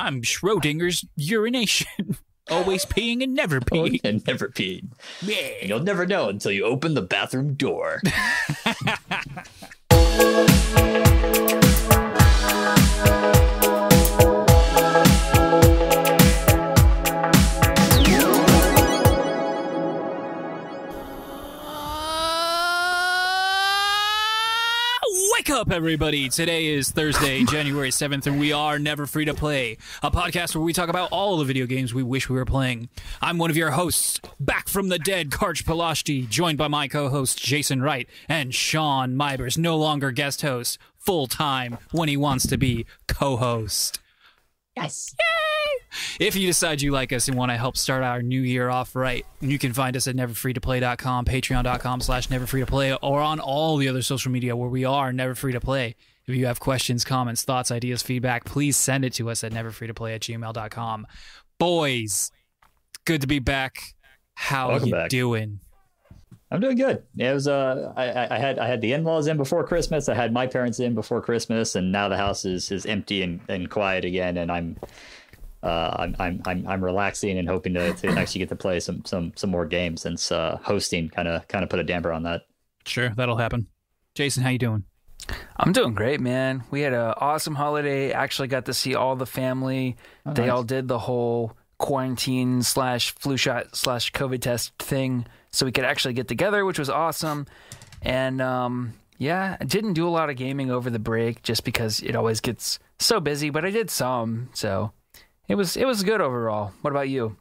I'm Schrodinger's urination. Always peeing and never peeing. And never peeing. Yeah. You'll never know until you open the bathroom door. Wake up, everybody. Today is Thursday, January 7th, and we are Never Free to Play, a podcast where we talk about all the video games we wish we were playing. I'm one of your hosts, back from the dead, Karch Palashti, joined by my co-hosts Jason Wright and Sean Mybers, no longer guest host, full-time when he wants to be co-host. Yes. Yay! If you decide you like us and want to help start our new year off right, you can find us at neverfreetoplay.com, patreon.com/neverfreetoplay, or on all the other social media where we are Never Free to Play. If you have questions, comments, thoughts, ideas, feedback, please send it to us at neverfreetoplay@gmail.com. Boys, good to be back. How Welcome you back. doing? I'm doing good. It was I had the in-laws in before Christmas. I had my parents in before Christmas, and now the house is empty and quiet again. And I'm relaxing and hoping to actually get to play some more games, since hosting kind of put a damper on that. Sure, that'll happen. Jason, how you doing? I'm doing great, man. We had an awesome holiday. Actually got to see all the family. Oh, they nice. all did the whole quarantine / flu shot / COVID test thing, so we could actually get together, which was awesome. And yeah, I didn't do a lot of gaming over the break just because it always gets so busy, but I did some, so it was good overall. What about you?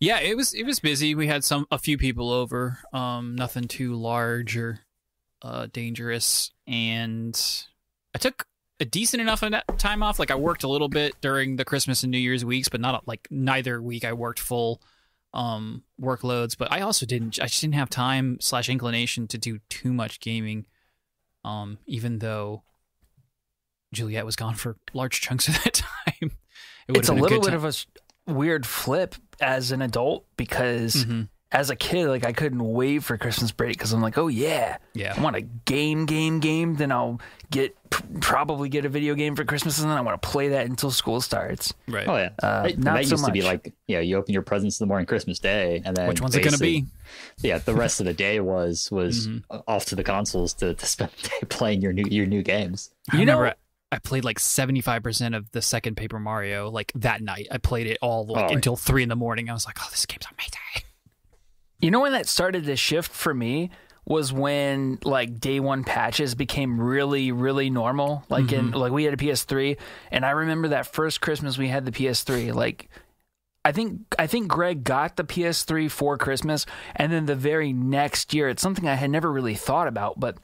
Yeah, it was busy. We had a few people over, nothing too large or dangerous, and I took a decent enough of that time off. Like, I worked a little bit during the Christmas and New Year's weeks, but not like neither week I worked full workloads. But I also just didn't have time / inclination to do too much gaming, even though Juliet was gone for large chunks of that time. It's a little bit of a weird flip as an adult, because as a kid, like, I couldn't wait for Christmas break because I'm like, oh yeah, I want a game. Then I'll probably get a video game for Christmas, and then I want to play that until school starts. Right. Oh yeah. Not that so used to much. be like, you open your presents in the morning, Christmas Day, and then Which one's it going to be? Yeah, the rest of the day was off to the consoles to spend the day playing your new games. I remember I played like 75% of the second Paper Mario like that night. I played it all until 3 a.m. I was like, oh, this game's amazing. You know when that started to shift for me was when like day one patches became really, really normal. Like we had a PS3, and I remember that first Christmas we had the PS3. Like, I think Greg got the PS3 for Christmas, and then the very next year, it's something I had never really thought about, but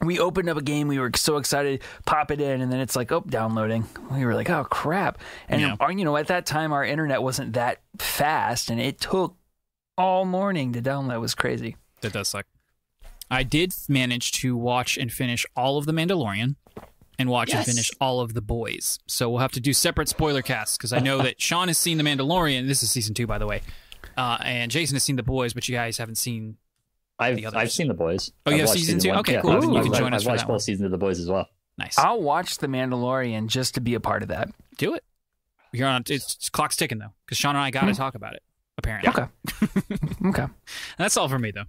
we opened up a game, we were so excited, pop it in, and then it's like, oh, downloading. We were like, oh crap. And at that time our internet wasn't that fast, and it took all morning to download. It was crazy. That does suck. I did manage to watch and finish all of The Mandalorian and watch and finish all of The Boys. So we'll have to do separate spoiler casts, because I know that Sean has seen The Mandalorian. This is season 2, by the way. And Jason has seen The Boys, but you guys haven't seen the others. I've seen The Boys. Oh, you have watched season 2? 1. Okay, Yeah, cool. You I've can join us for watched that both one. seasons of The Boys as well. Nice. I'll watch The Mandalorian just to be a part of that. Do it. You're on. It's clock's ticking, though, because Sean and I got to talk about it, apparently. Okay. That's all for me, though.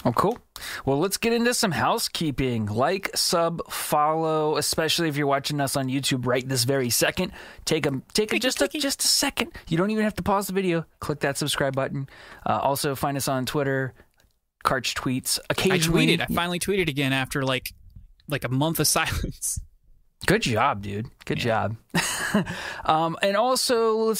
Oh, cool. Well, let's get into some housekeeping. Like, sub, follow, especially if you're watching us on YouTube right this very second. Take just a second. You don't even have to pause the video. Click that subscribe button. Also, find us on Twitter. Karch tweets occasionally. I finally tweeted again after like a month of silence. Good job, dude. Good job. And also,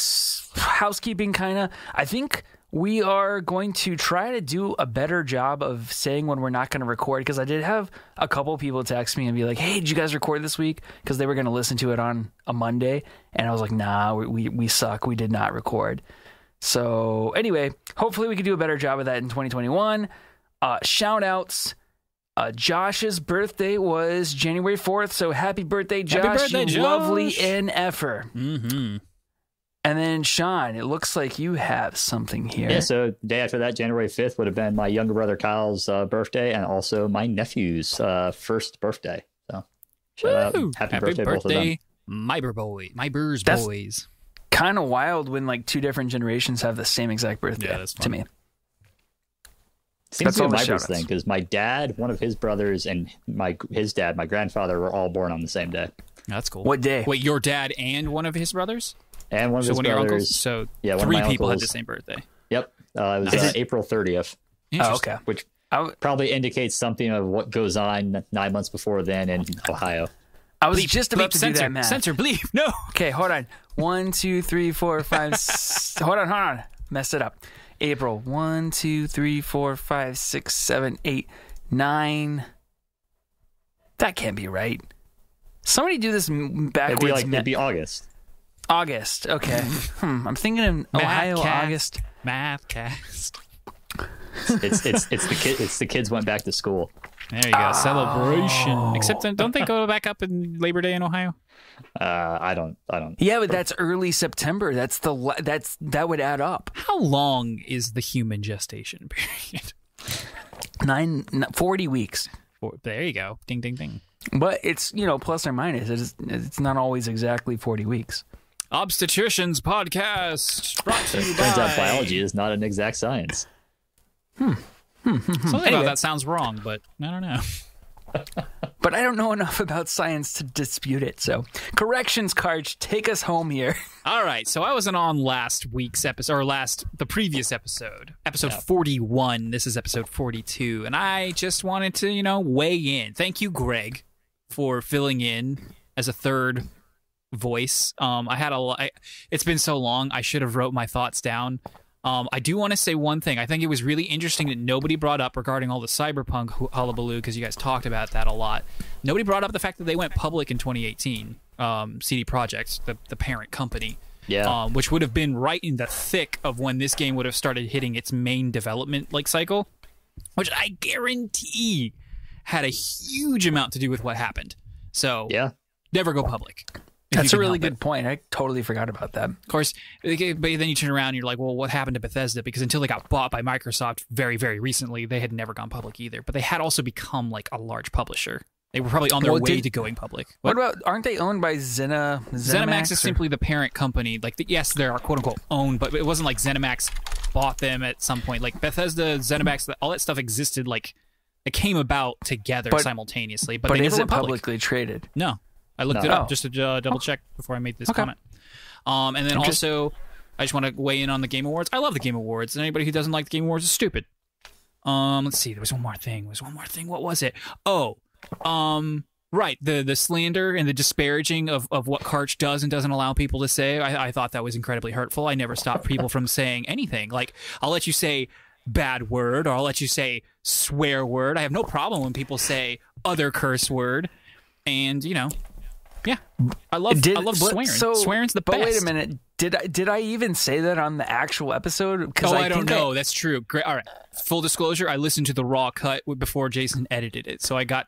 housekeeping kind of. I think we are going to try to do a better job of saying when we're not going to record, because I did have a couple people text me and be like, hey, did you guys record this week? Because they were going to listen to it on a Monday. And I was like, nah, we suck. We did not record. So anyway, hopefully we can do a better job of that in 2021. Shout outs. Josh's birthday was January 4th, so happy birthday, Josh. Happy birthday, you Josh. lovely NFer. Mm-hmm. And then, Sean, it looks like you have something here. Yeah, so the day after that, January 5th, would have been my younger brother Kyle's birthday, and also my nephew's first birthday. So shout out. Happy birthday, both of them. My Burrs That's- boys. Kind of wild when like two different generations have the same exact birthday. Yeah, that's fun. to me. Seems That's to be all a the my birth shout-outs. thing because my dad, one of his brothers, and his dad, my grandfather, were all born on the same day. That's cool. What day? Wait, your dad and one of his brothers? And one of So his one of your brothers. uncles? So yeah, one of 3 my people had the uncles. same birthday. Yep, it was Nice. April 30th, Oh, Interesting. okay. which I probably indicates something of what goes on 9 months before then in Ohio. was just about to do censor, that math. Censor, bleep. No. Okay, hold on. 1, 2, 3, 4, 5. Hold on. Messed it up. April. 1, 2, 3, 4, 5, 6, 7, 8, 9. That can't be right. Somebody do this backwards. It'd be August. August. Okay. I'm thinking of Ohio. Mathcast. August. Mathcast. It's the kids went back to school. There you go. Celebration. Except don't they go back up in Labor Day in Ohio? I don't. Yeah, but that's early September. That would add up. How long is the human gestation period? 40 weeks. There you go. Ding, ding, ding. But it's, plus or minus. It's not always exactly 40 weeks. Obstetricians podcast brought to you by... Turns out biology is not an exact science. Something about that sounds wrong, but I don't know. But I don't know enough about science to dispute it. So, corrections, Karch, take us home here. All right, so I wasn't on last week's episode, or the previous episode, episode 41. This is episode 42, and I just wanted to, weigh in. Thank you, Greg, for filling in as a third voice. I had it's been so long, I should have wrote my thoughts down. I do want to say one thing. I think it was really interesting that nobody brought up regarding all the cyberpunk hullabaloo, because you guys talked about that a lot. Nobody brought up the fact that they went public in 2018, CD Projekt, the parent company. Yeah. Which would have been right in the thick of when this game would have started hitting its main development cycle, which I guarantee had a huge amount to do with what happened. So Yeah. never go public. That's a really good point. I totally forgot about that. Of course, but then you turn around and you're like, well, what happened to Bethesda? Because until they got bought by Microsoft very, very recently, they had never gone public either. But they had also become like a large publisher. They were probably on their way to going public. What about, aren't they owned by ZeniMax is simply the parent company. Like, yes, they are quote unquote owned, but it wasn't like ZeniMax bought them at some point. Like Bethesda, ZeniMax, all that stuff existed. Like, it came about together simultaneously. But they is never it went public. publicly traded? No. I looked it up just to double check before I made this comment. And then also, I just want to weigh in on the Game Awards. I love the Game Awards, and anybody who doesn't like the Game Awards is stupid. Let's see. There was one more thing. What was it? Oh, right. The slander and the disparaging of what Karch does and doesn't allow people to say. I thought that was incredibly hurtful. I never stopped people from saying anything. Like, I'll let you say bad word, or I'll let you say swear word. I have no problem when people say other curse word. And, yeah, I love swearing. Swearing's the best. But wait a minute, did I even say that on the actual episode? Oh, I don't know. That's true. Great. All right. Full disclosure: I listened to the raw cut before Jason edited it, so I got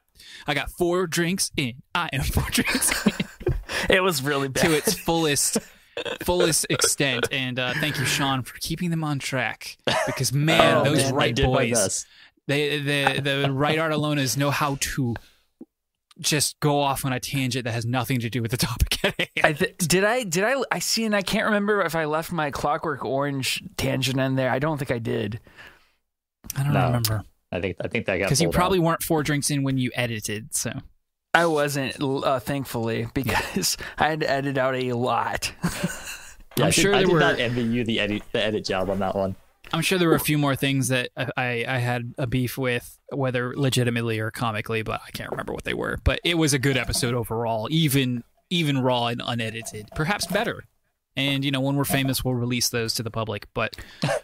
4 drinks in. I am 4 drinks in. It was really bad to its fullest extent. And thank you, Sean, for keeping them on track. Because those right boys, the right art alonas know how to just go off on a tangent that has nothing to do with the topic at hand. Did I see, and I can't remember if I left my Clockwork Orange tangent in there. I don't think I did. I don't remember. I think that got because you pulled probably out. weren't 4 drinks in when you edited. So I wasn't, thankfully, because I had to edit out a lot. Yeah, I'm sure I there did were. not envy you the edit job on that one. I'm sure there were a few more things that I had a beef with, whether legitimately or comically, but I can't remember what they were. But it was a good episode overall, even raw and unedited. Perhaps better. And, when we're famous, we'll release those to the public. But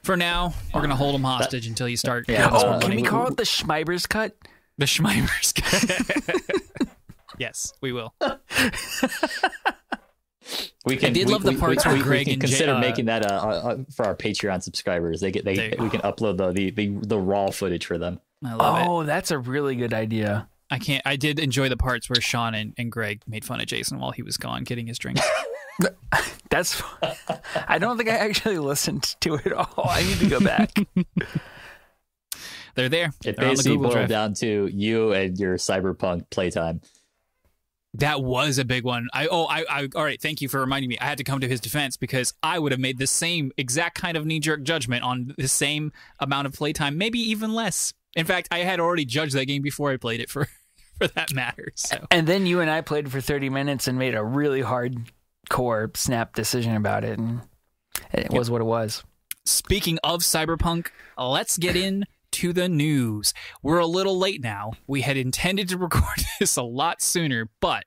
for now, we're going to hold them hostage until you start. Yeah. Can we call it the Schmeiber's cut? The Schmeimers. Yes, we will. We can. I did love the parts where Greg we can and consider making that for our Patreon subscribers. We can upload the raw footage for them. I love it. Oh, that's a really good idea. I did enjoy the parts where Sean and Greg made fun of Jason while he was gone getting his drink. That's. I don't think I actually listened to it all. I need to go back. They're there. It They're on the basically Google boiled Drive. down to you and your cyberpunk playtime. That was a big one. All right. Thank you for reminding me. I had to come to his defense because I would have made the same exact kind of knee-jerk judgment on the same amount of playtime, maybe even less. In fact, I had already judged that game before I played it for that matter. So. And then you and I played for 30 minutes and made a really hardcore snap decision about it, and it was what it was. Speaking of Cyberpunk, let's get into the news. We're a little late now. We had intended to record this a lot sooner, but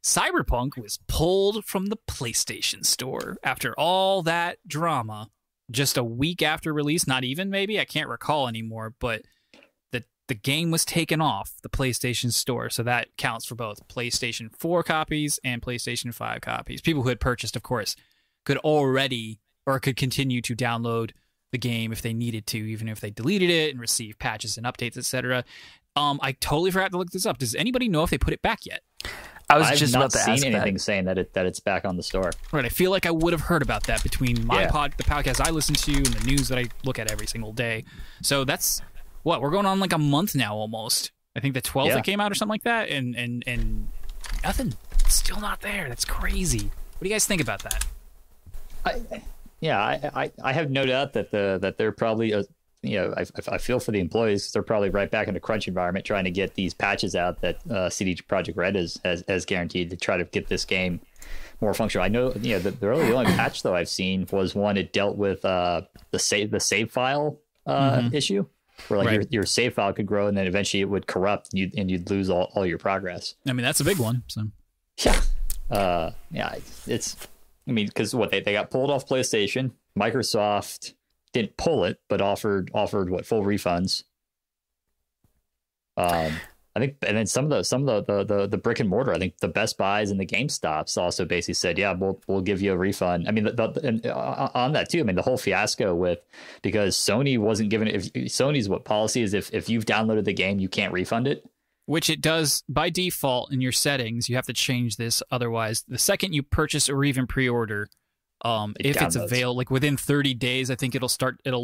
Cyberpunk was pulled from the PlayStation Store after all that drama just a week after release. Not even, maybe. I can't recall anymore, but the game was taken off the PlayStation Store, so that counts for both PlayStation 4 copies and PlayStation 5 copies. People who had purchased, of course, could already or could continue to download the game if they needed to, even if they deleted it and received patches and updates, etc. I totally forgot to look this up. Does anybody know if they put it back yet? I've just about to ask not seen anything that. saying that it's back on the store. Right, I feel like I would have heard about that between the podcast I listen to and the news that I look at every single day. So that's what we're going on like a month now almost. I think the 12th it came out or something like that, and nothing, still not there. That's crazy. What do you guys think about that? I have no doubt that they're probably I feel for the employees. They're probably right back in a crunch environment trying to get these patches out that CD Projekt Red has guaranteed to try to get this game more functional. I know the only patch though I've seen was one it dealt with the save file issue where your save file could grow and then eventually it would corrupt and you'd lose all your progress. I mean, that's a big one. So it's because they got pulled off PlayStation. Microsoft didn't pull it, but offered full refunds. I think, and then some of the brick and mortar, I think the Best Buys and the GameStops also basically said, yeah, we'll give you a refund. I mean, on that too, I mean, the whole fiasco because Sony wasn't giving it. Sony's policy is if you've downloaded the game, you can't refund it. Which it does by default in your settings. You have to change this. Otherwise, the second you purchase or even pre-order, if it's available, like within 30 days, I think it'll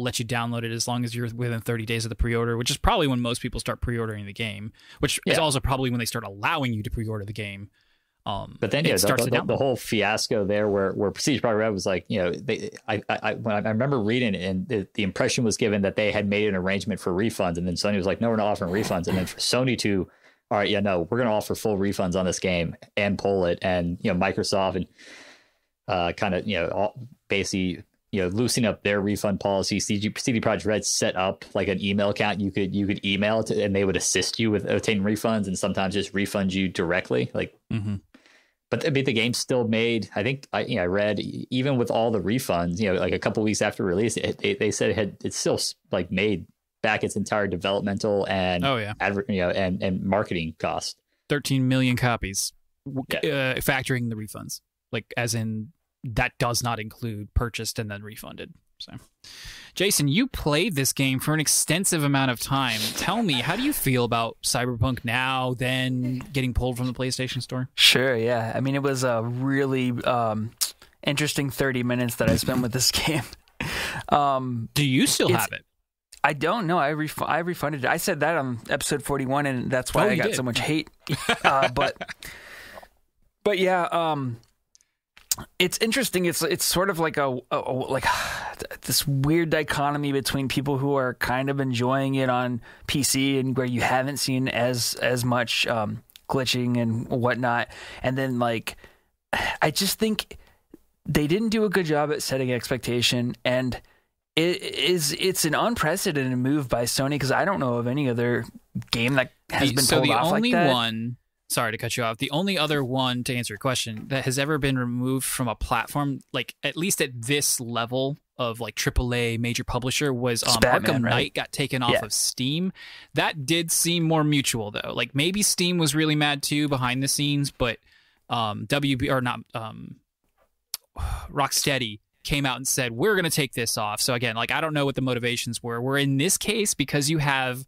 let you download it as long as you're within 30 days of the pre-order, which is probably when most people start pre-ordering the game, which is also probably when they start allowing you to pre-order the game. But then the whole fiasco there where CD Projekt Red was like, I remember reading it and the impression was given that they had made an arrangement for refunds, and then Sony was like, no, we're not offering refunds. And then for Sony to, all right, we're going to offer full refunds on this game and pull it. And, Microsoft and kind of, basically, loosening up their refund policy. CD Projekt Red set up like an email account. You could email it and they would assist you with obtaining refunds and sometimes just refund you directly. Like, but I mean, the game still made, I think I read even with all the refunds, like a couple weeks after release, they said it's still like made back its entire developmental and and marketing cost. 13 million copies, factoring the refunds. Like, as in, that does not include purchased and then refunded. So, Jason, you played this game for an extensive amount of time. Tell me, how do you feel about Cyberpunk now, then getting pulled from the PlayStation Store? Sure, yeah. I mean, it was a really interesting 30 minutes that I spent with this game. Do you still have it? I don't know. I refunded it. I said that on episode 41, and that's why I got so much hate. But yeah, it's interesting. It's sort of like a this weird dichotomy between people who are kind of enjoying it on PC and where you haven't seen as much glitching and whatnot, and then like I just think they didn't do a good job at setting expectation, and it's an unprecedented move by Sony because I don't know of any other game that has been pulled off like that. So the only one. Sorry to cut you off. The only other one, to answer your question, that has ever been removed from a platform, like at least at this level of like AAA major publisher, was Batman, Arkham right? Knight got taken off of Steam. That did seem more mutual though. Like maybe Steam was really mad too behind the scenes, but Rocksteady came out and said, we're going to take this off. So again, like I don't know what the motivations were. Where in this case, because you have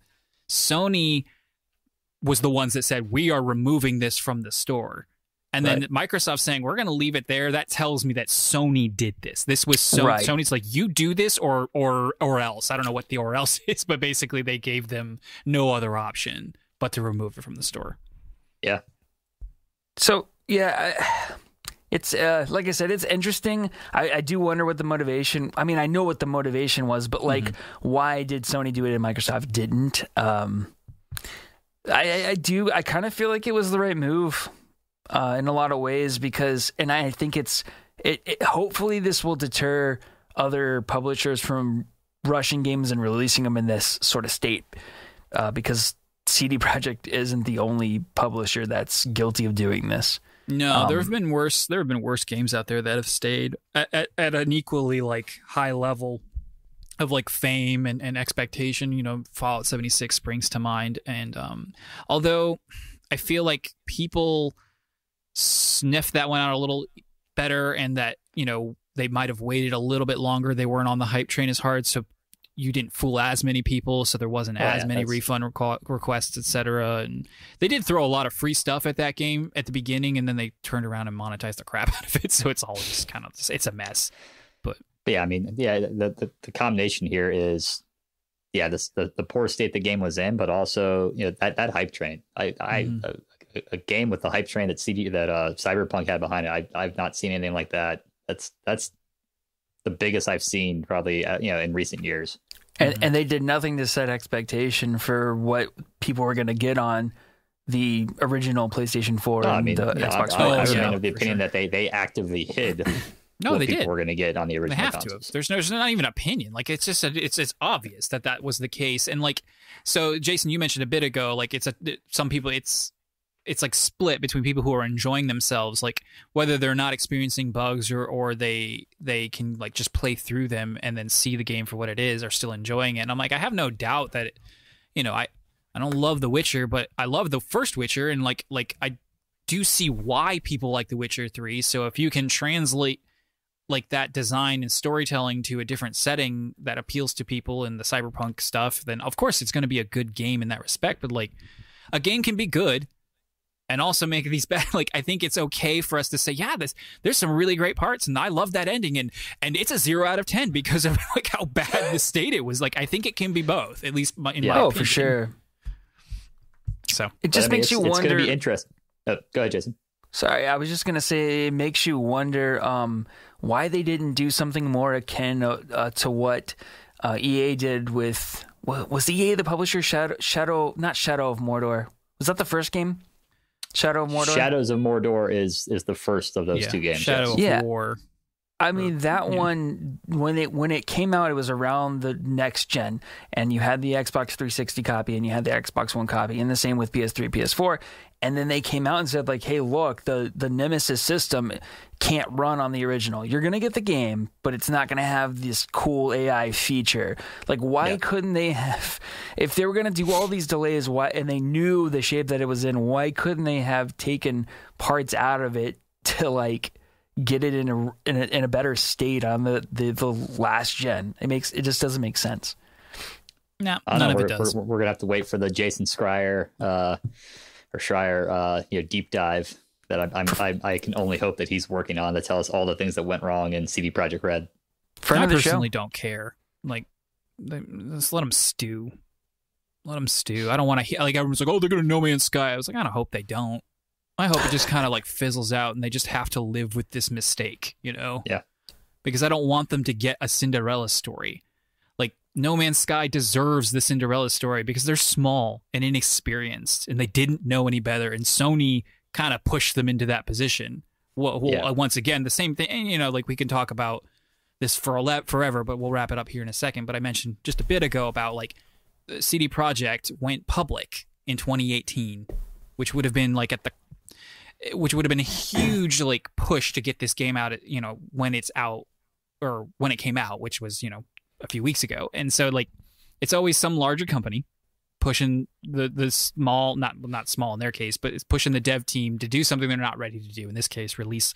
Sony was the ones that said, we are removing this from the store. And then Microsoft saying, we're going to leave it there. That tells me that Sony did this. This was Sony's like, you do this or else. I don't know what the or else is, but basically they gave them no other option but to remove it from the store. Yeah. So yeah, it's like I said, it's interesting. I do wonder what the motivation. I mean, I know what the motivation was, but like, why did Sony do it and Microsoft didn't? I kind of feel like it was the right move in a lot of ways because, and I think it hopefully this will deter other publishers from rushing games and releasing them in this sort of state because CD Projekt isn't the only publisher that's guilty of doing this. No, there have been worse games out there that have stayed at an equally like high level of like fame and expectation. You know, Fallout 76 springs to mind, and although I feel like people sniffed that one out a little better, and that, you know, they might have waited a little bit longer. They weren't on the hype train as hard, so you didn't fool as many people, so there wasn't as many refund requests, etc. And they did throw a lot of free stuff at that game at the beginning, and then they turned around and monetized the crap out of it. So it's all just kind of, it's a mess. But yeah, I mean, yeah, the combination here is, yeah, the poor state the game was in, but also, you know, that hype train. A game with the hype train that Cyberpunk had behind it, I've not seen anything like that. That's the biggest I've seen probably, you know, in recent years. And they did nothing to set expectation for what people were going to get on the original PlayStation 4 and the Xbox One. I remain of the opinion that they actively hid what people were going to to get on the original consoles. There's not even an opinion. Like, it's just it's obvious that was the case. And like, so Jason, you mentioned a bit ago, like some people it's like split between people who are enjoying themselves, like whether they're not experiencing bugs or they can like just play through them and then see the game for what it is, are still enjoying it. And I'm like, I have no doubt that, you know, I don't love The Witcher, but I love the first Witcher, and like I do see why people like The Witcher 3. So if you can translate like that design and storytelling to a different setting that appeals to people and the cyberpunk stuff, then of course it's going to be a good game in that respect. But like, a game can be good and also make these bad. Like, I think it's okay for us to say, yeah, there's some really great parts, and I love that ending, and it's a 0 out of 10 because of like how bad the state it was. Like, I think it can be both, at least in my opinion. For sure. So it just makes you wonder. It's going to be interesting. Oh, go ahead, Jason. Sorry, I was just going to say, it makes you wonder why they didn't do something more akin to what EA did with. Was EA the publisher? Not Shadow of Mordor. Was that the first game? Shadow of Mordor? Shadows of Mordor is the first of those two games. Shadow of War. I mean, that one, when it came out, it was around the next gen, and you had the Xbox 360 copy and you had the Xbox One copy, and the same with PS3, PS4. And then they came out and said, like, hey, look, the Nemesis system can't run on the original. You're going to get the game, but it's not going to have this cool AI feature. Like, why couldn't they have, if they were going to do all these delays, and they knew the shape that it was in, why couldn't they have taken parts out of it to, like, get it in a better state on the last gen? It just doesn't make sense. No, none of it does. We're gonna have to wait for the Jason Schreier deep dive that I can only hope that he's working on to tell us all the things that went wrong in CD Projekt Red. I personally don't care. Like, just let them stew. Let them stew. I don't want to. Like, everyone's like, oh, they're gonna No Man's Sky. I was like, I don't hope they don't. I hope it just kind of like fizzles out and they just have to live with this mistake, you know? Yeah. Because I don't want them to get a Cinderella story. Like, No Man's Sky deserves the Cinderella story because they're small and inexperienced and they didn't know any better. And Sony kind of pushed them into that position. Once again, the same thing. And, you know, like, we can talk about this forever, but we'll wrap it up here in a second. But I mentioned just a bit ago about, like, CD Projekt went public in 2018, which would have been like which would have been a huge like push to get this game out, you know, when it's out or when it came out, which was, you know, a few weeks ago. And so, like, it's always some larger company pushing the small, not small in their case, but it's pushing the dev team to do something they're not ready to do. In this case, release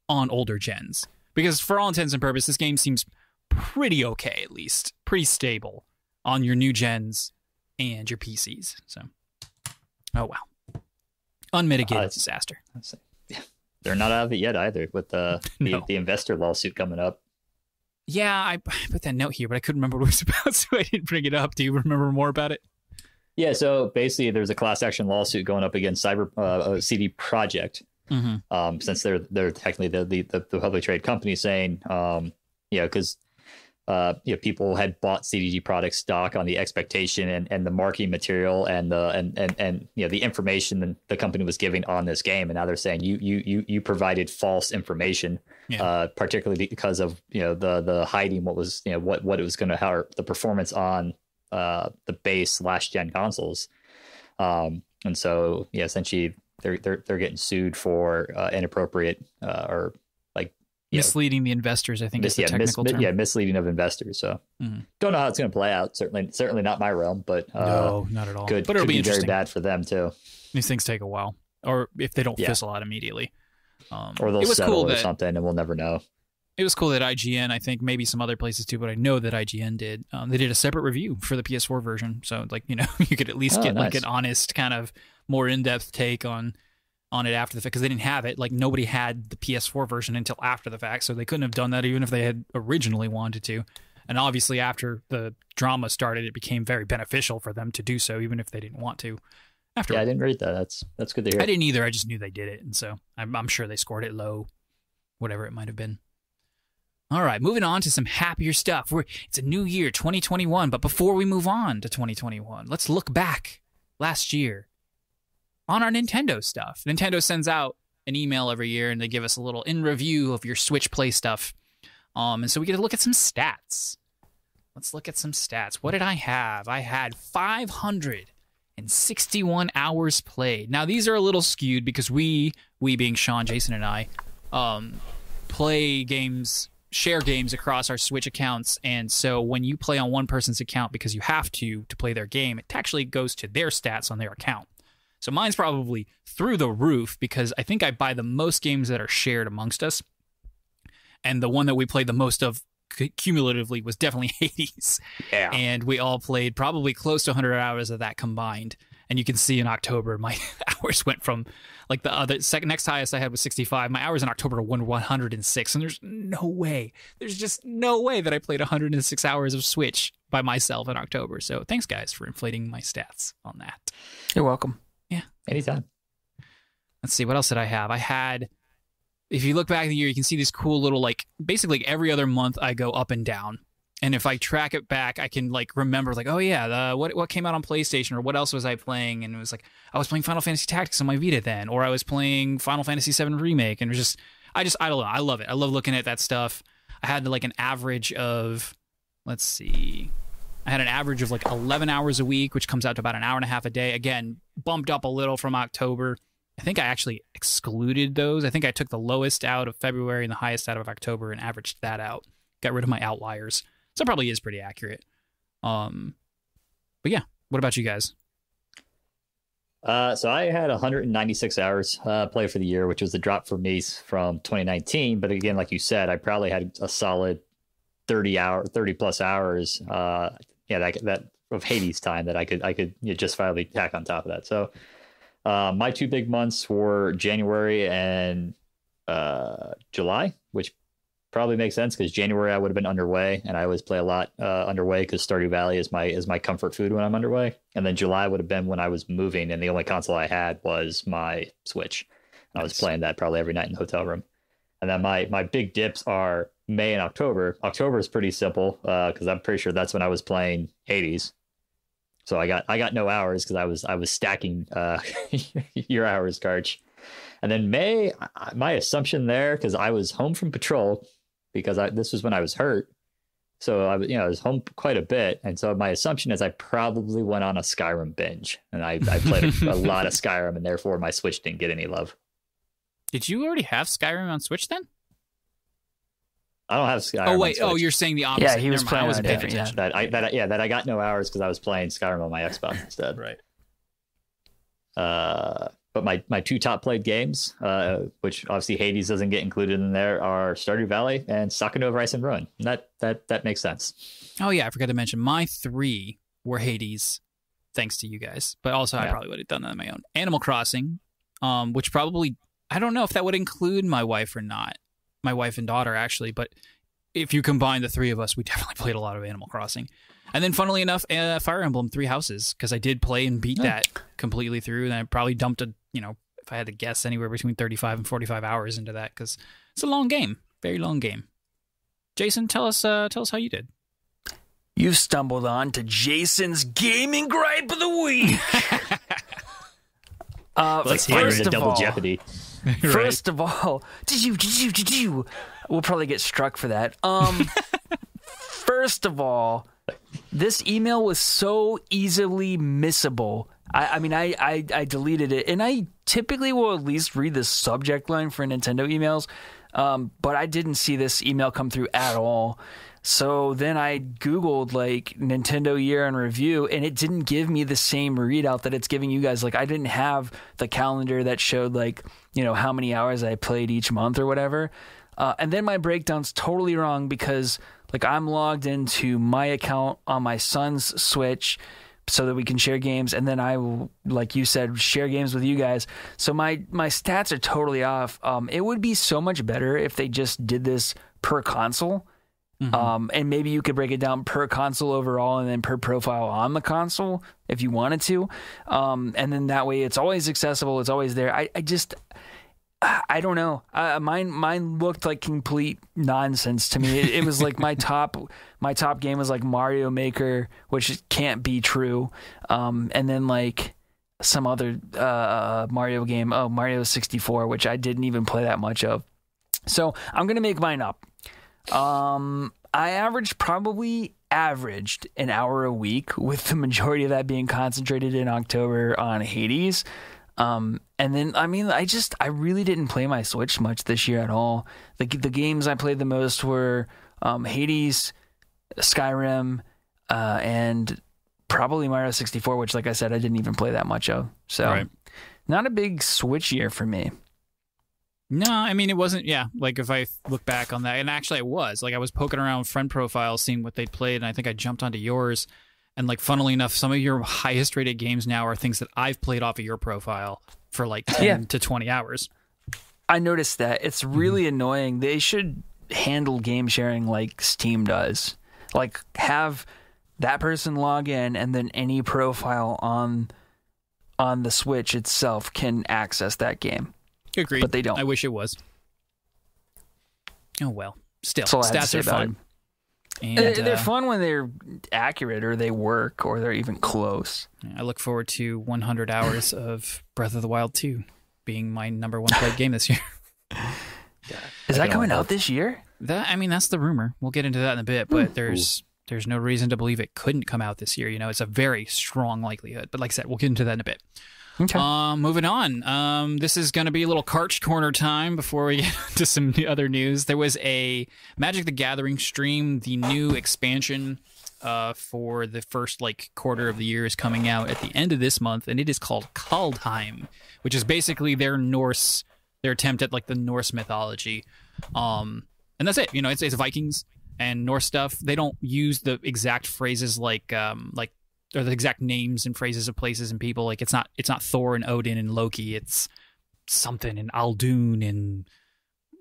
on older gens, because for all intents and purposes, this game seems pretty okay, at least pretty stable on your new gens and your PCs. So, oh wow. Unmitigated disaster. They're not out of it yet either, with the investor lawsuit coming up. Yeah, I put that note here, but I couldn't remember what it was about, so I didn't bring it up. Do you remember more about it? Yeah, so basically there's a class action lawsuit going up against CD Projekt since they're technically the publicly traded company, saying because people had bought CDG product stock on the expectation and the marketing material and the information the company was giving on this game, and now they're saying you provided false information, particularly because of the hiding what was what it was going to how the performance on the base last gen consoles, and so essentially they're getting sued for inappropriate or misleading the investors, I think is the technical term. Misleading of investors. So don't know how it's going to play out. Certainly not my realm, but no, not at all. But it'll be very bad for them too. These things take a while, or if they don't fizzle out immediately, or they'll settle or something, and we'll never know. It was cool that IGN, I think maybe some other places too, but I know that IGN did. They did a separate review for the PS4 version, so you could at least get like an honest kind of more in-depth take on it after the fact, because they didn't have it. Like, nobody had the PS4 version until after the fact, so they couldn't have done that even if they had originally wanted to. And obviously after the drama started, it became very beneficial for them to do so, even if they didn't want to. I didn't read that. That's good to hear. I didn't either. I just knew they did it, and so I'm sure they scored it low, whatever it might have been. All right, moving on to some happier stuff. It's a new year, 2021, but before we move on to 2021, let's look back last year on our Nintendo stuff. Nintendo sends out an email every year, and they give us a little in review of your Switch Play stuff. And so we get to look at some stats. Let's look at some stats. What did I have? I had 561 hours played. Now, these are a little skewed because we being Sean, Jason, and I, play games, share games across our Switch accounts. And so when you play on one person's account because you have to play their game, it actually goes to their stats on their account. So mine's probably through the roof because I think I buy the most games that are shared amongst us. And the one that we played the most of cumulatively was definitely Hades. Yeah. And we all played probably close to 100 hours of that combined. And you can see in October, my hours went from like the other next highest I had was 65. My hours in October were 106. And there's just no way that I played 106 hours of Switch by myself in October. So thanks, guys, for inflating my stats on that. You're welcome. Yeah. Anytime. Let's see. What else did I have? I had, if you look back in the year, you can see these cool little, like, basically every other month I go up and down. And if I track it back, I can, like, remember, like, oh, yeah, what came out on PlayStation, or what else was I playing? And it was like, I was playing Final Fantasy Tactics on my Vita then, or I was playing Final Fantasy VII Remake. And it was I don't know. I love it. I love looking at that stuff. I had, like, an average of, let's see, I had an average of, like, 11 hours a week, which comes out to about an hour and a half a day. Again, bumped up a little from October. I think I actually excluded those. I think I took the lowest out of February and the highest out of October and averaged that out. Got rid of my outliers. So it probably is pretty accurate. But yeah, what about you guys? So I had 196 hours play for the year, which was a drop for me from 2019. But again, like you said, I probably had a solid 30 plus hours. That of Hades time that I could justifiably tack on top of that. So my two big months were January and July, which probably makes sense because January I would have been underway, and I always play a lot underway because Stardew Valley is my comfort food when I'm underway. And then July would have been when I was moving, and the only console I had was my Switch. Nice. I was playing that probably every night in the hotel room. And then my big dips are May and October. October is pretty simple because I'm pretty sure that's when I was playing Hades. So I got no hours because I was stacking your hours, Karch. And then May, my assumption there, because I was home from patrol, because this was when I was hurt. So I was home quite a bit. And so my assumption is I probably went on a Skyrim binge. And I played a lot of Skyrim, and therefore my Switch didn't get any love. Did you already have Skyrim on Switch then? I don't have Skyrim. Oh wait, you're saying the opposite. Yeah, he was playing. I wasn't paying attention. That I got no hours because I was playing Skyrim on my Xbox instead. Right. But my two top played games, which obviously Hades doesn't get included in there, are Stardew Valley and Sakuna of Rice and Ruin. And that makes sense. Oh yeah, I forgot to mention my three were Hades, thanks to you guys. But also I probably would have done that on my own. Animal Crossing, which probably, I don't know if that would include my wife or not. My wife and daughter, actually. But if you combine the three of us, we definitely played a lot of Animal Crossing. And then, funnily enough, Fire Emblem Three Houses, because I did play and beat that completely through. And I probably dumped if I had to guess, anywhere between 35 and 45 hours into that, because it's a long game, very long game. Jason, tell us how you did. You've stumbled on to Jason's gaming gripe of the week. Let's hear it. Double Jeopardy. First of all, did you? We'll probably get struck for that. First of all, this email was so easily missable. I mean, I deleted it, and I typically will at least read the subject line for Nintendo emails, but I didn't see this email come through at all. So then I Googled like Nintendo year in review, and it didn't give me the same readout that it's giving you guys. Like I didn't have the calendar that showed like, you know, how many hours I played each month or whatever. And then my breakdown's totally wrong because like I'm logged into my account on my son's Switch so that we can share games. And then I will, like you said, share games with you guys. So my stats are totally off. It would be so much better if they just did this per console. Mm-hmm. And maybe you could break it down per console overall and then per profile on the console if you wanted to. And then that way it's always accessible. It's always there. I don't know. Mine looked like complete nonsense to me. It was like my top game was like Mario Maker, which can't be true. And then like some other Mario game, Mario 64, which I didn't even play that much of. So I'm going to make mine up. I probably averaged an hour a week, with the majority of that being concentrated in October on Hades. And then, I mean, I really didn't play my Switch much this year at all. The games I played the most were Hades, Skyrim, and probably Mario 64, which, like I said, I didn't even play that much of. So, Not a big Switch year for me. No, I mean, it wasn't, like if I look back on that, and actually it was, like I was poking around friend profiles, seeing what they'd played, and I think I jumped onto yours, and like funnily enough, some of your highest rated games now are things that I've played off of your profile for like 10 to 20 hours. I noticed that. It's really annoying. They should handle game sharing like Steam does. Like have that person log in, and then any profile on the Switch itself can access that game. Agreed. But they don't. I wish it was. Oh, well. Still, stats are fun. And, they're fun when they're accurate, or they work, or they're even close. I look forward to 100 hours of Breath of the Wild 2 being my number one played game this year. Is that coming out this year? That's the rumor. We'll get into that in a bit, but there's no reason to believe it couldn't come out this year. You know, it's a very strong likelihood. But like I said, we'll get into that in a bit. Okay. Moving on. This is going to be a little Karch Corner time before we get to some other news. There was a Magic the Gathering stream. The new expansion for the first quarter of the year is coming out at the end of this month, and it is called Kaldheim, which is basically their attempt at the Norse mythology. And that's it. You know, it's Vikings and Norse stuff. They don't use the exact phrases or the exact names and phrases of places and people. It's not Thor and Odin and Loki. It's something in Aldun and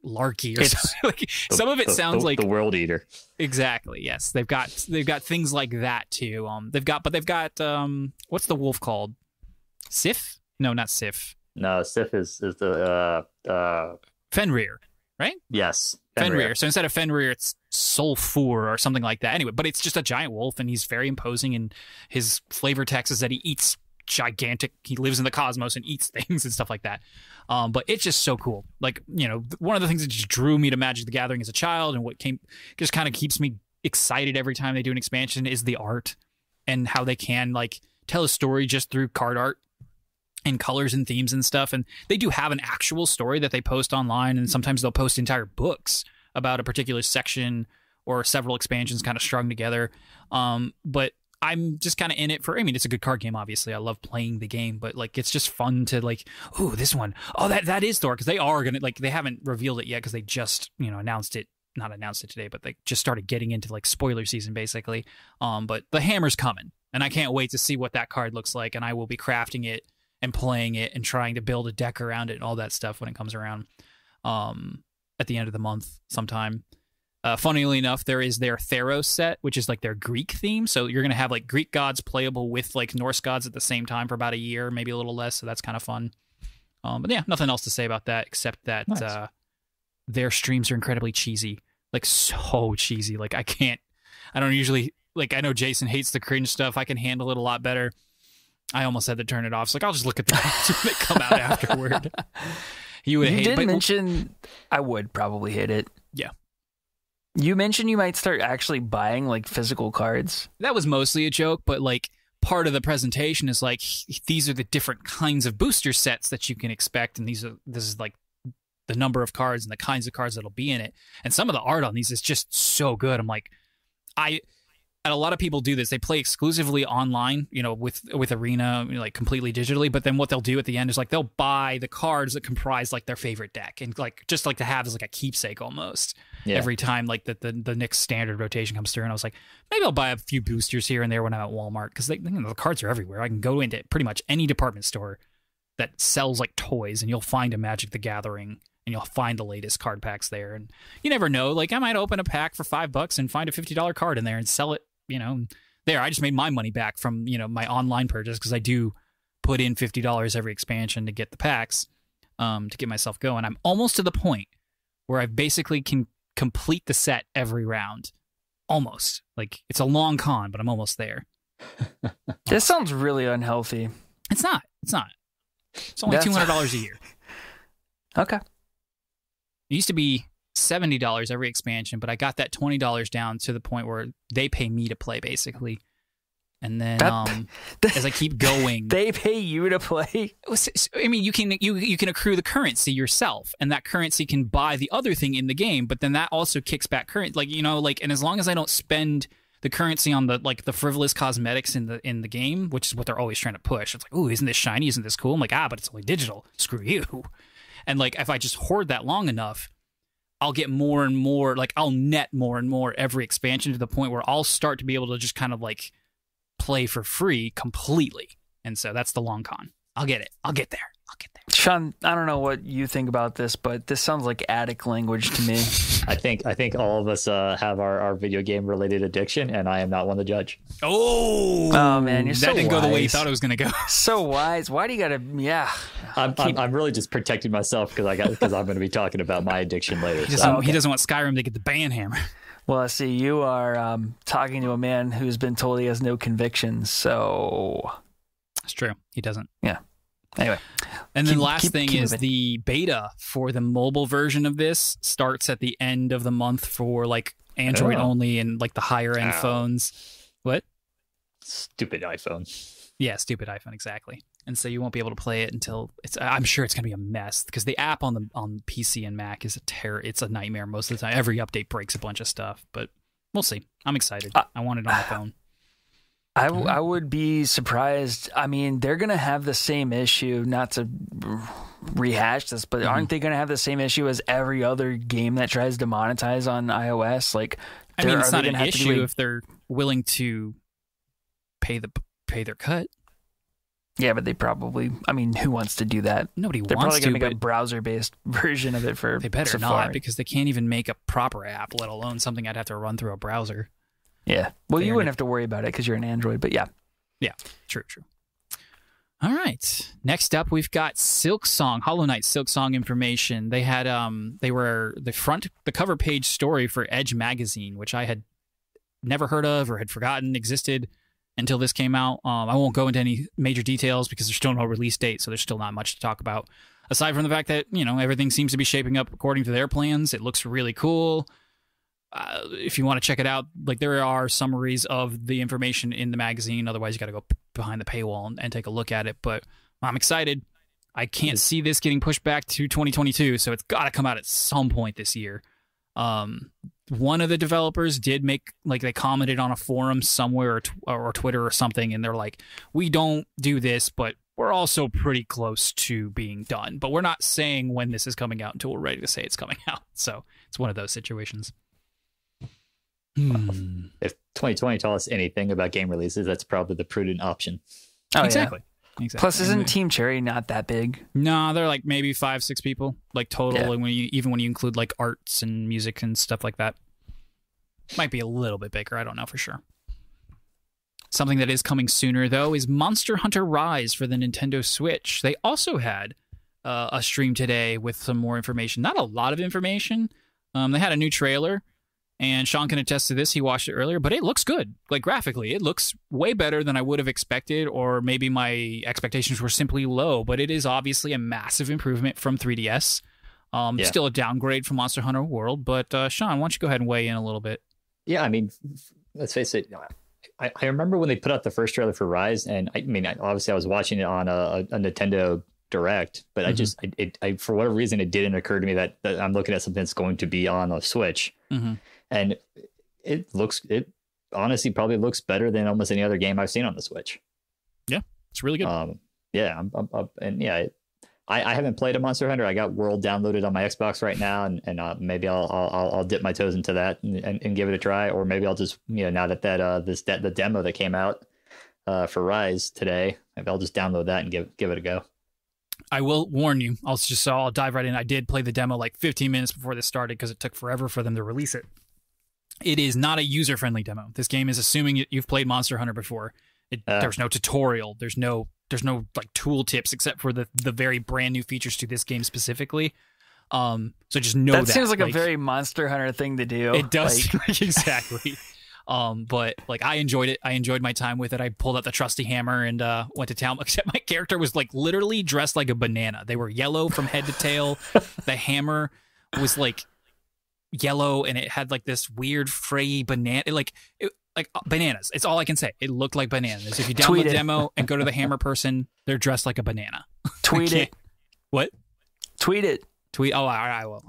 Larky or something. Some of it sounds like the World Eater. Exactly. Yes, they've got things like that too. They've got what's the wolf called? Sif? No, not Sif. No, Sif is the Fenrir, right? Yes. Fenrir. So instead of Fenrir, it's Sulfur or something like that. Anyway, but it's just a giant wolf, and he's very imposing, and his flavor text is that he eats he lives in the cosmos and eats things and stuff like that. But it's just so cool. One of the things that just drew me to Magic the Gathering as a child, and what just kind of keeps me excited every time they do an expansion, is the art and how they can tell a story just through card art and colors and themes and stuff. And they do have an actual story that they post online, and sometimes they'll post entire books about a particular section or several expansions kind of strung together. But I'm just kind of in it for, it's a good card game, obviously. I love playing the game, but it's just fun to this one. Oh, that is Thor. Cause they are going to they haven't revealed it yet. Cause they just, not announced it today, but they just started getting into spoiler season basically. But the hammer's coming, and I can't wait to see what that card looks like. And I will be crafting it and playing it and trying to build a deck around it and all that stuff when it comes around at the end of the month sometime. Funnily enough, there is their Theros set, which is their Greek theme. So you're going to have Greek gods playable with Norse gods at the same time for about a year, maybe a little less. So that's kind of fun. But yeah, nothing else to say about that except that Nice. Their streams are incredibly cheesy, like so cheesy. Like I don't usually like. I know Jason hates the cringe stuff. I can handle it a lot better. I almost had to turn it off. So like I'll just look at the cards when they come out afterward. You did mention I would probably hate it. Yeah. You mentioned you might start actually buying like physical cards. That was mostly a joke, but like part of the presentation is like these are the different kinds of booster sets that you can expect, and this is like the number of cards and the kinds of cards that'll be in it. And some of the art on these is just so good. I'm like, and a lot of people do this. They play exclusively online, with Arena, like completely digitally. But then what they'll do at the end is like they'll buy the cards that comprise like their favorite deck, and like just like to have as like a keepsake almost every time like the next standard rotation comes through. And I was like, maybe I'll buy a few boosters here and there when I'm at Walmart because the cards are everywhere. I can go into pretty much any department store that sells like toys, and you'll find a Magic the Gathering. And you'll find the latest card packs there. And you never know. Like, I might open a pack for $5 and find a $50 card in there and sell it, there. I just made my money back from, my online purchase because I do put in $50 every expansion to get the packs to get myself going. I'm almost to the point where I basically can complete the set every round. Almost. Like, it's a long con, but I'm almost there. This sounds really unhealthy. It's not. It's only $200 a year. Okay. It used to be $70 every expansion, but I got that $20 down to the point where they pay me to play, basically. And then as I keep going, they pay you to play. I mean, you can accrue the currency yourself, and that currency can buy the other thing in the game. But then that also kicks back current, and as long as I don't spend the currency on the frivolous cosmetics in the game, which is what they're always trying to push. It's like, ooh, isn't this shiny? Isn't this cool? I'm like, but it's only digital. Screw you. And like, if I just hoard that long enough, I'll get more and more, like I'll net more and more every expansion to the point where I'll start to be able to just kind of like play for free completely. And so that's the long con. I'll get it. I'll get there. Sean, I don't know what you think about this, but this sounds like addict language to me. I think all of us have our video game related addiction, and I am not one to judge. Oh man, that didn't go the way you thought it was going to go. So wise. Why do you gotta? Yeah, I'm really just protecting myself because I'm going to be talking about my addiction later. He doesn't want Skyrim to get the ban hammer. Well, I see you are talking to a man who's been told he has no convictions. So it's true. He doesn't. Yeah. Anyway, and then the last thing is the beta for the mobile version of this starts at the end of the month for like Android only and like the higher end phones. What? Stupid iPhone. Yeah, stupid iPhone, exactly. And so you won't be able to play it until I'm sure it's going to be a mess because the app on PC and Mac is it's a nightmare most of the time. Every update breaks a bunch of stuff, but we'll see. I'm excited. I want it on my phone. I would be surprised. I mean, they're going to have the same issue, not to rehash this, but aren't they going to have the same issue as every other game that tries to monetize on iOS? Like, I mean, it's not an issue if they're willing to pay their cut. Yeah, but they probably, I mean, who wants to do that? Nobody wants to. They're probably going to make a browser-based version of it for They better Safari. not, because they can't even make a proper app, let alone something I'd have to run through a browser. Yeah. Well, you wouldn't have to worry about it because you're an Android, but yeah. Yeah, true. All right. Next up, we've got Silksong, Hollow Knight Silksong information. They had they were the cover page story for Edge magazine, which I had never heard of or had forgotten existed until this came out. I won't go into any major details because there's still no release date, so there's still not much to talk about. Aside from the fact that, everything seems to be shaping up according to their plans. It looks really cool. If you want to check it out, like there are summaries of the information in the magazine. Otherwise, you got to go behind the paywall and take a look at it. But I'm excited. I can't see this getting pushed back to 2022, so it's got to come out at some point this year. One of the developers did they commented on a forum somewhere or Twitter or something, and they're like, we don't do this, but we're also pretty close to being done. But we're not saying when this is coming out until we're ready to say it's coming out. So it's one of those situations. If 2020 taught us anything about game releases, that's probably the prudent option. Oh, exactly. Yeah. Plus, isn't Team Cherry not that big? No, they're like maybe 5-6 people, like total. Yeah. And when you include like arts and music and stuff like that, might be a little bit bigger. I don't know for sure. Something that is coming sooner though is Monster Hunter Rise for the Nintendo Switch. They also had a stream today with some more information. Not a lot of information. They had a new trailer, and Sean can attest to this. He watched it earlier, but it looks good. Like, graphically, it looks way better than I would have expected, or maybe my expectations were simply low, but it is obviously a massive improvement from 3DS. Still a downgrade from Monster Hunter World, but Sean, why don't you go ahead and weigh in a little bit? Yeah, I mean, let's face it. I remember when they put out the first trailer for Rise, and obviously I was watching it on a Nintendo Direct, but I for whatever reason, it didn't occur to me that I'm looking at something that's going to be on a Switch. And it honestly probably looks better than almost any other game I've seen on the Switch. Yeah, it's really good. I haven't played a Monster Hunter. I got World downloaded on my Xbox right now, and maybe I'll dip my toes into that and give it a try, or maybe I'll just now that the demo that came out for Rise today, maybe I'll just download that and give it a go. I will warn you. I'll dive right in. I did play the demo like 15 minutes before this started because it took forever for them to release it. It is not a user-friendly demo. This game is assuming you've played Monster Hunter before. There's no tutorial. There's no like tool tips except for the very brand new features to this game specifically. So just know that. That seems like a very Monster Hunter thing to do. It does. Exactly. But like, I enjoyed it. I enjoyed my time with it. I pulled out the trusty hammer and went to town, except my character was like literally dressed like a banana. They were yellow from head to tail. The hammer was like yellow, and it had like this weird fray banana, like bananas. It's all I can say. It looked like bananas. If you download the demo and go to the hammer person, they're dressed like a banana. Tweet it. What? Tweet it. Tweet. Oh, I will.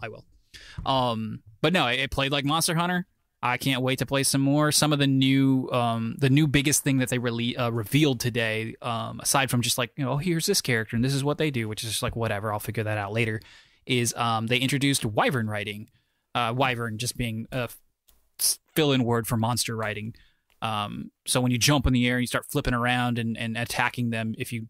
But no, it played like Monster Hunter. I can't wait to play some more. Some of the new biggest thing that they revealed today, aside from just like, here's this character and this is what they do, which is just like, whatever, I'll figure that out later, is they introduced wyvern riding. Wyvern just being a fill-in word for monster riding. So when you jump in the air and you start flipping around and attacking them, if you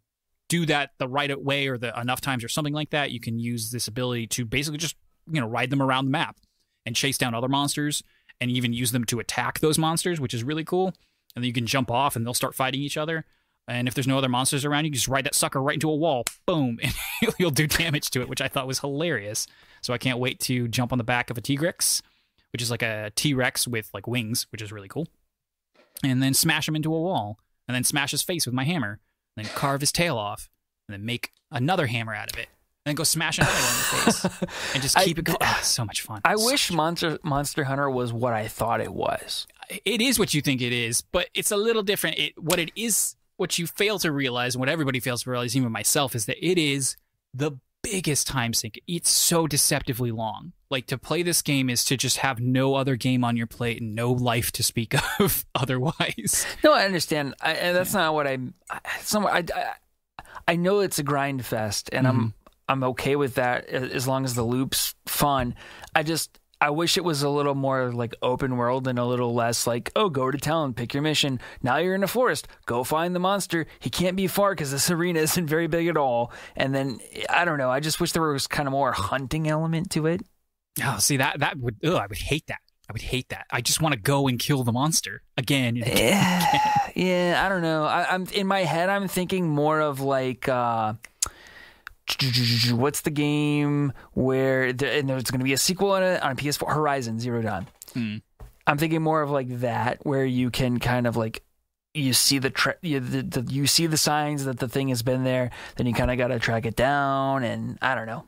do that the right way or enough times or something like that, you can use this ability to basically just ride them around the map and chase down other monsters, and even use them to attack those monsters, which is really cool. And then you can jump off and they'll start fighting each other. And if there's no other monsters around, you can just ride that sucker right into a wall. Boom. And you'll do damage to it, which I thought was hilarious. So I can't wait to jump on the back of a Tigrex, which is like a T-Rex with like wings, which is really cool. And then smash him into a wall. And then smash his face with my hammer. And then carve his tail off. And then make another hammer out of it. And then go smash another one in the face. And just keep it going. Oh, it's so much fun. I wish Monster Hunter was what I thought it was. It is what you think it is, but it's a little different. What it is, what you fail to realize, and what everybody fails to realize, even myself, is that it is the biggest time sink. It's so deceptively long. Like, to play this game is to just have no other game on your plate and no life to speak of otherwise. No, I understand. That's not what I know it's a grind fest, and I'm okay with that as long as the loop's fun. I wish it was a little more like open world and a little less like, go to town, pick your mission. Now you're in a forest. Go find the monster. He can't be far because this arena isn't very big at all. And then, I don't know. I just wish there was kind of more hunting element to it. Oh, see, I would hate that. I would hate that. I just want to go and kill the monster again. Yeah, I don't know. I'm in my head, I'm thinking more of like... what's the game where there's going to be a sequel on PS4? Horizon Zero Dawn. I'm thinking more of like that, where you can kind of like you see you see the signs that the thing has been there, then you kind of got to track it down, and I don't know.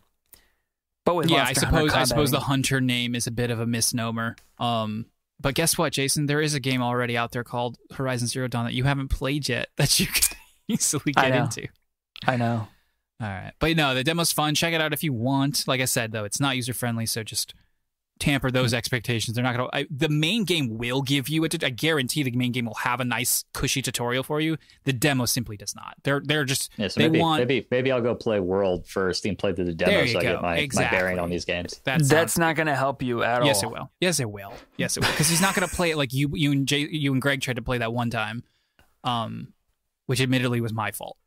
But with I suppose the hunter name is a bit of a misnomer. But guess what, Jason? There is a game already out there called Horizon Zero Dawn that you haven't played yet that you can easily get into. I know. All right. But no, the demo's fun. Check it out if you want. Like I said, though, it's not user-friendly, so just tamper those expectations. They're not going to... The main game will give you... I guarantee the main game will have a nice, cushy tutorial for you. The demo simply does not. They're just... Yeah, so maybe I'll go play World first and play through the demo so I get my bearing on these games. That's not going to help you at all. Yes, it will. Yes, it will. Because he's not going to play it like you and Greg tried to play that one time, which admittedly was my fault.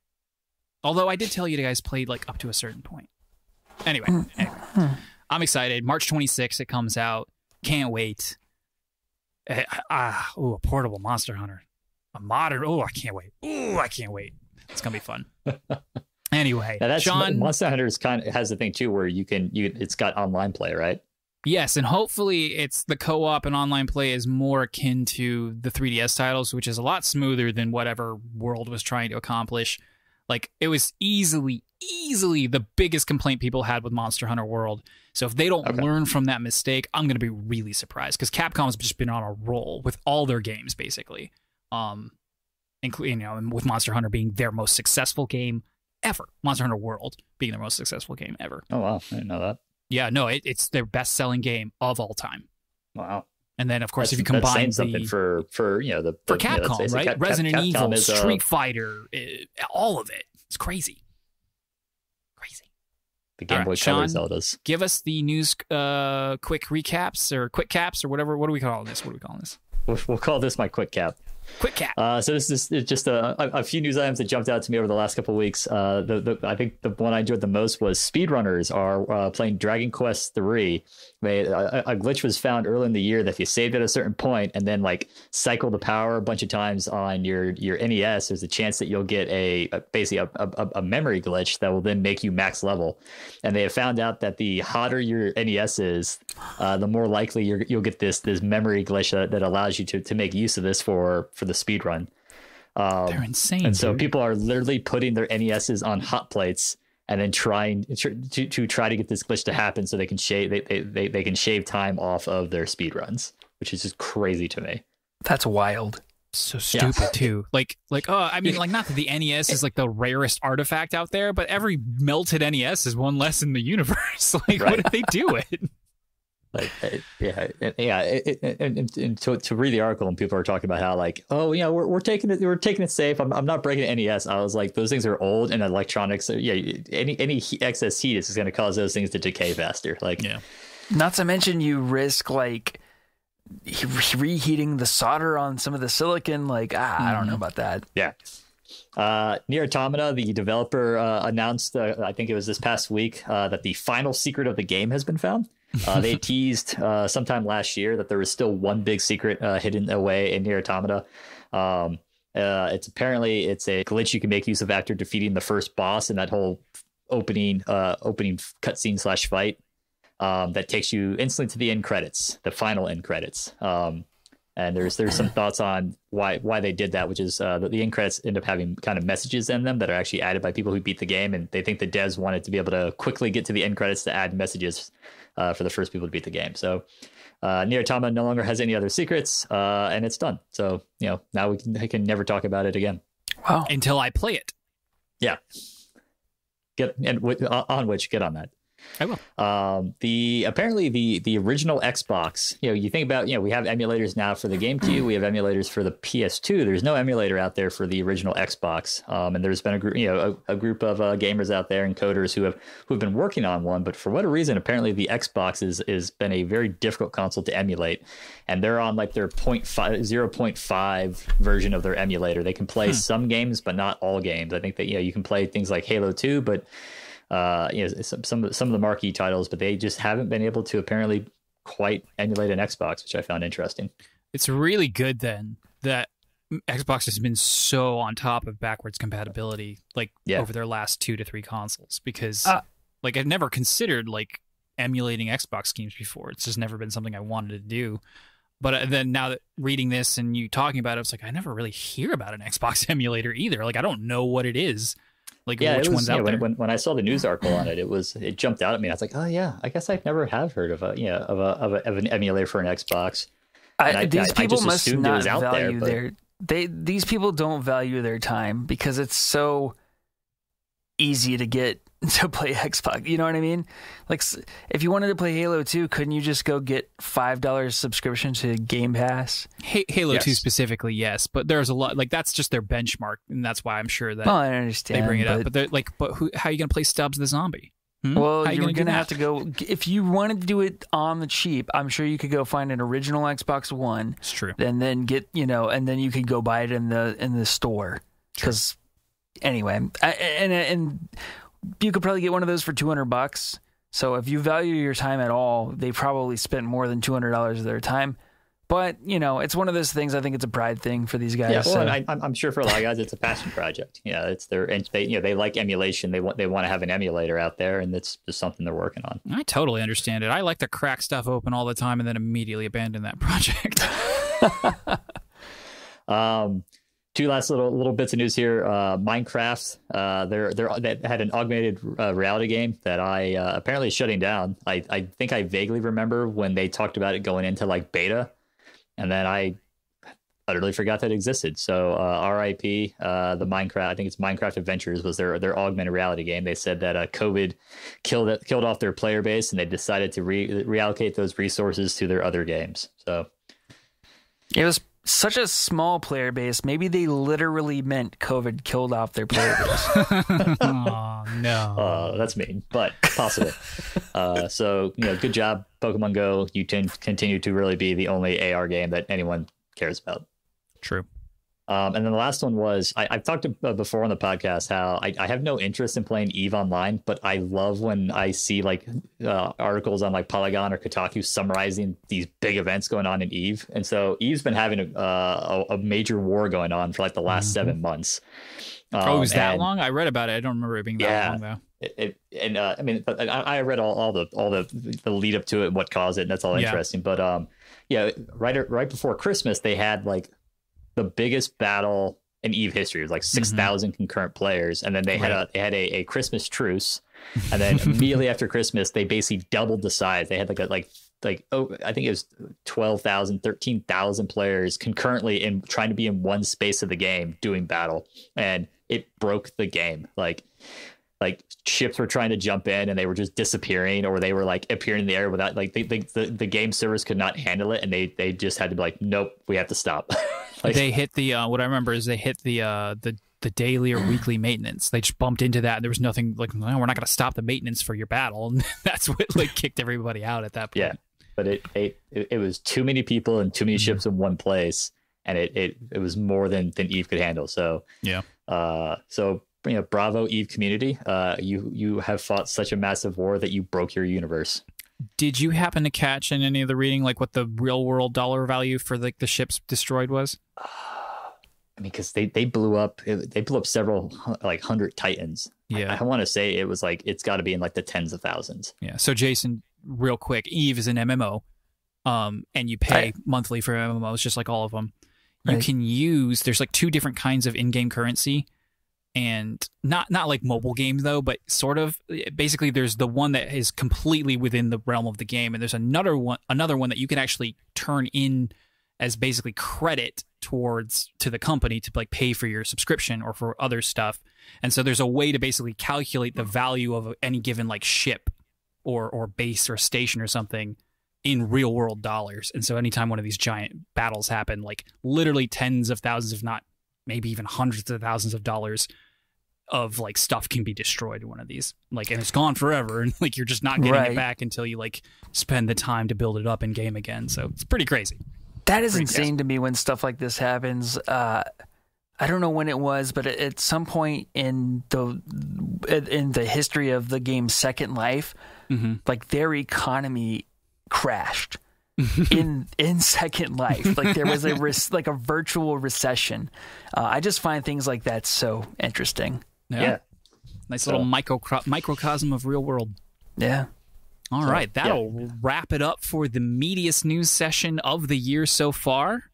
Although I did tell you guys played like up to a certain point. Anyway, I'm excited. March 26th it comes out. Can't wait. A portable Monster Hunter. A modern. I can't wait. I can't wait. It's going to be fun. Anyway, now that's Sean, Monster Hunter's kind of has the thing too where it's got online play, right? Yes, and hopefully it's the co-op and online play is more akin to the 3DS titles, which is a lot smoother than whatever World was trying to accomplish. Like, it was easily the biggest complaint people had with Monster Hunter World. So if they don't learn from that mistake, I'm going to be really surprised, because Capcom's just been on a roll with all their games, basically. Including, and with Monster Hunter being their most successful game ever. Monster Hunter World being their most successful game ever. Oh, wow. I didn't know that. Yeah, no, it's their best-selling game of all time. Wow. And then, of course, if you combine something for Capcom, right? Resident Capcom Evil, is, Street Fighter, all of it. It's crazy. The Game Boy Color Zeldas. Give us the news quick recaps or quick caps or whatever. What are we calling this? We'll call this my quick cap. Quick cap. So this is just a few news items that jumped out to me over the last couple of weeks. I think the one I enjoyed the most was speedrunners are playing Dragon Quest III. A glitch was found early in the year that if you saved at a certain point and then like cycle the power a bunch of times on your NES, there's a chance that you'll get basically a memory glitch that will then make you max level. And they have found out that the hotter your NES is, the more likely you'll get this memory glitch that allows you to make use of this for the speed run. They're insane. And so people are literally putting their NESs on hot plates and then trying to try to get this glitch to happen so they can shave time off of their speed runs, which is just crazy to me. That's wild. So stupid too. Like I mean, like, not that the NES is like the rarest artifact out there, but every melted NES is one less in the universe. Like, right. What if they do it? Like, and to read the article, and people are talking about how, like, oh yeah, we're taking it safe. I'm not breaking an NES. I was like, those things are old, and electronics. Any excess heat is going to cause those things to decay faster. Like, yeah. Not to mention, you risk like reheating the solder on some of the silicon. Like, I don't know about that. Yeah. Nier Automata, the developer, announced, I think it was this past week, that the final secret of the game has been found. They teased sometime last year that there was still one big secret hidden away in Nier Automata. It's a glitch you can make use of after defeating the first boss in that whole opening cutscene / fight that takes you instantly to the end credits, the final end credits. And there's some thoughts on why they did that, which is that the end credits end up having kind of messages in them that are actually added by people who beat the game, and they think the devs wanted to be able to quickly get to the end credits to add messages for the first people to beat the game. So Nier Automata no longer has any other secrets, and it's done. So now I can never talk about it again. Wow! Until I play it. Yeah. Get on that. I will. Apparently the original Xbox, you think about, we have emulators now for the GameCube, we have emulators for the PS2. There's no emulator out there for the original Xbox. And there's been a group of gamers out there and coders who've been working on one, but for whatever reason, apparently the Xbox is been a very difficult console to emulate, and they're on like their 0.5 version of their emulator. They can play some games, but not all games. I think that, you can play things like Halo 2, but some of the marquee titles, but they just haven't been able to apparently quite emulate an Xbox, which I found interesting. It's really good then that Xbox has been so on top of backwards compatibility, over their last 2 to 3 consoles, because I've never considered emulating Xbox games before. It's just never been something I wanted to do. But then now that reading this and you talking about it, it's like I never really hear about an Xbox emulator either. I don't know what it is. Which one's out there? When I saw the news article on it, it jumped out at me. I was like, oh yeah, I guess I've never have heard of an emulator for an Xbox. These people must not value these people don't value their time because it's so easy to get to play Xbox. You know what I mean? If you wanted to play Halo 2, couldn't you just go get $5 subscription to Game Pass? Halo 2 specifically, yes, but there's a lot that's just their benchmark, and that's why I'm sure that I understand, they bring it up. But they're how are you going to play Stubbs the Zombie? Well, you're going to have to go if you wanted to do it on the cheap. I'm sure you could go find an original Xbox One. It's true, and then get and then you could go buy it in the store. Because anyway, and you could probably get one of those for $200. So if you value your time at all, they probably spent more than $200 of their time. But, it's one of those things. I think it's a pride thing for these guys. Yeah, well, and I'm sure for a lot of guys, it's a passion project. Yeah, it's they like emulation. They want to have an emulator out there, and it's just something they're working on. I totally understand it. I like to crack stuff open all the time and then immediately abandon that project. Two last little bits of news here. Minecraft, they had an augmented reality game that I apparently is shutting down. I think I vaguely remember when they talked about it going into like beta, and then I utterly forgot that it existed. So RIP, the Minecraft, I think it's Minecraft Adventures was their augmented reality game. They said that COVID killed off their player base, and they decided to reallocate those resources to their other games. So it was such a small player base. Maybe they literally meant COVID killed off their player base. Oh, no. That's mean, but possible. So, good job, Pokemon Go. You continue to really be the only AR game that anyone cares about. True. And then the last one was, I've talked before on the podcast how I have no interest in playing EVE Online, but I love when I see like articles on like Polygon or Kotaku summarizing these big events going on in EVE. And so EVE's been having a major war going on for like the last 7 months. It was that long? I read about it. I don't remember it being that long though. I read all the lead up to it and what caused it, and that's all interesting. But right before Christmas, they had like the biggest battle in EVE history. It was like 6,000 concurrent players, and then they had a Christmas truce, and then immediately after Christmas, they basically doubled the size. They had I think it was 12,000, 13,000 players concurrently trying to be in one space of the game doing battle, and it broke the game. Like ships were trying to jump in and they were just disappearing, or they were like appearing in the air without the game servers could not handle it, and they just had to be like, nope, we have to stop. They hit the what I remember is they hit the daily or weekly maintenance. They just bumped into that, and there was nothing like, no, we're not going to stop the maintenance for your battle, and that's what kicked everybody out at that point. Yeah, but it was too many people and too many ships in one place, and it was more than EVE could handle. So bravo EVE community. You have fought such a massive war that you broke your universe. Did you happen to catch in any of the reading what the real world dollar value for the ships destroyed was? Because they blew up several like 100 Titans. Yeah, I want to say it was like it's got to be in like the tens of thousands. Yeah. So Jason, real quick, EVE is an MMO, and you pay monthly for MMOs just like all of them. You can use there's like 2 different kinds of in-game currency. And not like mobile games though, but sort of. Basically, there's the one that is completely within the realm of the game, and there's another one that you can actually turn in as basically credit to the company to like pay for your subscription or for other stuff. And so there's a way to basically calculate the value of any given like ship or base or station or something in real world dollars. And so anytime one of these giant battles happen, like literally tens of thousands, if not maybe even hundreds of thousands of dollars of like stuff can be destroyed in one of these, and it's gone forever, and like you're just not getting it back until you like spend the time to build it up in game again. So it's pretty crazy. That is insane to me when stuff like this happens. I don't know when it was, but at some point in the history of the game's Second Life, like their economy crashed. in Second Life, like there was a virtual recession. I just find things like that so interesting. Yeah. Nice little microcosm of real world. Yeah. All right, that'll wrap it up for the meatiest news session of the year so far.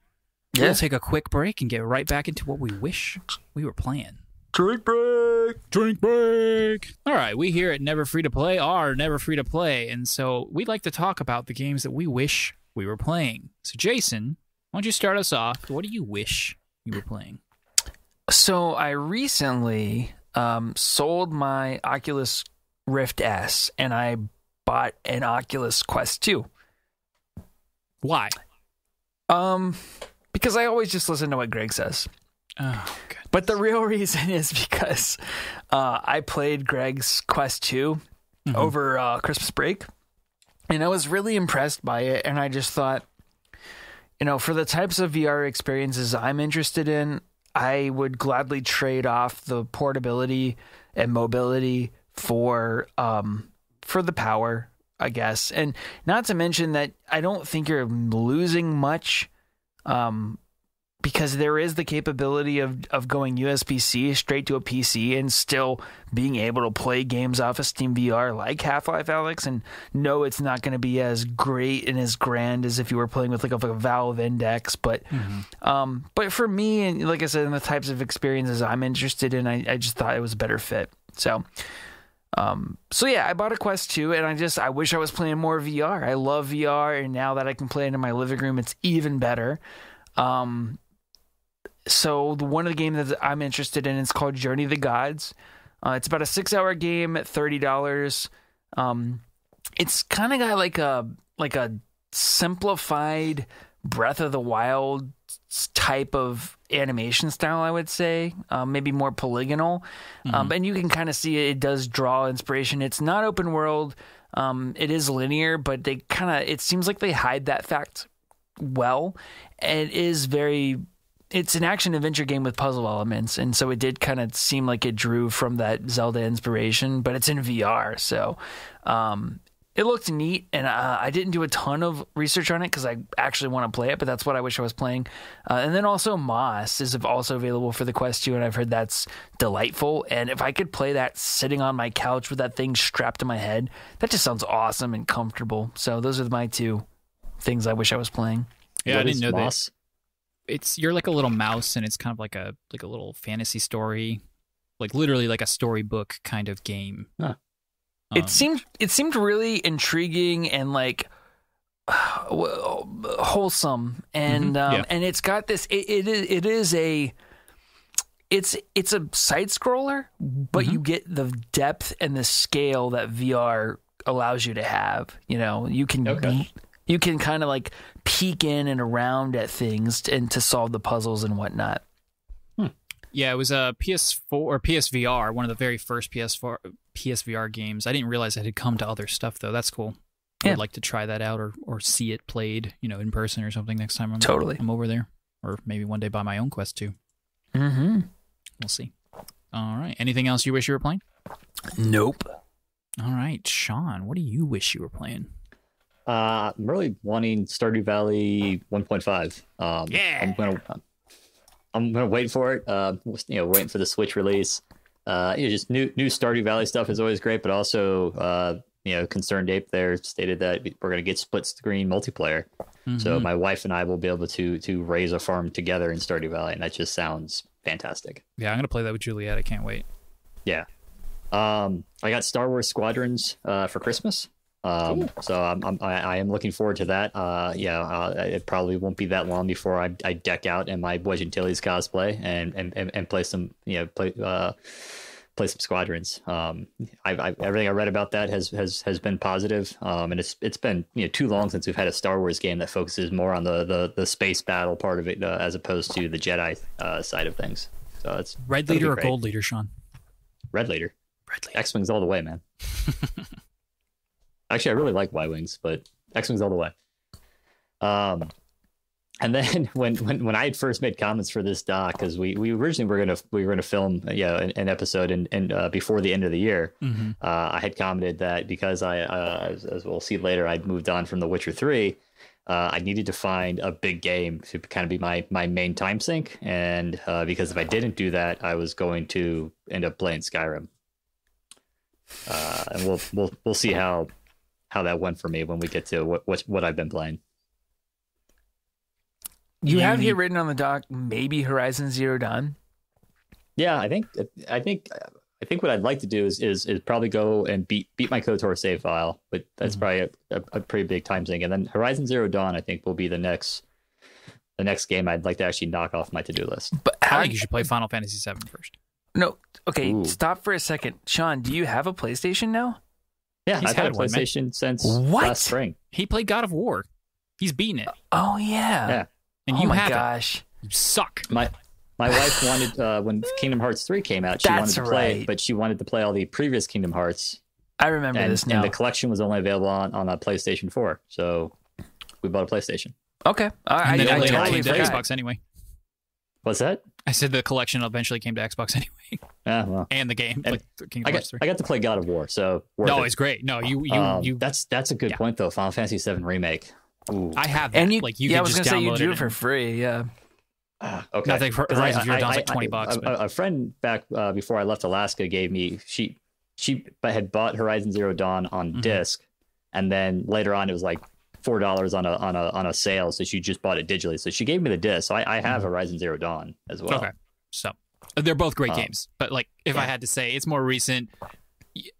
We'll take a quick break and get right back into what we wish we were playing. Drink break. All right, we here at Never Free to Play are Never Free to Play, and so we'd like to talk about the games that we wish we were playing. So, Jason, why don't you start us off? What do you wish you were playing? So, I recently sold my Oculus Rift S, and I bought an Oculus Quest 2. Why? Because I always just listen to what Greg says. Oh, good. But the real reason is because I played Greg's Quest 2 over Christmas break, and I was really impressed by it. And I just thought, for the types of VR experiences I'm interested in, I would gladly trade off the portability and mobility for the power. I guess. And not to mention that I don't think you're losing much, because there is the capability of going USB-C straight to a PC and still being able to play games off of Steam VR like Half-Life Alyx. And no, it's not going to be as great and as grand as if you were playing with like a Valve Index. But but for me, and like I said, in the types of experiences I'm interested in, I just thought it was a better fit. So yeah, I bought a Quest 2, and I wish I was playing more VR. I love VR, and now that I can play it in my living room, it's even better. So one of the games that I'm interested in is called Journey of the Gods. It's about a 6-hour game at $30. It's kind of got like a simplified Breath of the Wild type of animation style, I would say, maybe more polygonal. And you can kind of see it does draw inspiration. It's not open world. It is linear, but it seems like they hide that fact well. And it's an action adventure game with puzzle elements, and so it did kind of seem like it drew from that Zelda inspiration, but it's in VR, so it looked neat, and I didn't do a ton of research on it because I actually want to play it, but that's what I wish I was playing. And then also Moss is also available for the Quest 2, and I've heard that's delightful, and if I could play that sitting on my couch with that thing strapped to my head, that just sounds awesome and comfortable. So those are my two things I wish I was playing. Yeah, What I didn't is know Moss? that. You're like a little mouse, and it's kind of like a little fantasy story, like literally like a storybook kind of game. Huh. It seemed really intriguing and like wholesome, and and it's got this. It's a side scroller, but you get the depth and the scale that VR allows you to have. You know, you can. You can kind of like peek in and around at things and to solve the puzzles and whatnot. Yeah, it was a PS4 or PSVR, one of the very first PSVR games. I didn't realize it had come to other stuff though. That's cool. Yeah. I'd like to try that out or see it played, in person or something next time I'm over there, or maybe one day buy my own Quest 2. We'll see. All right. Anything else you wish you were playing? Nope. All right, Sean, what do you wish you were playing? I'm really wanting Stardew Valley 1.5. I'm gonna wait for it. Waiting for the Switch release. Just new Stardew Valley stuff is always great, but also Concerned Ape there stated that we're gonna get split screen multiplayer. So my wife and I will be able to raise a farm together in Stardew Valley, and that just sounds fantastic. Yeah, I'm gonna play that with Juliet. I can't wait. Yeah. I got Star Wars Squadrons for Christmas. So I am looking forward to that. It probably won't be that long before I deck out in my Wedge Antilles cosplay and play some play some Squadrons. Everything I read about that has been positive. And it's been too long since we've had a Star Wars game that focuses more on the space battle part of it as opposed to the Jedi side of things. So it's Red Leader or Gold Leader, Sean? Red Leader. X-Wings all the way, man. Actually, I really like Y-Wings, but X-Wings all the way. And then when I had first made comments for this doc, because we originally were gonna film an episode and before the end of the year, I had commented that because as we'll see later, I'd moved on from The Witcher 3. I needed to find a big game to kind of be my main time sink, and because if I didn't do that, I was going to end up playing Skyrim. And we'll see how that went for me when we get to what I've been playing. You have here written on the doc, maybe Horizon Zero Dawn. Yeah, I think what I'd like to do is probably go and beat my KOTOR save file, but that's probably a pretty big time sink. And then Horizon Zero Dawn, I think, will be the next game I'd like to actually knock off my to-do list. But I think you should play Final Fantasy VII first. No, okay, Stop for a second. Sean, do you have a PlayStation now? Yeah, I've had a PlayStation since last spring. He played God of War. He's beaten it. Oh, yeah. Yeah. And you have gosh. You suck. My wife wanted, when Kingdom Hearts 3 came out, she wanted to play it, but she wanted to play all the previous Kingdom Hearts. I remember this now. And the collection was only available on a PlayStation 4, so we bought a PlayStation. Okay. All right. And then I it totally came to forgot. Xbox anyway. What's that? I said the collection eventually came to Xbox anyway. Well, and the game. And I got to play God of War, so it's great. No, you. That's a good point though. Final Fantasy VII Remake. Ooh. I have that. And you, like you could just download you do it for free. Yeah. Okay. I think Horizon Zero Dawn's like $20. A friend back before I left Alaska gave me she had bought Horizon Zero Dawn on disc, and then later on it was like $4 on a sale, so she just bought it digitally. So she gave me the disc. So I have Horizon Zero Dawn as well. Okay, so they're both great games, but like if I had to say, it's more recent.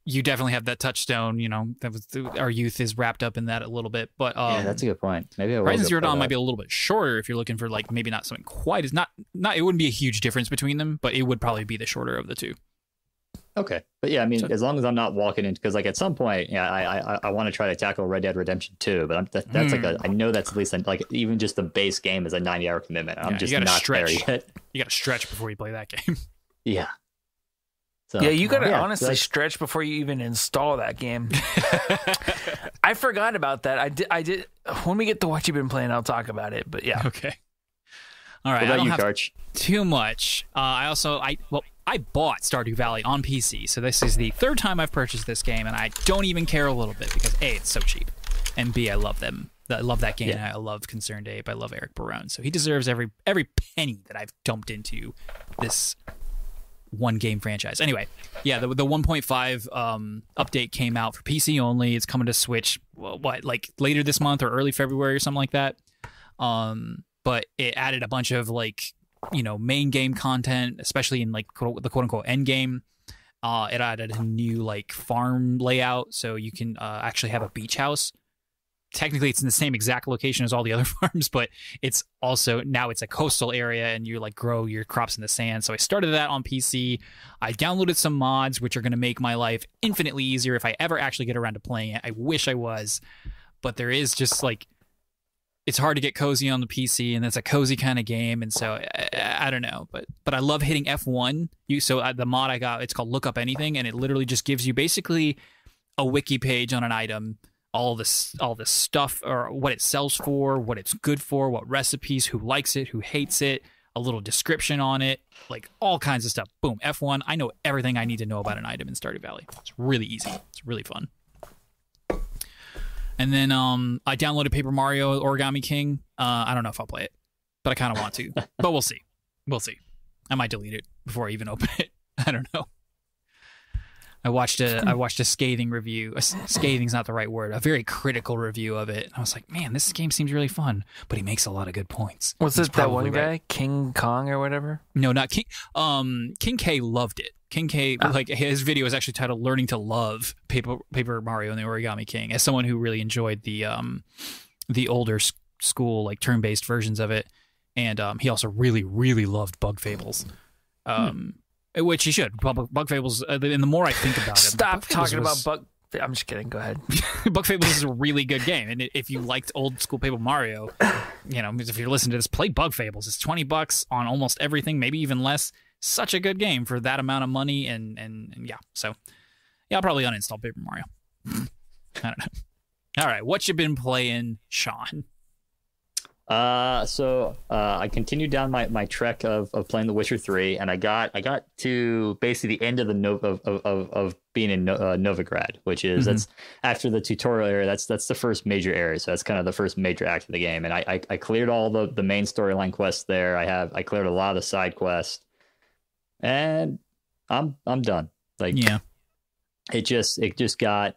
You definitely have that touchstone. You know, that was our youth is wrapped up in that a little bit. But yeah, that's a good point. Maybe Horizon Zero Dawn might be a little bit shorter if you're looking for like maybe not something quite as not. It wouldn't be a huge difference between them, but it would probably be the shorter of the two. Okay, but yeah, I mean, as long as I'm not walking in, because like at some point, yeah, I want to try to tackle Red Dead Redemption 2, but that's like I know that's at least like even just the base game is a 90-hour commitment. I'm just not there yet. You got to stretch before you play that game. Yeah. So, yeah, you got to honestly stretch before you even install that game. I forgot about that. I did. When we get to what you've been playing, I'll talk about it. But yeah. Okay. All right. What about you, Karch? Too much. I bought Stardew Valley on PC, so this is the third time I've purchased this game, and I don't even care a little bit because A, it's so cheap, and B, I love them. I love that game. Yeah. I love Concerned Ape. I love Eric Barone, so he deserves every penny that I've dumped into this one game franchise. Anyway, yeah, the 1.5 update came out for PC only. It's coming to Switch, like later this month or early February or something like that. But it added a bunch of like, you know, main game content, especially in like the quote unquote end game. It added a new like farm layout, so you can actually have a beach house. Technically, it's in the same exact location as all the other farms, but it's also now it's a coastal area, and you like grow your crops in the sand. So I started that on PC. I downloaded some mods, which are going to make my life infinitely easier if I ever actually get around to playing it. I wish I was, but there is just like, it's hard to get cozy on the PC, and it's a cozy kind of game, and so I don't know, but I love hitting F1. The mod I got, it's called Look Up Anything, and it literally just gives you basically a wiki page on an item. All this stuff, or what it sells for, what it's good for, what recipes, who likes it, who hates it, a little description on it, like all kinds of stuff. Boom, F1. I know everything I need to know about an item in Stardew Valley. It's really easy. It's really fun. And then I downloaded Paper Mario Origami King. I don't know if I'll play it, but I kind of want to. But we'll see. We'll see. I might delete it before I even open it. I don't know. I watched a scathing review. Scathing's not the right word. A very critical review of it. I was like, man, this game seems really fun, but he makes a lot of good points. What's this? That one guy, right. King Kong or whatever? No, not King. King K loved it. King K, like his video is actually titled "Learning to Love Paper Mario and the Origami King." As someone who really enjoyed the older school like turn-based versions of it, and he also really loved Bug Fables. Which he should. Bug Fables, and the more I think about it... Stop talking about Bug... I'm just kidding. Go ahead. Bug Fables is a really good game. And if you liked old school Paper Mario, you know, if you're listening to this, play Bug Fables. It's $20 on almost everything, maybe even less. Such a good game for that amount of money. And yeah. So, yeah, I'll probably uninstall Paper Mario. I don't know. All right. What you been playing, Sean? So I continued down my trek of playing The Witcher 3, and I got to basically the end of of being in Novigrad, which is that's after the tutorial area. That's the first major area, so that's kind of the first major act of the game. And I cleared all the main storyline quests there. I cleared a lot of the side quests, and I'm done. Like, yeah, it just got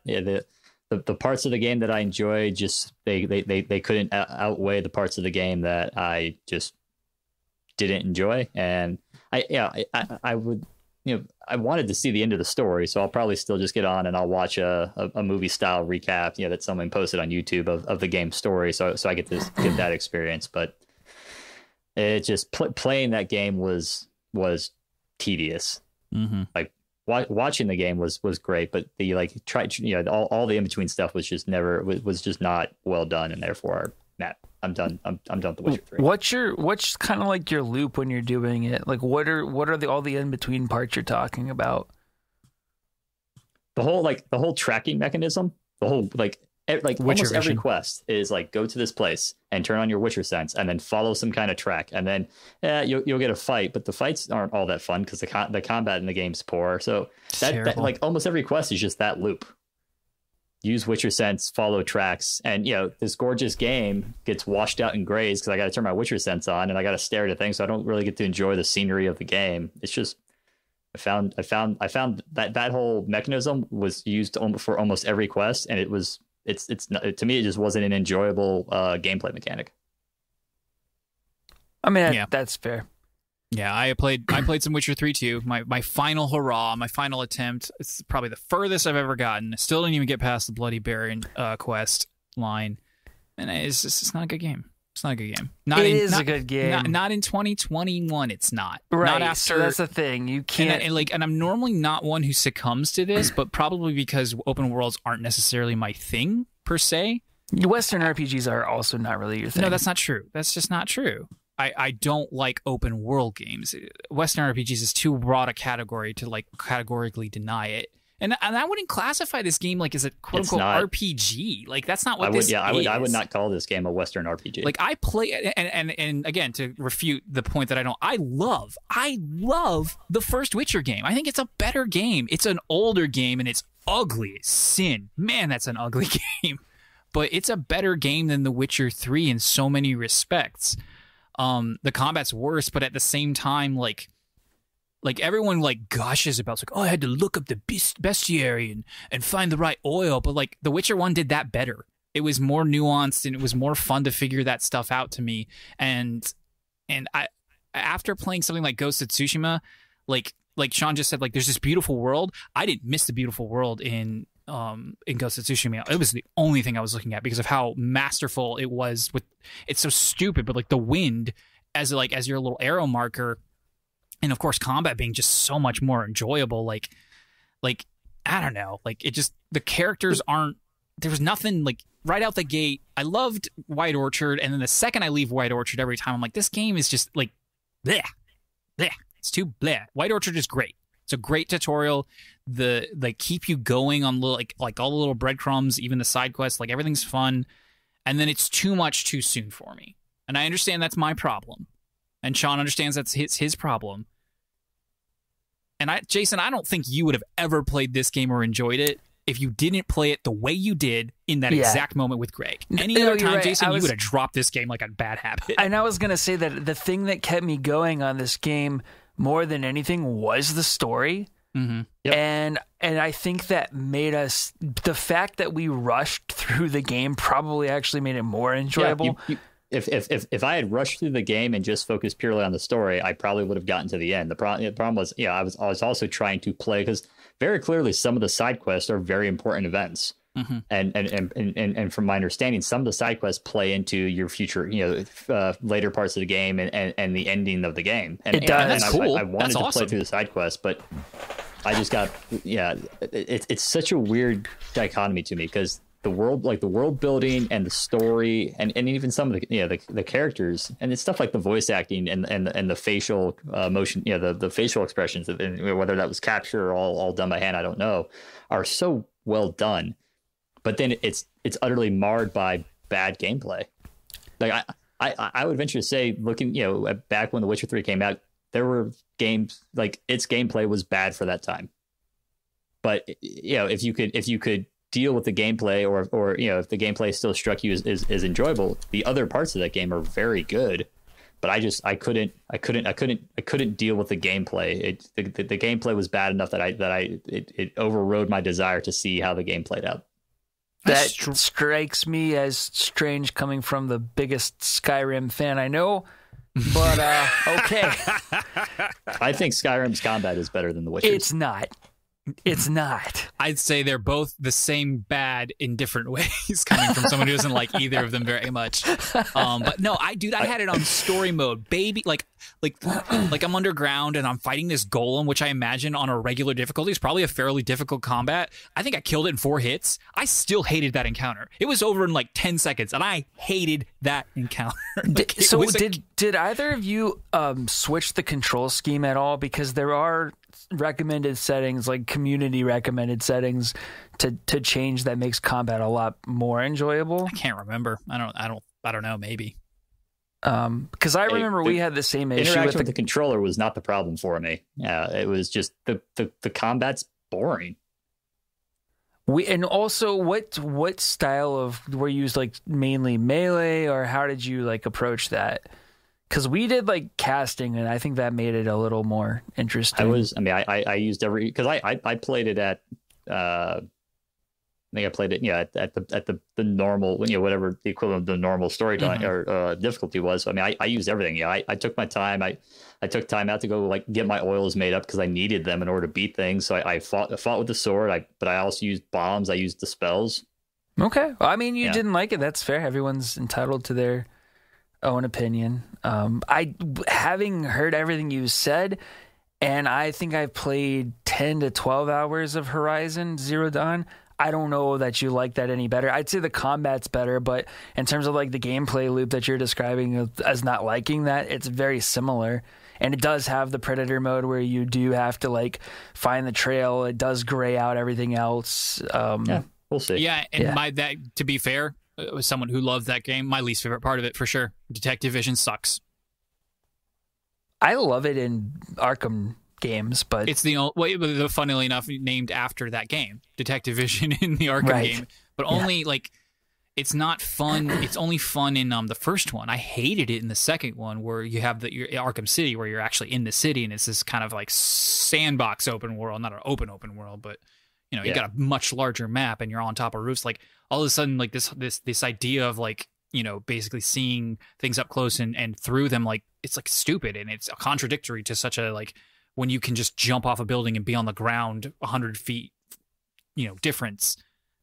the parts of the game that I enjoyed, just they couldn't outweigh the parts of the game that I just didn't enjoy. And I would, you know, I wanted to see the end of the story, so I'll probably still just get on and I'll watch a movie style recap, you know, that someone posted on YouTube of the game story, so I get that experience. But it just playing that game was tedious. Like, watching the game was great, but the all the in between stuff was just not well done, and therefore, Matt, I'm done. I'm done with The Witcher 3. What's kind of like your loop when you're doing it? Like, what are all the in between parts you're talking about? The whole tracking mechanism, the whole like like almost every quest is like, go to this place and turn on your Witcher sense and then follow some kind of track, and then you'll get a fight, but the fights aren't all that fun because the combat in the game's poor. So that like almost every quest is just that loop. Use Witcher sense, follow tracks, and this gorgeous game gets washed out in grays because I got to turn my Witcher sense on and I got to stare at things, so I don't really get to enjoy the scenery of the game. It's just I found that whole mechanism was used for almost every quest, and it's to me it just wasn't an enjoyable gameplay mechanic. I mean, that's fair. Yeah, I played some Witcher 3 too. My final hurrah, my final attempt. It's probably the furthest I've ever gotten. I still didn't even get past the Bloody Baron quest line, and it's not a good game. It's not a good game. It is a good game. Not in 2021. It's not. Right. Not after. So that's the thing. You can't. And I'm normally not one who succumbs to this, but probably because open worlds aren't necessarily my thing per se. Western RPGs are also not really your thing. No, that's not true. That's just not true. I don't like open world games. Western RPGs is too broad a category to like categorically deny it. And I wouldn't classify this game like as a quote unquote RPG. Like that's not what this is. I would not call this game a Western RPG. Like I play and again, to refute the point that I love the first Witcher game. I think it's a better game. It's an older game and it's ugly as sin. Man, that's an ugly game. But it's a better game than The Witcher 3 in so many respects. The combat's worse, but at the same time, like everyone like gushes about, it's like, oh, I had to look up the bestiary and find the right oil, but like The Witcher 1 did that better. It was more nuanced and it was more fun to figure that stuff out to me. And I, after playing something like Ghost of Tsushima, like Sean just said, like there's this beautiful world. I didn't miss the beautiful world in Ghost of Tsushima. It was the only thing I was looking at because of how masterful it was. It's so stupid, but like the wind as your little arrow marker, and of course combat being just so much more enjoyable. Like I don't know, like it just, the characters aren't, there was nothing like right out the gate. I loved White Orchard, and then the second I leave White Orchard every time, I'm like, this game is just like bleh. It's too bleh. White Orchard is great. It's a great tutorial. They keep you going on little like all the little breadcrumbs, even the side quests, like everything's fun. And then it's too much too soon for me. And I understand that's my problem. And Sean understands that's his problem. And Jason, I don't think you would have ever played this game or enjoyed it if you didn't play it the way you did in that exact moment with Greg. Any other time, right, Jason, you would have dropped this game like a bad habit. And I was going to say that the thing that kept me going on this game more than anything was the story. Mm-hmm. Yep. And I think that made us, the fact that we rushed through the game probably actually made it more enjoyable. Yeah, if I had rushed through the game and just focused purely on the story, I probably would have gotten to the end. The problem was, I was also trying to play, because very clearly some of the side quests are very important events. Mm-hmm. And from my understanding, some of the side quests play into your future, later parts of the game and the ending of the game. And, it does. That's cool. I wanted to play through the side quests, but I just got, it's such a weird dichotomy to me, because the world building and the story and even some of the characters, and it's stuff like the voice acting and the facial motion, the facial expressions, whether that was capture or all done by hand, I don't know, are so well done. But then it's utterly marred by bad gameplay. Like I would venture to say, looking back when The Witcher 3 came out, there were games like its gameplay was bad for that time. But if you could deal with the gameplay, or if the gameplay still struck you as enjoyable, the other parts of that game are very good. But I couldn't deal with the gameplay. The gameplay was bad enough that it overrode my desire to see how the game played out. That strikes me as strange coming from the biggest Skyrim fan I know, but okay. I think Skyrim's combat is better than The Witcher. It's not. It's not. I'd say they're both the same bad in different ways, coming from someone who doesn't like either of them very much. But no, I had it on story mode, baby. Like I'm underground and I'm fighting this golem, which I imagine on a regular difficulty is probably a fairly difficult combat. I think I killed it in 4 hits. I still hated that encounter. It was over in like 10 seconds, and I hated that encounter. Did either of you switch the control scheme at all? Because there are recommended settings, like community recommended settings, to change that makes combat a lot more enjoyable? I can't remember. I don't know. Maybe. Because I remember we had the same issue interaction with the controller was not the problem for me. Yeah, it was just the combat's boring. And also, what style of were you used, like mainly melee, or how did you like approach that? Because we did like casting, and I think that made it a little more interesting. I used every, because I played it at I think I played it at the normal, whatever the equivalent of the normal storytelling or difficulty was. I mean, I used everything. I took my time. I took time out to go like get my oils made up because I needed them in order to beat things. So I fought with the sword. But I also used bombs. I used the spells. Okay. Well, I mean, you didn't like it. That's fair. Everyone's entitled to their own opinion. Having heard everything you said, and I think I've played 10 to 12 hours of Horizon Zero Dawn. I don't know that you like that any better. I'd say the combat's better, but in terms of like the gameplay loop that you're describing as not liking that, it's very similar. And it does have the Predator mode where you do have to like find the trail. It does gray out everything else. We'll see. Yeah, and to be fair, as someone who loved that game, my least favorite part of it for sure, Detective Vision sucks. I love it in Arkham games, but it's the funnily enough named after that game, Detective Vision in the Arkham game, but only like it's not fun. It's only fun in the first one. I hated it in the second one where you have your Arkham City where you're actually in the city and it's this kind of like sandbox open world, not an open world, but you got a much larger map and you're on top of roofs. Like all of a sudden, like this idea of like basically seeing things up close and through them, like it's like stupid and it's contradictory to such a like. When you can just jump off a building and be on the ground 100 feet, difference,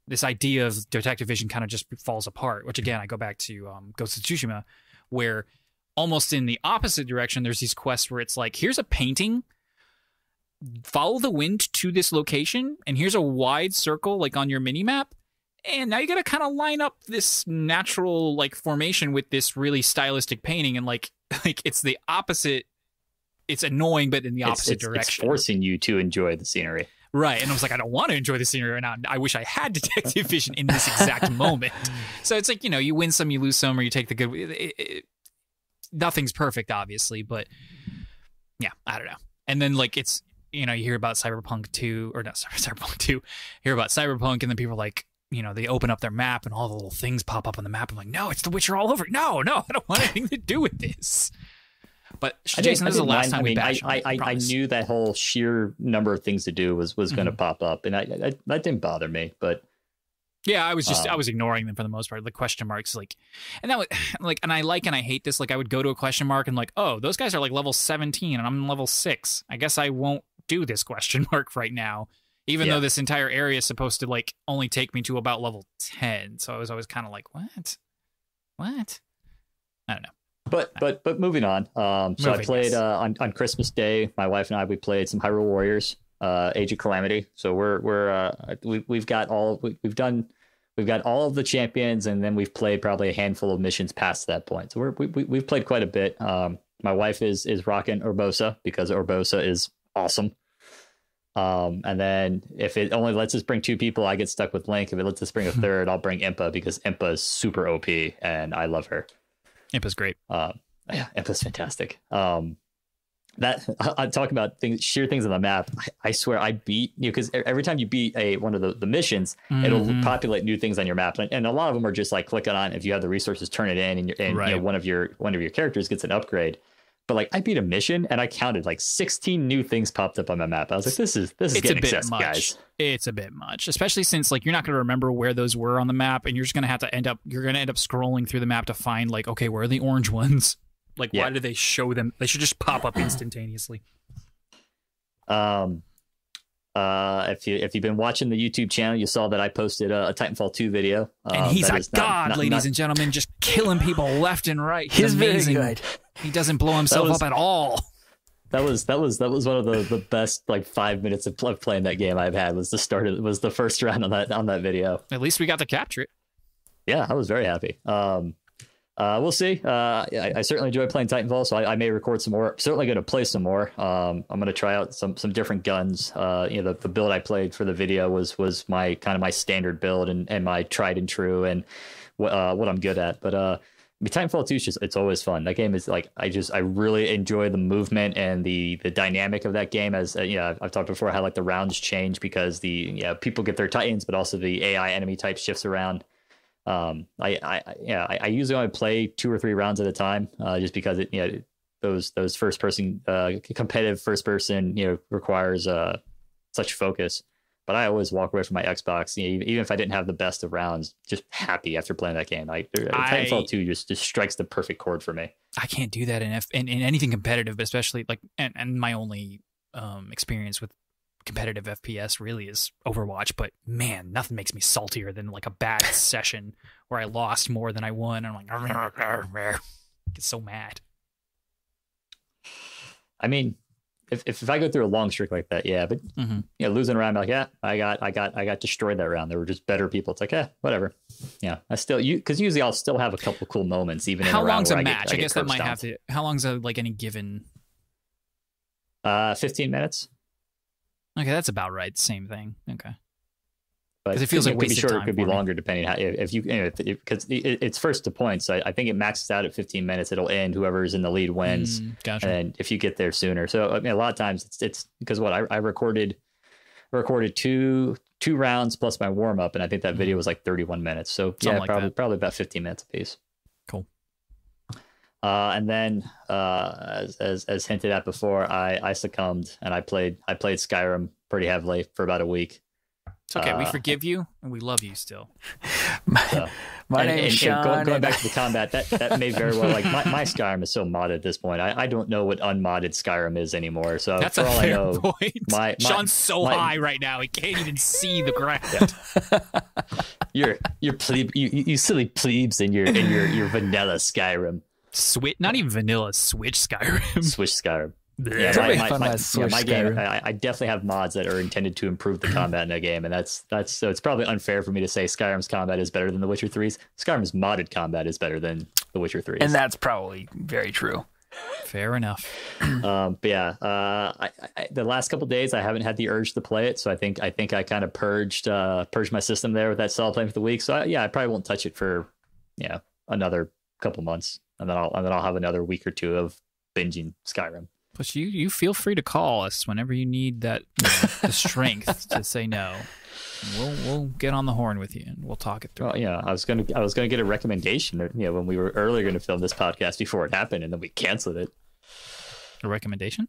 this idea of Detective Vision kind of just falls apart, which again, I go back to Ghost of Tsushima, where almost in the opposite direction, there's these quests where it's like, here's a painting, follow the wind to this location, and here's a wide circle like on your mini map. And now you got to kind of line up this natural like formation with this really stylistic painting. And like it's the opposite. It's annoying, but in the opposite direction. It's forcing you to enjoy the scenery. Right. And I was like, I don't want to enjoy the scenery right now. I wish I had Detective Vision in this exact moment. So it's like, you win some, you lose some, or you take the good. Nothing's perfect, obviously, but yeah, I don't know. And then like it's, you hear about Cyberpunk 2, or not Cyberpunk 2, hear about Cyberpunk, and then people are like, they open up their map and all the little things pop up on the map. I'm like, no, it's The Witcher all over. No, I don't want anything to do with this. But Jason, this is the last time we bashed on it, I knew that whole sheer number of things to do was going to pop up, and that didn't bother me. But yeah, I was ignoring them for the most part. The question marks, like, and that was like, and I hate this. Like, I would go to a question mark and like, oh, those guys are like level 17, and I'm level 6. I guess I won't do this question mark right now, even though this entire area is supposed to like only take me to about level 10. So I was always kind of like, what? I don't know. But moving on. So I played on Christmas Day. My wife and I, we played some Hyrule Warriors, Age of Calamity. So we've got all of the champions, and then we've played probably a handful of missions past that point. So we've played quite a bit. My wife is rocking Urbosa because Urbosa is awesome. And then if it only lets us bring 2 people, I get stuck with Link. If it lets us bring a third, I'll bring Impa because Impa is super OP and I love her. Impa's great. Impa's fantastic. That I talk about sheer things on the map. I swear I beat because every time you beat one of the missions, it'll populate new things on your map, and a lot of them are just like click on if you have the resources, turn it in, and one of your characters gets an upgrade. But like I beat a mission and I counted like 16 new things popped up on my map. I was like, this is getting excessive, guys. It's a bit much, especially since like you're not going to remember where those were on the map, and you're just going to have to end up scrolling through the map to find like, okay, where are the orange ones? Like, why do they show them? They should just pop up instantaneously. If you've been watching the YouTube channel, you saw that I posted a Titanfall 2 video. And he's a god, ladies and gentlemen, just killing people left and right. He's amazing. Very good. He doesn't blow himself up at all. That was one of the best like 5 minutes of playing that game I've had. Was the first round on that video. At least we got to capture it. Yeah, I was very happy. We'll see. I certainly enjoy playing Titanfall, so I may record some more. Certainly going to play some more. I'm going to try out some different guns. The build I played for the video was my kind of my standard build and my tried and true and what I'm good at. But Titanfall 2 is just, it's always fun. That game is like, I really enjoy the movement and the dynamic of that game. As I've talked before how like the rounds change because people get their Titans, but also the AI enemy type shifts around. I usually only play 2 or 3 rounds at a time, just because those first person, competitive first person, requires such focus. But I always walk away from my Xbox, even if I didn't have the best of rounds, just happy after playing that game. Titanfall 2 just strikes the perfect chord for me. I can't do that in anything competitive, but especially like, and my only experience with competitive FPS really is Overwatch. But man, nothing makes me saltier than like a bad session where I lost more than I won. I'm like, I get so mad. I mean, if I go through a long streak like that, yeah, but losing a round, I'm like, I got destroyed that round. There were just better people. It's like, whatever. Yeah, I still because usually I'll still have a couple cool moments even. How in a long's round a match? I guess that might have to. How long's like any given? 15 minutes. Okay, that's about right. Same thing. Okay. Because it feels like it could be shorter, time it could be longer, depending how if you because it's first to points. So I think it maxes out at 15 minutes. It'll end. Whoever's in the lead wins. Gotcha. And if you get there sooner, so I mean, a lot of times it's because I recorded 2 rounds plus my warm up, and I think that video was like 31 minutes. So probably about 15 minutes a piece. Cool. And then as hinted at before, I succumbed and I played Skyrim pretty heavily for about a week. It's okay. We forgive you and we love you still. My name is Sean. Going back to the combat, that may very well, like my Skyrim is so modded at this point. I don't know what unmodded Skyrim is anymore. So that's for a all fair I know, point. Sean's so high right now he can't even see the ground. Yeah. you silly plebes in your vanilla Skyrim. Not even vanilla, Switch Skyrim. Switch Skyrim. Yeah, my game. I definitely have mods that are intended to improve the combat in a game, and that's so it's probably unfair for me to say Skyrim's combat is better than The Witcher 3's. Skyrim's modded combat is better than The Witcher 3's, and that's probably very true. Fair enough. But yeah, the last couple of days I haven't had the urge to play it, so I think I kind of purged my system there with that solo playing for the week. So I probably won't touch it for another couple months, and then I'll have another week or two of binging Skyrim. But you feel free to call us whenever you need that the strength to say no. We'll get on the horn with you and we'll talk it through. Well, yeah, I was gonna get a recommendation. When we were earlier going to film this podcast before it happened, and then we canceled it. A recommendation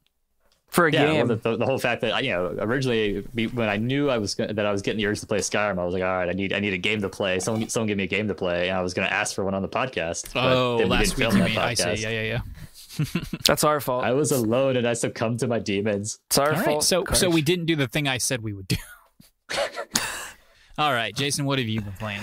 for a game. Well, the whole fact that originally when I knew that I was getting the urge to play Skyrim, I was like, all right, I need a game to play. Someone give me a game to play, and I was going to ask for one on the podcast. Last week you mean? I see. Yeah. That's our fault. I was alone and I succumbed to my demons. It's our fault. So we didn't do the thing I said we would do. All right, Jason, what have you been playing?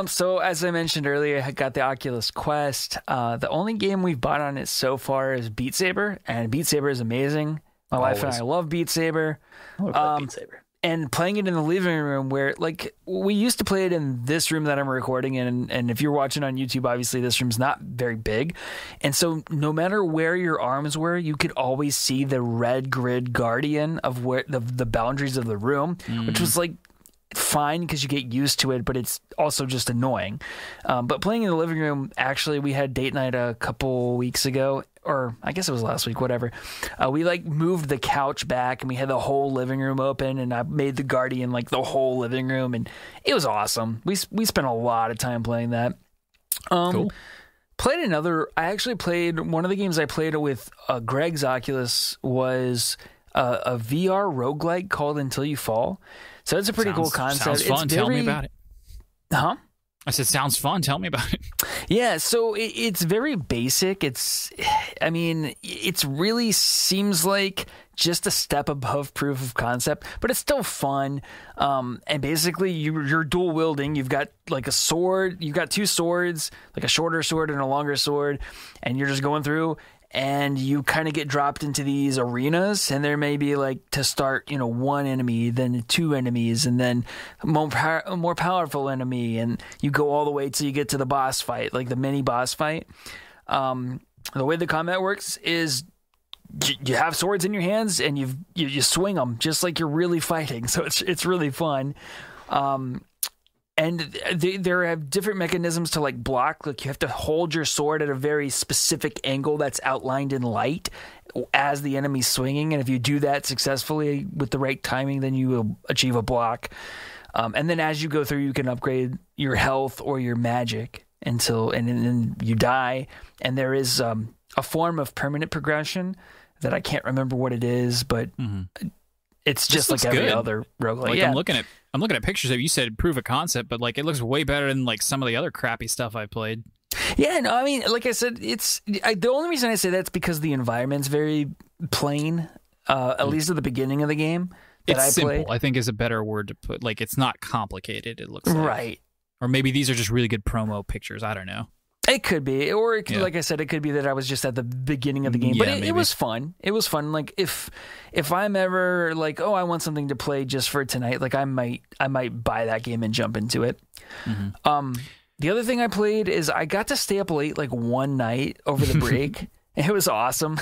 So as I mentioned earlier, I got the Oculus Quest. The only game we've bought on it so far is Beat Saber, and Beat Saber is amazing. My wife and I love Beat Saber. Beat Saber. And playing it in the living room where, like, we used to play it in this room that I'm recording in. And if you're watching on YouTube, obviously this room's not very big. And so no matter where your arms were, you could always see the red grid guardian of where the boundaries of the room, which was like fine because you get used to it, but it's also just annoying. But playing in the living room, actually, we had date night a couple weeks ago, or I guess it was last week, whatever. We like moved the couch back and we had the whole living room open, and I made the guardian like the whole living room, and it was awesome. We spent a lot of time playing that. Cool. I actually played one of the games I played with Greg's Oculus was a VR roguelike called Until You Fall. So it's a pretty cool concept. Sounds fun. Tell me about it. Huh? I said, sounds fun. Tell me about it. Yeah, so it's very basic. It really seems like just a step above proof of concept, but it's still fun. And basically, you're dual wielding. You've got like a sword. You've got 2 swords, like a shorter sword and a longer sword, and you're just going through. and you kind of get dropped into these arenas, and there may be like to start, one enemy, then two enemies, and then a more powerful enemy, and you go all the way till you get to the boss fight, like the mini boss fight. The way the combat works is you have swords in your hands and you swing them just like you're really fighting. So it's really fun. And there have different mechanisms to like block. Like you have to hold your sword at a very specific angle that's outlined in light as the enemy's swinging. And if you do that successfully with the right timing, then you will achieve a block. And then as you go through, you can upgrade your health or your magic and then you die. And there is a form of permanent progression that I can't remember what it is, but it's just like every other roguelike. Like, I'm looking at pictures of, you said proof of concept, but like it looks way better than like some of the other crappy stuff I played. Yeah, no, I mean, like I said, the only reason I say that's because the environment's very plain, at least at the beginning of the game that I played. Simple, I think, is a better word to put. Like, it's not complicated, it looks like. Right. Or maybe these are just really good promo pictures. I don't know. It could be, or it could, like I said, it could be that I was just at the beginning of the game. But it was fun. It was fun. Like if I'm ever like, oh, I want something to play just for tonight, like I might buy that game and jump into it. The other thing I played is I got to stay up late like one night over the break. It was awesome.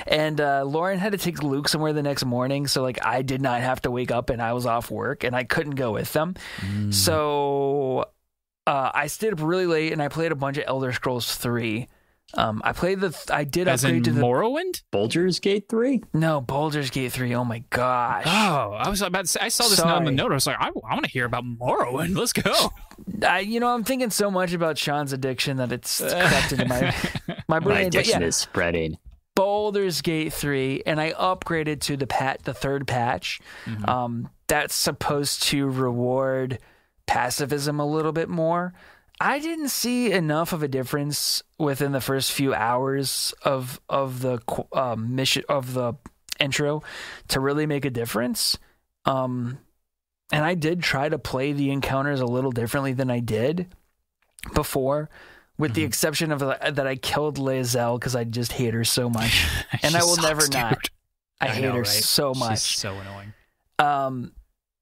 And Lauren had to take Luke somewhere the next morning, so like I did not have to wake up, and I was off work, and I couldn't go with them. So I stayed up really late, and I played a bunch of Elder Scrolls 3. I did As upgrade in to the Morrowind? Baldur's Gate 3? No, Baldur's Gate 3. Oh my gosh. Oh, I was about to say, I saw this now on the note. I was like, I want to hear about Morrowind. Let's go. I'm thinking so much about Sean's addiction that it's crept into my brain. My addiction is spreading. Baldur's Gate 3, and I upgraded to the third patch. That's supposed to reward pacifism a little bit more. I didn't see enough of a difference within the first few hours of the mission of the intro to really make a difference. And I did try to play the encounters a little differently than I did before, with the exception of that I killed Lae'zel because I just hate her so much, and I will never not. I hate her so much. She's so annoying.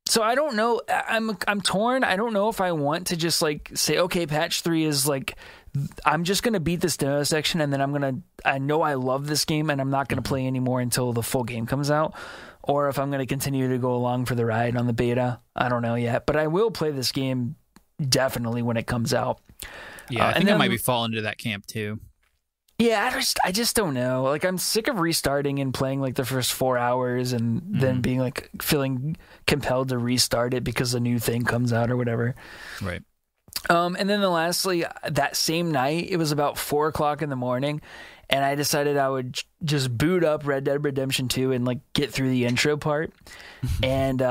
So I don't know. I'm torn. I don't know if I want to just like say, okay, patch 3 is like, I'm just going to beat this demo section, and then I know I love this game, and I'm not going to play anymore until the full game comes out. Or if I'm going to continue to go along for the ride on the beta. I don't know yet, but I will play this game definitely when it comes out. Yeah, I think I might be falling into that camp too. Yeah, I just don't know. Like, I'm sick of restarting and playing like the first 4 hours and then being like feeling compelled to restart it because a new thing comes out or whatever. Right. And then lastly, that same night, it was about 4:00 in the morning, and I decided I would just boot up Red Dead Redemption 2 and like get through the intro part. And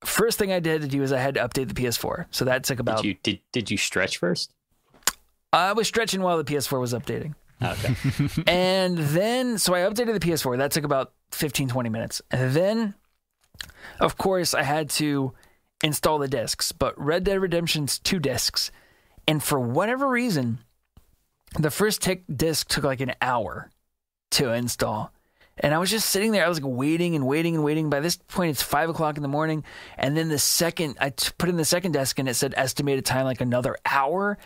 first thing I did to do is I had to update the PS4. So that took about. Did you stretch first? I was stretching while the PS4 was updating. Okay. And then, so I updated the PS4. That took about 15-20 minutes. And then, of course, I had to install the discs. But Red Dead Redemption's 2 discs. And for whatever reason, the first disc took like an hour to install. And I was just sitting there. I was like waiting and waiting and waiting. By this point, it's 5:00 in the morning. And then I put in the second disc, and it said estimated time like another hour.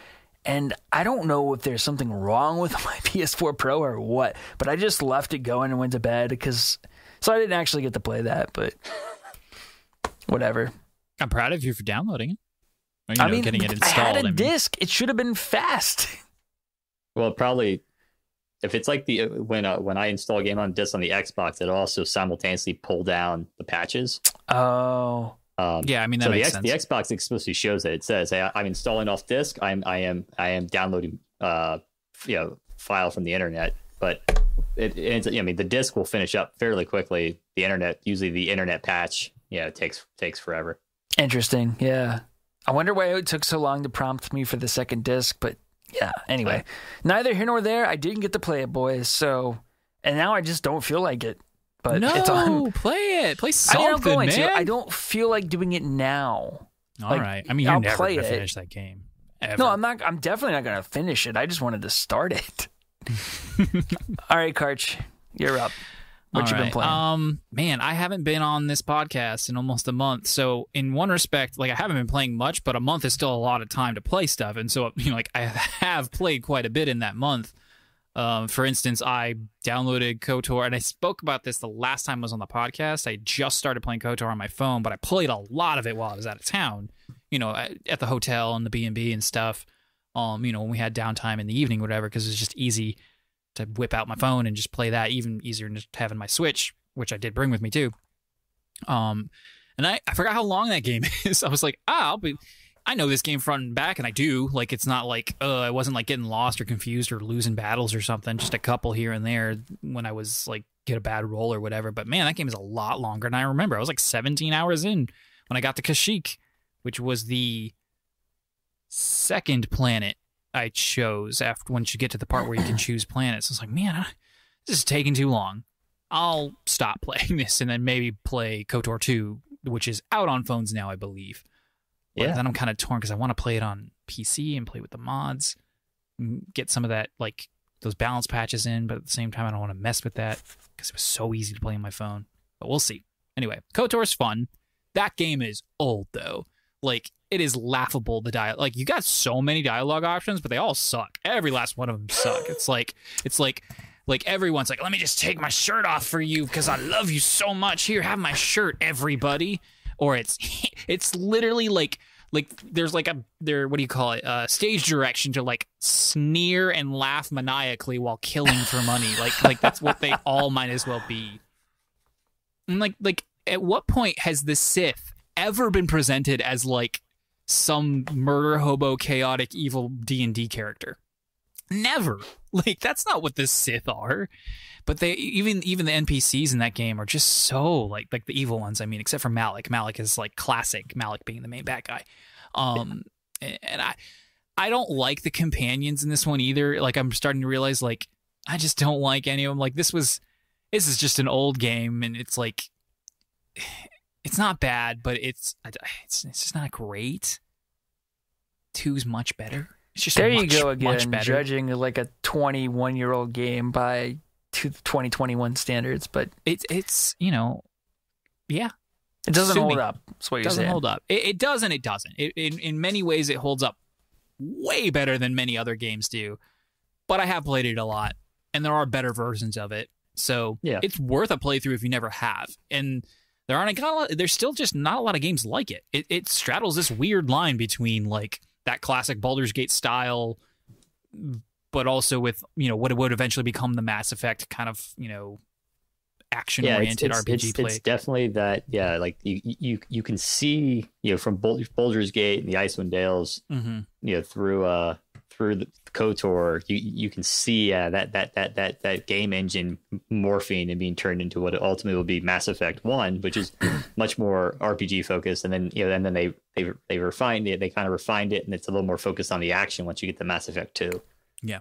And I don't know if there's something wrong with my PS4 Pro or what, but I just left it going and went to bed so I didn't actually get to play that, but whatever. I'm proud of you for downloading it. Or, getting it installed. I had a disc. It should have been fast. Well, probably if it's like when I install a game on disc on the Xbox, it'll also simultaneously pull down the patches. Oh. Yeah, I mean that makes sense. The Xbox explicitly shows that it says, "Hey, I'm installing off disk. I am downloading file from the internet." But the disk will finish up fairly quickly. Usually the internet patch, takes forever. Interesting. Yeah, I wonder why it took so long to prompt me for the second disc. But yeah, anyway, neither here nor there. I didn't get to play it, boys. So, and now I just don't feel like it. But it's on. Play it. Play something, man. I don't feel like doing it now. All right. I mean, you're never going to finish that game. Ever. No, I'm not. I'm definitely not going to finish it. I just wanted to start it. All right, Karch, you're up. What you been playing? Man, I haven't been on this podcast in almost a month. So in one respect, like I haven't been playing much, but a month is still a lot of time to play stuff. And so, like I have played quite a bit in that month. For instance, I downloaded KOTOR, and I spoke about this the last time I was on the podcast. I just started playing KOTOR on my phone, but I played a lot of it while I was out of town, at the hotel and the B&B and stuff. When we had downtime in the evening, whatever, because it was just easy to whip out my phone and just play that, even easier than just having my Switch, which I did bring with me too. And I forgot how long that game is. I was like, I know this game front and back, and I do. Like, it's not like, I wasn't like getting lost or confused or losing battles or something, just a couple here and there when I was like, get a bad roll or whatever. But man, that game is a lot longer than I remember. I was like 17 hours in when I got to Kashyyyk, which was the second planet I chose after once you get to the part where you can choose planets. I was like, man, this is taking too long. I'll stop playing this and then maybe play KOTOR 2, which is out on phones now, I believe. But then I'm kind of torn because I want to play it on PC and play with the mods, and get some of that, like those balance patches in, but at the same time, I don't want to mess with that because it was so easy to play on my phone. But we'll see. Anyway, KOTOR is fun. That game is old, though. Like, it is laughable, the dialogue. Like, you got so many dialogue options, but they all suck. Every last one of them suck. It's like everyone's like, let me just take my shirt off for you because I love you so much. Here, have my shirt, everybody. Or it's literally like there's like what do you call it? Stage direction to like sneer and laugh maniacally while killing for money. Like that's what they all might as well be. And like at what point has the Sith ever been presented as like some murder hobo chaotic evil D&D character? Never. Like, that's not what the Sith are. But they even the NPCs in that game are just so like the evil ones. I mean, except for Malik. Malik is like classic, Malik being the main bad guy. And I don't like the companions in this one either. Like, I'm starting to realize like I just don't like any of them. Like, this is just an old game, and it's like it's not bad, but it's just not great. 2's much better. It's just there much, you go again, better. Judging like a 21-year-old game by 2021 standards, but it's yeah, it doesn't hold up. That's what you're saying. Doesn't hold up. It does and it doesn't. In many ways, it holds up way better than many other games do. But I have played it a lot, and there are better versions of it. So it's worth a playthrough if you never have. And there's still just not a lot of games like it. It straddles this weird line between like that classic Baldur's Gate style, but also with, what it would eventually become the Mass Effect kind of, action-oriented RPG play. It's definitely that, like you can see, from Baldur's Gate and the Icewind Dales, through the KOTOR, you can see that game engine morphing and being turned into what ultimately will be Mass Effect 1, which is much more RPG focused, and then and then they refined it. They kind of refined it, and it's a little more focused on the action once you get to Mass Effect 2. Yeah.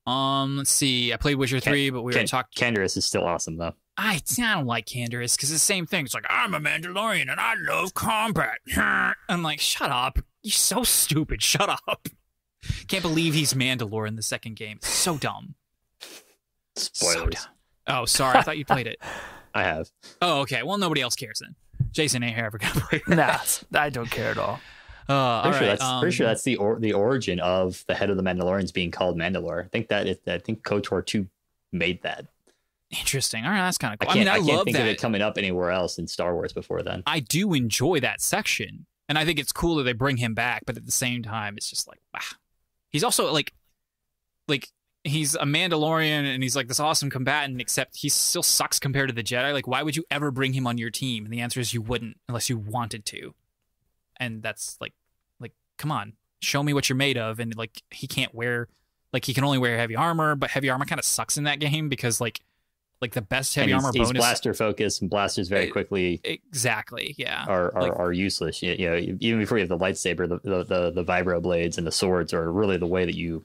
Let's see. I played Witcher 3, but we were talking. Canderous is still awesome though. I don't like Canderous because it's the same thing. It's like, I'm a Mandalorian and I love combat. I'm like, shut up. You're so stupid. Shut up. Can't believe he's Mandalore in the second game. It's so dumb. Spoilers. So dumb. Oh, sorry. I thought you played it. I have. Oh, okay. Well, nobody else cares then. Jason ain't ever gonna play that. Nah, I don't care at all. Pretty sure that's the origin of the head of the Mandalorians being called Mandalore. I think KOTOR 2 made that. Interesting. All right, that's kind of cool. I can't love think that. of it coming up anywhere else in Star Wars before then. I do enjoy that section, and I think it's cool that they bring him back. But at the same time, it's just like, wow. He's also like he's a Mandalorian, and he's like this awesome combatant, except he still sucks compared to the Jedi. Like, why would you ever bring him on your team? And the answer is you wouldn't unless you wanted to. And that's like, come on, show me what you're made of. And like, he can't wear, like, he can only wear heavy armor, but heavy armor kind of sucks in that game because like the best heavy armor bonus. He's blaster focused, and blasters very quickly. Exactly. Yeah. Are useless. Even before you have the lightsaber, the vibro blades and the swords are really the way that you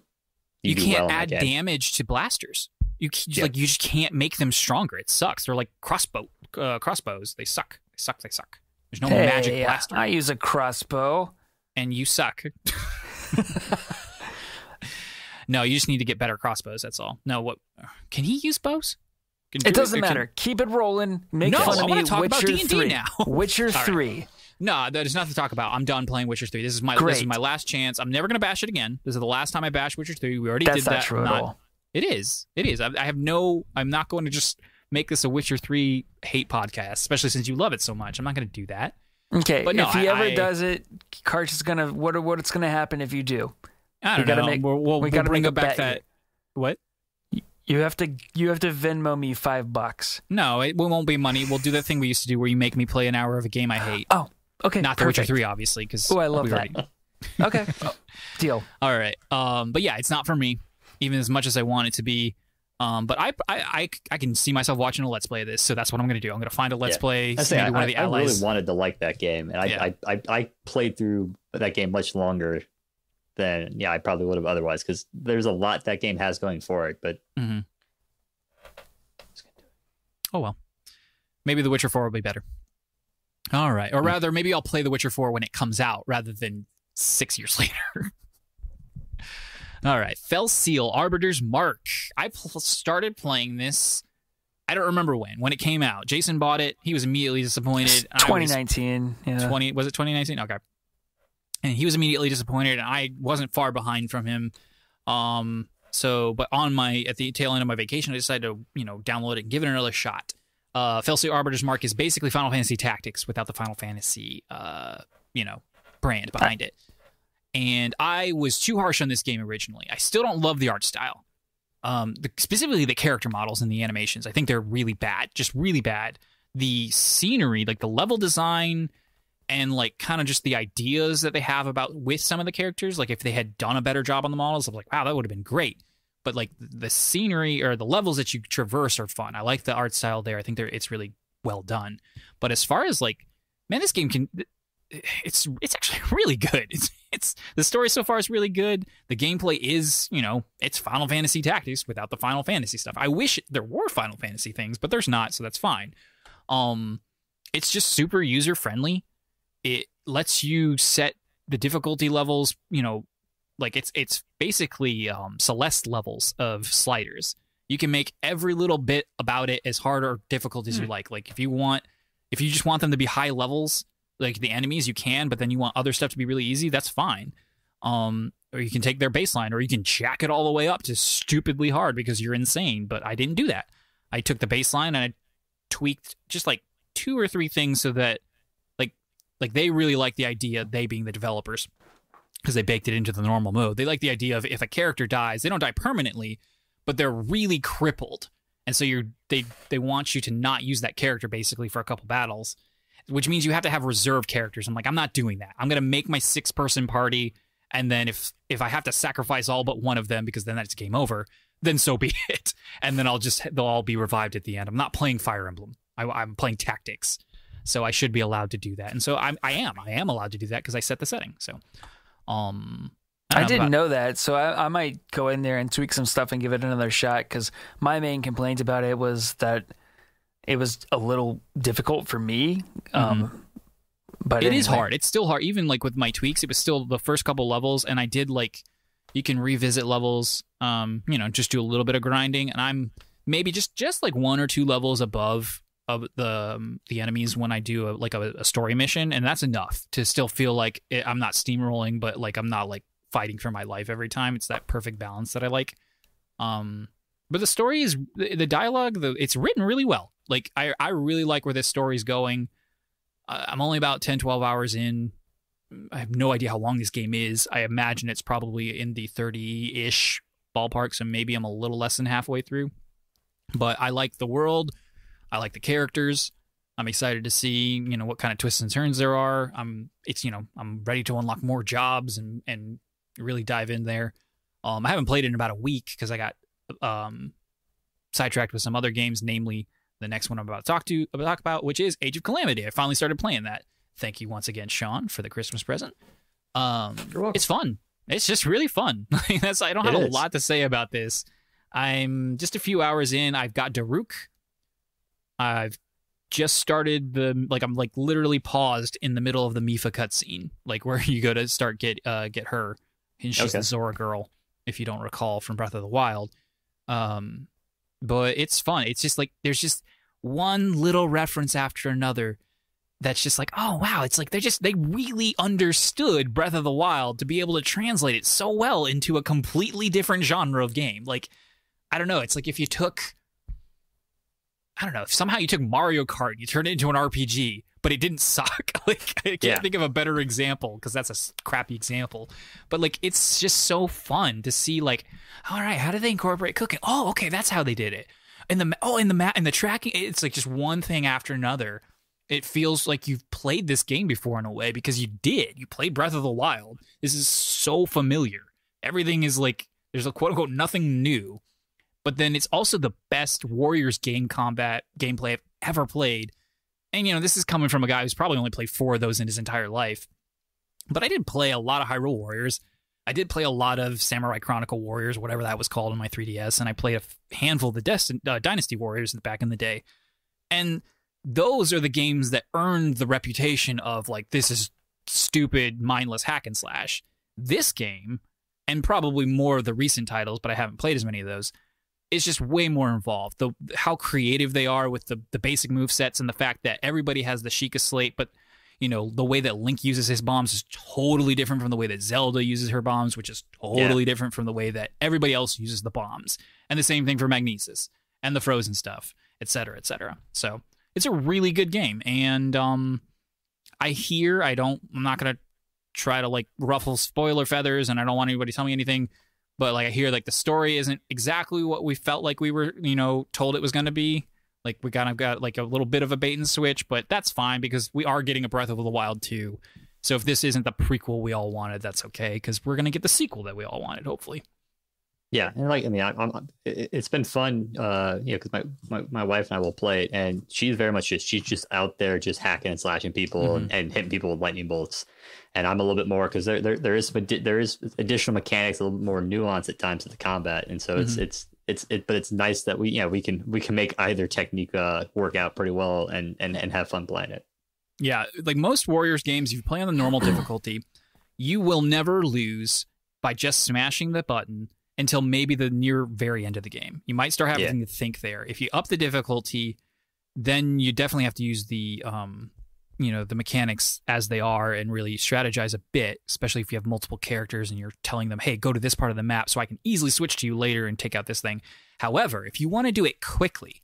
can't add damage to blasters. You just can't make them stronger. It sucks. They're like crossbows. They suck. There's no magic blaster. I use a crossbow. And you suck. No, you just need to get better crossbows. That's all. No, what? Can he use bows? It doesn't matter. Keep it rolling. Make fun of me. I talk about Witcher 3 now. Witcher 3. No, there's nothing to talk about. I'm done playing Witcher 3. This is my last chance. I'm never going to bash it again. This is the last time I bash Witcher 3. We already did that. That's not true at all. It is. I'm not going to just make this a Witcher 3 hate podcast, especially since you love it so much. I'm not going to do that. Okay, but no, if he ever does it, Karch is going to... What's going to happen if you do? I don't know. We'll bring it back that... What? You have to Venmo me $5. No, it won't be money. We'll do that thing we used to do where you make me play an hour of a game I hate. Oh, okay. Not The Witcher 3, obviously. Oh, I love that. Okay, deal. All right. But yeah, it's not for me, even as much as I want it to be. But I can see myself watching a Let's Play of this, so that's what I'm going to do. I'm going to find a Let's Play. Maybe one of the allies. I really wanted to like that game, and I played through that game much longer than I probably would have otherwise, because there's a lot that game has going for it. But oh well, maybe The Witcher 4 will be better. All right, or rather, maybe I'll play The Witcher 4 when it comes out rather than 6 years later. All right, Fell Seal, Arbiter's Mark. I started playing this. I don't remember when it came out. Jason bought it. He was immediately disappointed. 2019. Was it 2019? Okay. And he was immediately disappointed, and I wasn't far behind from him. But at the tail end of my vacation, I decided to, download it and give it another shot. Fell Seal Arbiter's Mark is basically Final Fantasy Tactics without the Final Fantasy, brand behind it. And I was too harsh on this game originally. I still don't love the art style. Specifically the character models and the animations. I think they're really bad, just really bad. The scenery, like the level design, and like kind of just the ideas that they have with some of the characters, like if they had done a better job on the models, I'm like, wow, that would have been great. But like the scenery or the levels that you traverse are fun. I like the art style there. I think it's really well done. But as far as like, man, this game it's actually really good. It's the story so far is really good. The gameplay is, it's Final Fantasy Tactics without the Final Fantasy stuff. I wish there were Final Fantasy things, but there's not, so that's fine. It's just super user friendly. It lets you set the difficulty levels, like it's basically Celeste levels of sliders. You can make every little bit about it as hard or difficult as you like. Like if you just want them to be high levels, like the enemies, you can, but then you want other stuff to be really easy, that's fine. Or you can take their baseline, or you can jack it all the way up to stupidly hard because you're insane. But I didn't do that. I took the baseline and I tweaked just like 2 or 3 things so that like they really like the idea, they being the developers, because they baked it into the normal mode. They like the idea of if a character dies, they don't die permanently, but they're really crippled. And so they want you to not use that character basically for a couple battles, which means you have to have reserve characters. I'm like, I'm not doing that. I'm going to make my 6-person party, and then if I have to sacrifice all but one of them because then that's game over, then so be it. And then they'll all be revived at the end. I'm not playing Fire Emblem. I'm playing Tactics. So I should be allowed to do that. And so I am allowed to do that because I set the setting. So I didn't know that, so I might go in there and tweak some stuff and give it another shot, because my main complaint about it was that it was a little difficult for me. But it is hard. It's still hard. Even like with my tweaks, it was still the first couple levels, and I did like, you can revisit levels, just do a little bit of grinding, and I'm maybe just like 1 or 2 levels above of the enemies when I do a story mission, and that's enough to still feel like I'm not steamrolling, but like I'm not like fighting for my life every time. It's that perfect balance that I like. But the story is the dialogue, it's written really well. Like I really like where this story's going. I'm only about 10-12 hours in. I have no idea how long this game is. I imagine it's probably in the 30-ish ballpark, so maybe I'm a little less than halfway through. But I like the world. I like the characters. I'm excited to see, what kind of twists and turns there are. I'm ready to unlock more jobs and really dive in there. I haven't played it in about a week because I got sidetracked with some other games, namely the next one I'm about to talk about, which is Age of Calamity. I finally started playing that. Thank you once again, Sean, for the Christmas present. You're welcome. It's fun. It's just really fun. I don't have a lot to say about this. I'm just a few hours in. I've got Daruk. I've just started I'm like literally paused in the middle of the Mifa cutscene, like where you go to start get her, and she's the Zora girl. if you don't recall from Breath of the Wild. But it's fun. It's just like there's just one little reference after another that's just like, oh wow, it's like they really understood Breath of the Wild to be able to translate it so well into a completely different genre of game. Like, I don't know, it's like if you took, I don't know, if somehow you took Mario Kart, you turned it into an RPG, but it didn't suck. Like, I can't think of a better example because that's a crappy example. But like, it's just so fun to see. Like, all right, how did they incorporate cooking? Oh, okay, that's how they did it. In the tracking, it's like just one thing after another. It feels like you've played this game before in a way because you did. You played Breath of the Wild. This is so familiar. Everything is like there's a quote unquote nothing new. But then it's also the best Warriors gameplay I've ever played. And, you know, this is coming from a guy who's probably only played 4 of those in his entire life. But I did play a lot of Hyrule Warriors. I did play a lot of Samurai Chronicle Warriors, whatever that was called on my 3DS. And I played a handful of the Dynasty Warriors back in the day. And those are the games that earned the reputation of, like, this is stupid, mindless hack and slash. This game, and probably more of the recent titles, but I haven't played as many of those, is just way more involved. How creative they are with the basic move sets and the fact that everybody has the Sheikah Slate, but you know, the way that Link uses his bombs is totally different from the way that Zelda uses her bombs, which is totally different from the way that everybody else uses the bombs. And the same thing for Magnesis and the Frozen stuff, et cetera, et cetera. So it's a really good game. And I'm not going to try to like ruffle spoiler feathers, and I don't want anybody to tell me anything. But like I hear like the story isn't exactly what we felt like we were, you know, told it was going to be. Like we kind of got like a little bit of a bait and switch, but that's fine because we are getting a Breath of the Wild 2. So if this isn't the prequel we all wanted, that's okay because we're going to get the sequel that we all wanted, hopefully. Yeah, and like I mean, it's been fun, you know, because my wife and I will play it, and she's very much she's just out there just hacking and slashing people and hitting people with lightning bolts, and I'm a little bit more because there is additional mechanics, a little bit more nuance at times to the combat, and so but it's nice that we can make either technique work out pretty well and have fun playing it. Yeah, like most Warriors games, if you play on the normal difficulty, you will never lose by just smashing the button until maybe the near very end of the game. You might start having to think there. If you up the difficulty, then you definitely have to use the the mechanics as they are and really strategize a bit, especially if you have multiple characters and you're telling them, hey, go to this part of the map so I can easily switch to you later and take out this thing. However, if you want to do it quickly,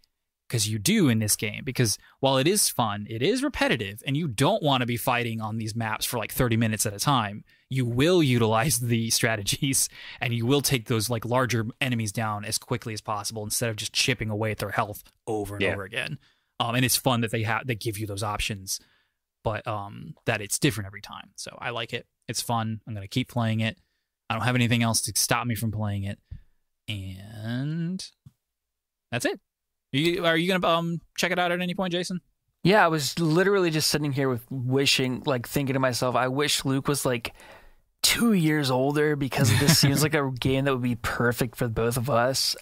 because you do in this game, because while it is fun, it is repetitive, and you don't want to be fighting on these maps for like 30 minutes at a time, you will utilize the strategies and you will take those like larger enemies down as quickly as possible instead of just chipping away at their health over and over again. And it's fun that they give you those options, but that it's different every time. So I like it. It's fun. I'm going to keep playing it. I don't have anything else to stop me from playing it. And that's it. Are you going to check it out at any point, Jason? Yeah, I was literally just sitting here with thinking to myself, I wish Luke was like 2 years older because this seems like a game that would be perfect for both of us.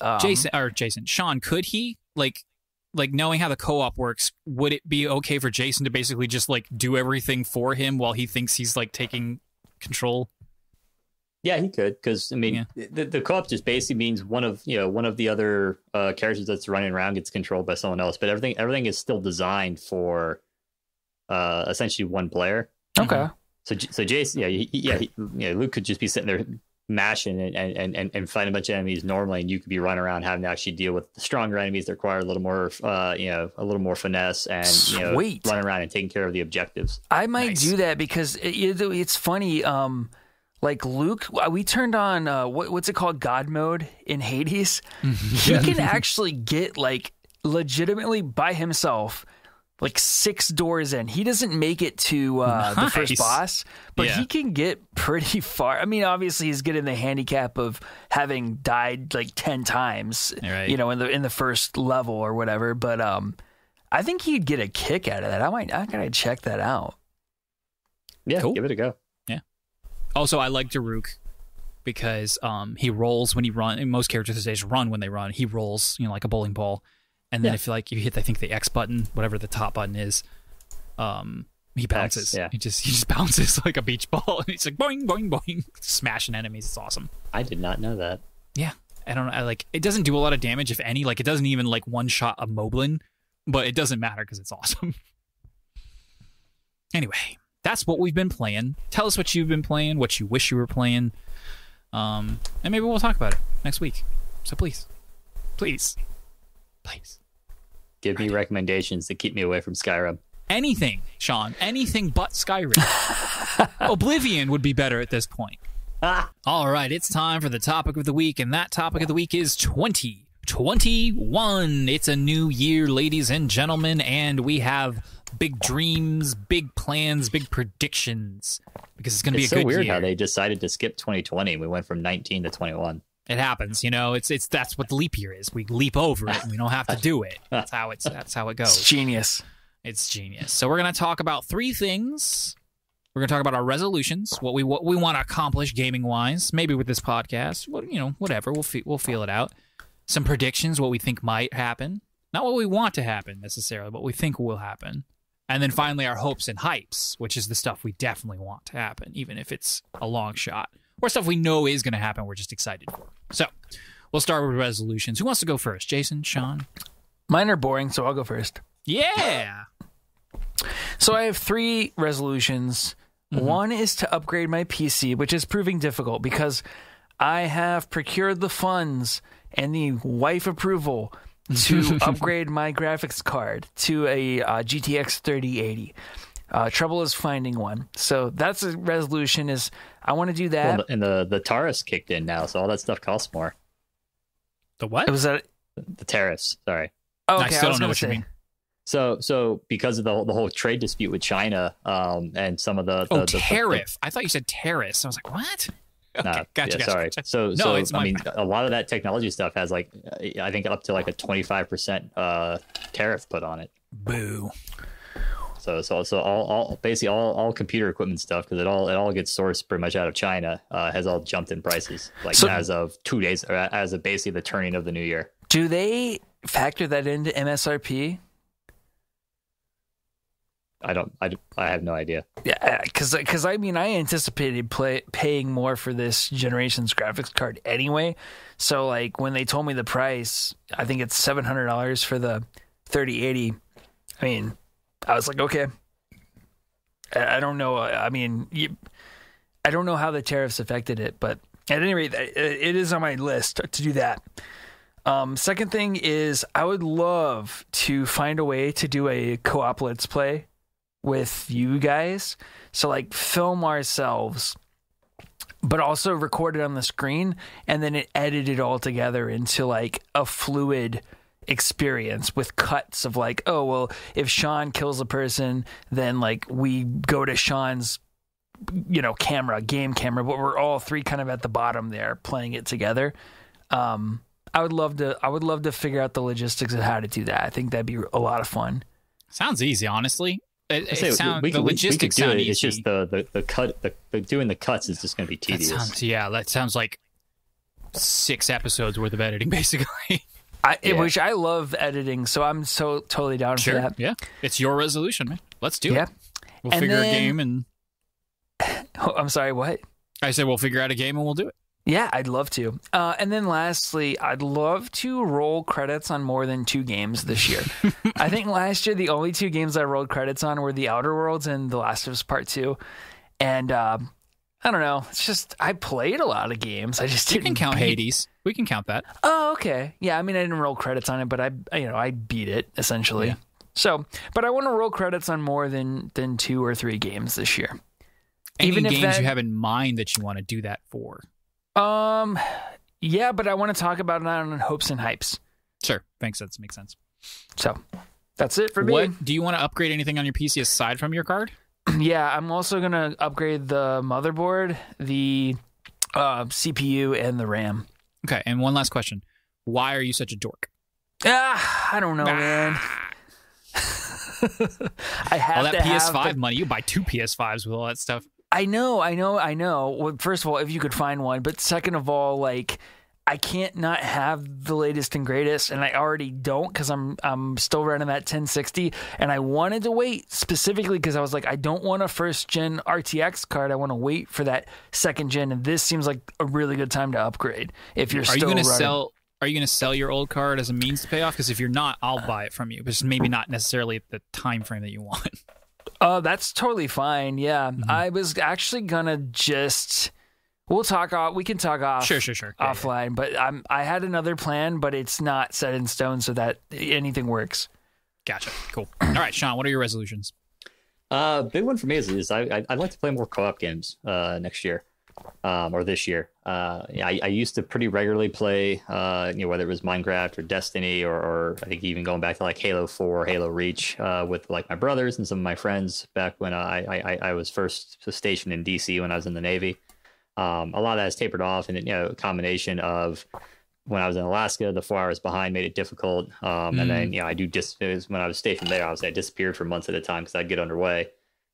Sean, could he like knowing how the co-op works, would it be okay for Jason to basically just like do everything for him while he thinks he's like taking control? Yeah, he could, because I mean, the co-op just basically means one of the other characters that's running around gets controlled by someone else, but everything is still designed for essentially one player. Okay. So Jason, Luke could just be sitting there mashing and fighting a bunch of enemies normally, and you could be running around having to actually deal with the stronger enemies that require a little more finesse and running around and taking care of the objectives. I might do that because it's funny. Like Luke, we turned on what's it called, God mode in Hades. He can actually get like legitimately by himself like 6 doors in. He doesn't make it to the first boss, but he can get pretty far. I mean, obviously he's getting the handicap of having died like 10 times, in the first level or whatever. But I think he'd get a kick out of that. I gotta check that out. Yeah, cool. Give it a go. Also, I like Daruk because he rolls when he runs. Most characters these days run when they run. He rolls, like a bowling ball. And then if you hit, I think the X button, whatever the top button is, He bounces. Yeah. He just bounces like a beach ball, and he's like boing, boing, boing, smashing enemies. It's awesome. I did not know that. Yeah, I don't know. It doesn't do a lot of damage, if any. Like, it doesn't even like one shot a moblin, but it doesn't matter because it's awesome. Anyway, that's what we've been playing. Tell us what you've been playing, what you wish you were playing, and maybe we'll talk about it next week. So please, give me recommendations to keep me away from Skyrim. Anything, Sean. Anything but Skyrim. Oblivion would be better at this point. All right, it's time for the topic of the week, and that topic of the week is 2021. It's a new year, ladies and gentlemen, and we have big dreams, big plans, big predictions, because it's going to be a good year. It's so weird how they decided to skip 2020. We went from 19 to 21. It happens, you know. It's that's what the leap year is. We leap over it, and we don't have to do it. That's how it goes. It's genius. It's genius. So we're going to talk about three things. We're going to talk about our resolutions, what we want to accomplish gaming-wise, maybe with this podcast. Whatever. We'll feel it out. Some predictions, what we think might happen. Not what we want to happen, necessarily, but what we think will happen. And then finally, our hopes and hypes, which is the stuff we definitely want to happen, even if it's a long shot. Or stuff we know is going to happen, we're just excited for. So, we'll start with resolutions. Who wants to go first? Jason? Sean? Mine are boring, so I'll go first. Yeah! So I have 3 resolutions. Mm-hmm. One is to upgrade my PC, which is proving difficult because I have procured the funds and the wife approval to upgrade my graphics card to a GTX 3080. Trouble is finding one. So that's a resolution, is I want to do that. Well, and the tariffs kicked in now, so all that stuff costs more. The what? Was that the tariffs? Sorry. Oh, okay. I still don't know what you mean. So because of the whole trade dispute with China, and some of the tariff. I thought you said terrorists. I was like, what? Okay, gotcha. Sorry. Gotcha. So I mean, a lot of that technology stuff has I think up to like a 25% tariff put on it. Boo. So all basically all computer equipment stuff, because it all gets sourced pretty much out of China, has all jumped in prices as of 2 days, or as of basically the turning of the new year. Do they factor that into MSRP? I have no idea. Yeah, because I mean, I anticipated paying more for this generation's graphics card anyway. So like when they told me the price, I think it's $700 for the 3080. I mean, I was like, okay. I don't know. I mean, I don't know how the tariffs affected it, but at any rate, it is on my list to do that. Second thing is, I would love to find a way to do a co-op Let's Play with you guys. So like film ourselves, but also record it on the screen and then edit it all together into like a fluid experience with cuts of like, oh, well, if Sean kills a person, then like we go to Sean's, game camera, but we're all 3 kind of at the bottom there playing it together. I would love to figure out the logistics of how to do that. I think that'd be a lot of fun. Sounds easy, honestly. The logistics sound easy. It's just the doing the cuts is just going to be tedious. That sounds like 6 episodes worth of editing, basically. Which I love editing, so I'm so totally down for that. Yeah, it's your resolution, man. Let's do it. We'll figure a game and... Oh, I'm sorry, what? I said we'll figure out a game and we'll do it. Yeah, I'd love to. And then lastly, I'd love to roll credits on more than 2 games this year. I think last year the only 2 games I rolled credits on were The Outer Worlds and The Last of Us Part 2. And I don't know. It's just I played a lot of games. I just didn't. You can count Hades. We can count that. Oh, okay. Yeah, I mean I didn't roll credits on it, but I beat it essentially. Yeah. So, but I want to roll credits on more than 2 or 3 games this year. Any games you have in mind that you want to do that for? Yeah, but I want to talk about it on hopes and hypes. Sure. Makes sense. So that's it for me. What do you want to upgrade anything on your PC aside from your card? Yeah, I'm also going to upgrade the motherboard, the CPU, and the RAM. Okay. And one last question. Why are you such a dork? I don't know, man. I have all that PS5 money. You buy 2 PS5s with all that stuff. I know. Well, first of all, if you could find one, but second of all, like, I can't not have the latest and greatest, and I already don't because I'm still running that 1060, and I wanted to wait specifically because I was like, I don't want a first gen RTX card. I want to wait for that second gen, and this seems like a really good time to upgrade. If you're still running. Are you going to sell your old card as a means to pay off? Because if you're not, I'll buy it from you, but maybe not necessarily at the time frame that you want. That's totally fine. Yeah, I was actually gonna just. We'll talk off. We can talk off. Sure. Offline, but I had another plan, but it's not set in stone, so that anything works. Gotcha. Cool. All right, Sean, what are your resolutions? Big one for me is I'd like to play more co-op games next year, or this year. I used to pretty regularly play, whether it was Minecraft or Destiny, or I think even going back to like Halo 4, Halo Reach, with like my brothers and some of my friends back when I was first stationed in DC when I was in the Navy. A lot of that has tapered off, and a combination of when I was in Alaska, the 4 hours behind made it difficult. And then when I was stationed there, I disappeared for months at a time because I'd get underway.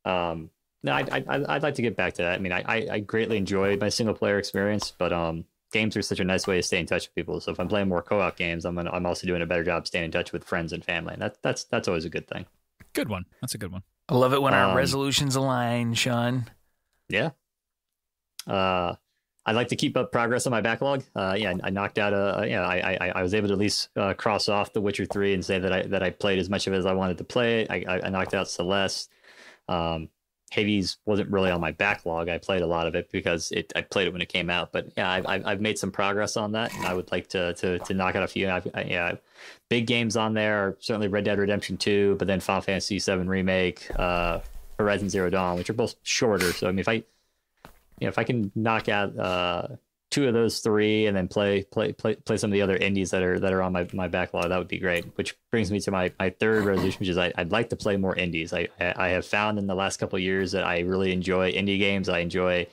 No, I'd like to get back to that. I mean, I greatly enjoyed my single player experience, but games are such a nice way to stay in touch with people. So if I'm playing more co-op games, I'm also doing a better job staying in touch with friends and family, and that's always a good thing. Good one. That's a good one. I love it when our resolutions align, Sean. Yeah. I'd like to keep up progress on my backlog. I knocked out I was able to at least cross off The Witcher 3 and say that I played as much of it as I wanted to play it. I knocked out Celeste. Hades wasn't really on my backlog. I played a lot of it because I played it when it came out. But yeah, I've made some progress on that, and I would like to knock out a few. Big games on there are certainly Red Dead Redemption 2, but then Final Fantasy 7 Remake, Horizon Zero Dawn, which are both shorter. So I mean, if I can knock out 2 of those 3 and then play some of the other indies that are on my backlog, that would be great. Which brings me to my third resolution, which is I'd like to play more indies. I have found in the last couple of years that I really enjoy indie games. I enjoy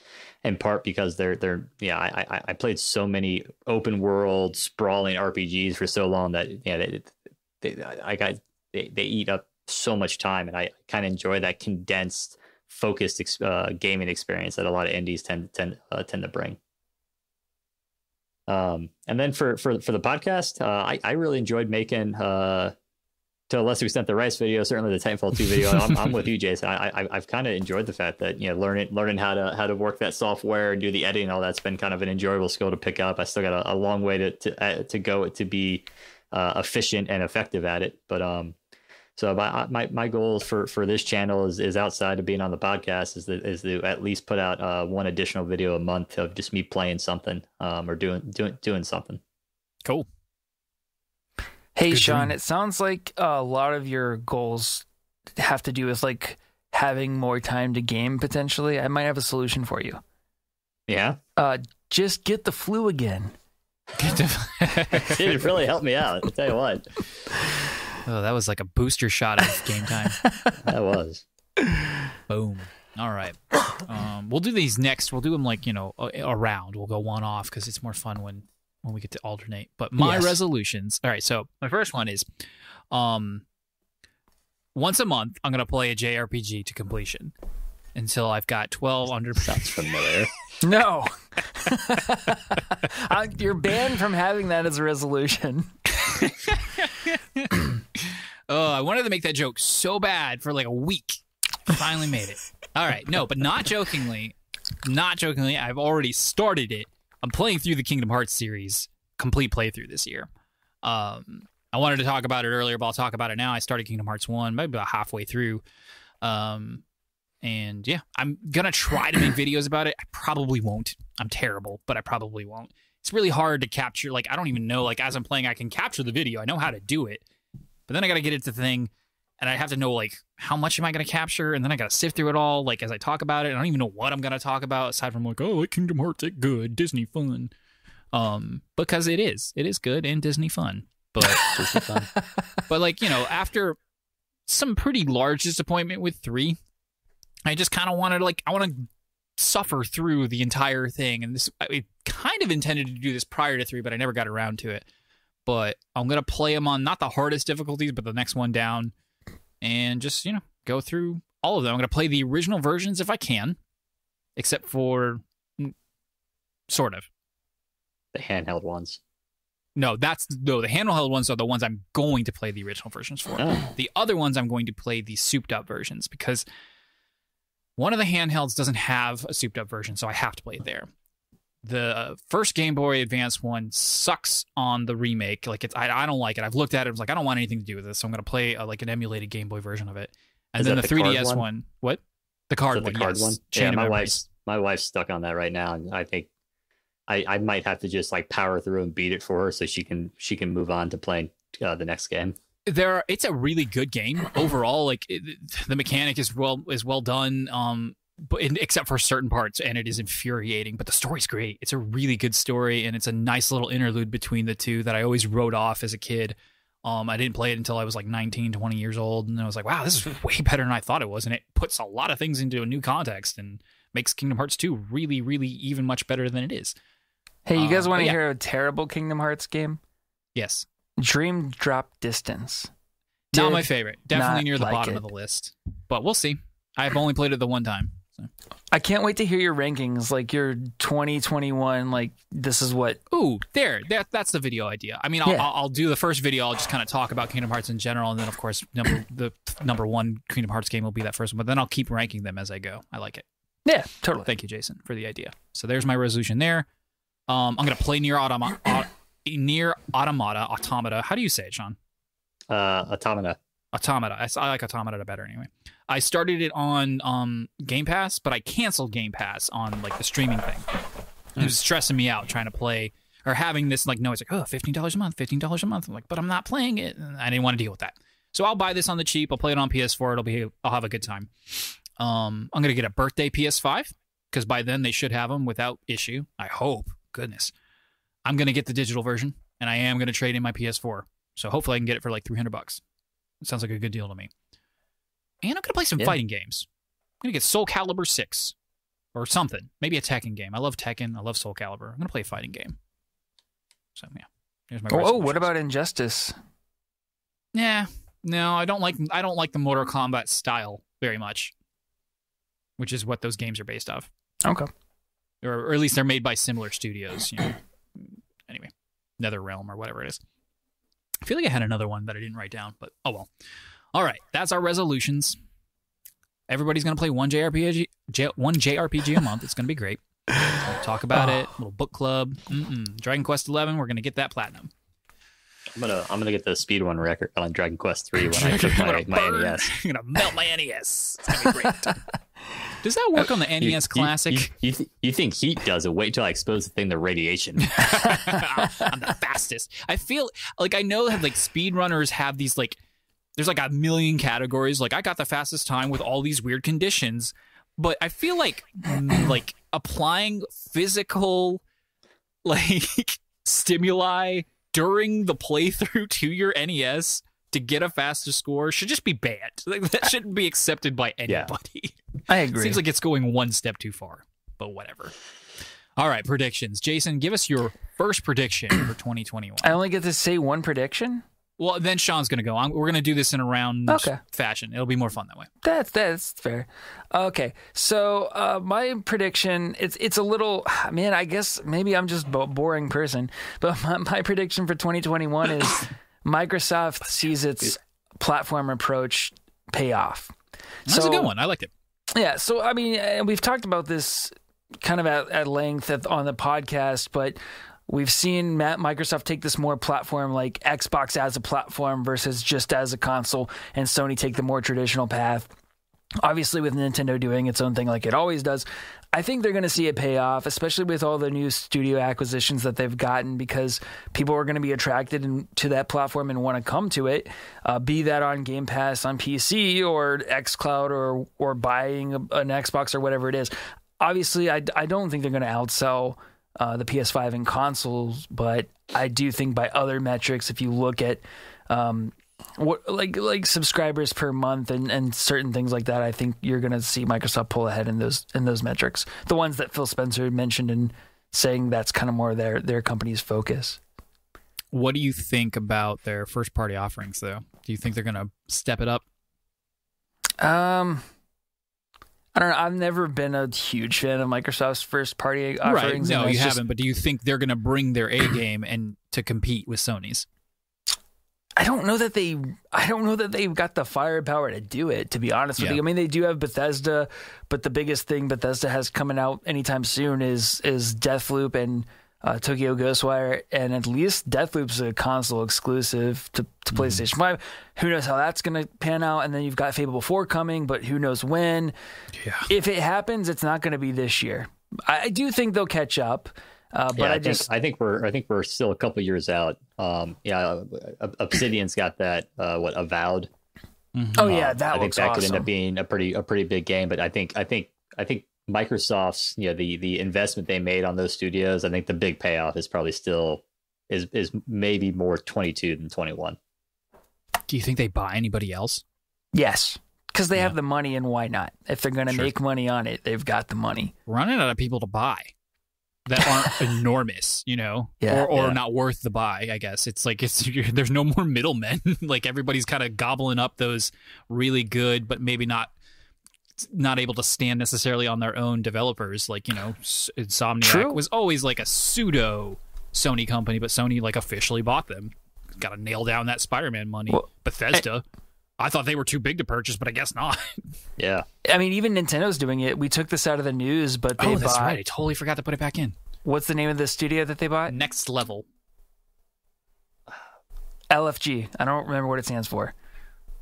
in part because I played so many open world sprawling RPGs for so long that they eat up so much time, and I kind of enjoy that condensed, focused gaming experience that a lot of indies tend to bring. And then for the podcast, I really enjoyed making to a lesser extent the Rice video, certainly the Titanfall 2 video. I'm with you, Jason. I've kind of enjoyed the fact that learning how to work that software and do the editing, all that's been kind of an enjoyable skill to pick up. I still got a long way to go to be efficient and effective at it, but so my goal for this channel is outside of being on the podcast is to at least put out one additional video a month of just me playing something or doing something. Cool. Hey, Sean, it sounds like a lot of your goals have to do with like having more time to game potentially. I might have a solution for you. Yeah. Just get the flu again. It really helped me out. I'll tell you what. Oh, that was like a booster shot of game time. That was. Boom. All right. We'll do these next. We'll do them like, around. We'll go one off because it's more fun when we get to alternate. But my resolutions. All right. So my first one is once a month, I'm going to play a JRPG to completion until I've got 12 under. Sounds familiar. No. You're banned from having that as a resolution. Oh, I wanted to make that joke so bad for like a week. Finally made it. All right. No, but not jokingly, I've already started it. I'm playing through the Kingdom Hearts series, complete playthrough this year. I wanted to talk about it earlier, but I'll talk about it now. I started Kingdom Hearts 1, maybe about halfway through. And yeah, I'm going to try to make videos about it. I probably won't. I'm terrible, but I probably won't. It's really hard to capture. Like, I don't even know, like, as I'm playing, I can capture the video. I know how to do it. But then I got to get it to the thing, and I have to know, like, how much am I going to capture? And then I got to sift through it all, like, as I talk about it. I don't even know what I'm going to talk about, aside from, like, oh, like Kingdom Hearts, it's good, Disney fun. Because it is good and Disney fun. But, but like, after some pretty large disappointment with 3, I just kind of wanted, like, I want to suffer through the entire thing. And this, I kind of intended to do this prior to 3, but I never got around to it. But I'm going to play them on not the hardest difficulties, but the next one down. And just, go through all of them. I'm going to play the original versions if I can. Except for, sort of. The handheld ones. No, the handheld ones are the ones I'm going to play the original versions for. Oh. The other ones I'm going to play the souped up versions because one of the handhelds doesn't have a souped up version, so I have to play it there. The first Game Boy Advance one sucks on the remake. Like I don't like it. I've looked at it. I was like, I don't want anything to do with this, so I'm going to play like an emulated Game Boy version of it. And then the 3DS one. What? The card one. The card yes. one. Chain Yeah, my wife's stuck on that right now, and I think I might have to just like power through and beat it for her so she can move on to playing the next game. It's a really good game overall. Like the mechanic is well done, but except for certain parts, and it is infuriating. But the story's great. It's a really good story, and it's a nice little interlude between the two that I always wrote off as a kid. I didn't play it until I was like 19, 20 years old, and I was like, wow, this is way better than I thought it was, and it puts a lot of things into a new context and makes Kingdom Hearts 2 really, really even much better than it is. Hey, you guys want to hear a terrible Kingdom Hearts game? Yes. Dream Drop Distance. Not my favorite. Definitely near the bottom of the list. But we'll see. I've only played it the one time. So. I can't wait to hear your rankings, like your 2021, like this is what... Ooh, that's the video idea. I mean, I'll do the first video. I'll just kind of talk about Kingdom Hearts in general. And then, of course, the number one Kingdom Hearts game will be that first one. But then I'll keep ranking them as I go. I like it. Yeah, totally. Thank you, Jason, for the idea. So there's my resolution there. I'm going to play Nier Automata. How do you say it, Sean? Automata. I like Automata better anyway. I started it on Game Pass, but I canceled Game Pass on like the streaming thing. It was stressing me out trying to play or having this like, no, it's like, oh, $15 a month. I'm like, but I'm not playing it. And I didn't want to deal with that. So I'll buy this on the cheap. I'll play it on PS4. I'll have a good time. I'm going to get a birthday PS5 because by then they should have them without issue. I hope. Goodness. I'm going to get the digital version, and I am going to trade in my PS4. So hopefully I can get it for like $300. It sounds like a good deal to me. And I'm going to play some fighting games. I'm going to get Soul Calibur 6 or something. Maybe a Tekken game. I love Tekken. I love Soul Calibur. I'm going to play a fighting game. So, yeah. Here's my what about Injustice? Yeah. No, I don't like the Mortal Kombat style very much, which is what those games are based off. Okay. Or at least they're made by similar studios. You know. Anyway, NetherRealm or whatever it is. I feel like I had another one that I didn't write down, but oh well. All right, that's our resolutions. Everybody's going to play one JRPG a month. It's going to be great. We'll talk about it. Little book club. Dragon Quest 11. We're going to get that platinum. I'm gonna get the speed one record on Dragon Quest 3 when I took my NES. I'm gonna melt my NES. It's gonna be great. Does that work on the NES Classic? You think heat does it? Wait till I expose the thing to radiation. I'm the fastest. I feel like I know that like speedrunners have these like there's like a million categories. Like I got the fastest time with all these weird conditions, but I feel like applying physical like stimuli during the playthrough to your NES to get a faster score should just be banned. Like, that shouldn't be accepted by anybody. Yeah, I agree. Seems like it's going one step too far, but whatever. All right, predictions. Jason, give us your first prediction for 2021. I only get to say one prediction? Well, then Sean's going to go. We're going to do this in a round fashion. It'll be more fun that way. That's fair. Okay, so my prediction, it's a little, man, I guess maybe I'm just a boring person, but my prediction for 2021 is Microsoft sees its platform approach pay off. That's a good one. I liked it. Yeah, so I mean, we've talked about this kind of at length on the podcast, but we've seen Microsoft take this more platform, like Xbox as a platform versus just as a console, and Sony take the more traditional path. Obviously, with Nintendo doing its own thing like it always does, I think they're going to see it pay off, especially with all the new studio acquisitions that they've gotten, because people are going to be attracted to that platform and want to come to it, be that on Game Pass on PC or xCloud or buying an Xbox or whatever it is. Obviously, I don't think they're going to outsell the PS5 in consoles, but I do think by other metrics, if you look at what like subscribers per month and certain things like that, I think you're going to see Microsoft pull ahead in those metrics. The ones that Phil Spencer mentioned in saying that's kind of more their company's focus. What do you think about their first party offerings, though? Do you think they're going to step it up? I I don't know. I've never been a huge fan of Microsoft's first-party offerings. Right. No, you haven't. But do you think they're going to bring their A game and to compete with Sony's? I don't know that they've got the firepower to do it, to be honest with you. I mean, they do have Bethesda, but the biggest thing Bethesda has coming out anytime soon is Deathloop and Tokyo Ghostwire, and at least Deathloop's a console exclusive to PlayStation 5. Who knows how that's going to pan out? And then you've got Fable 4 coming, but who knows when? Yeah. If it happens, it's not going to be this year. I do think they'll catch up. But I think we're still a couple years out. Obsidian's got that Avowed. Mm-hmm. Oh yeah, I think that awesome. could end up being a pretty big game. But I think Microsoft's the investment they made on those studios. I think the big payoff is probably still is maybe more 22 than 21. Do you think they buy anybody else? Yes. Because they have the money, and why not? If they're going to make money on it, they've got the money. Running out of people to buy that aren't enormous, or not worth the buy, I guess. It's like there's no more middlemen. Like everybody's kind of gobbling up those really good, but maybe not able to stand necessarily on their own developers. Like, Insomniac was always like a pseudo Sony company, but Sony like officially bought them. Got to nail down that Spider-Man money. Well, Bethesda. I thought they were too big to purchase, but I guess not. Yeah. I mean, even Nintendo's doing it. We took this out of the news, but they that's right. I totally forgot to put it back in. What's the name of the studio that they bought? Next Level. LFG. I don't remember what it stands for.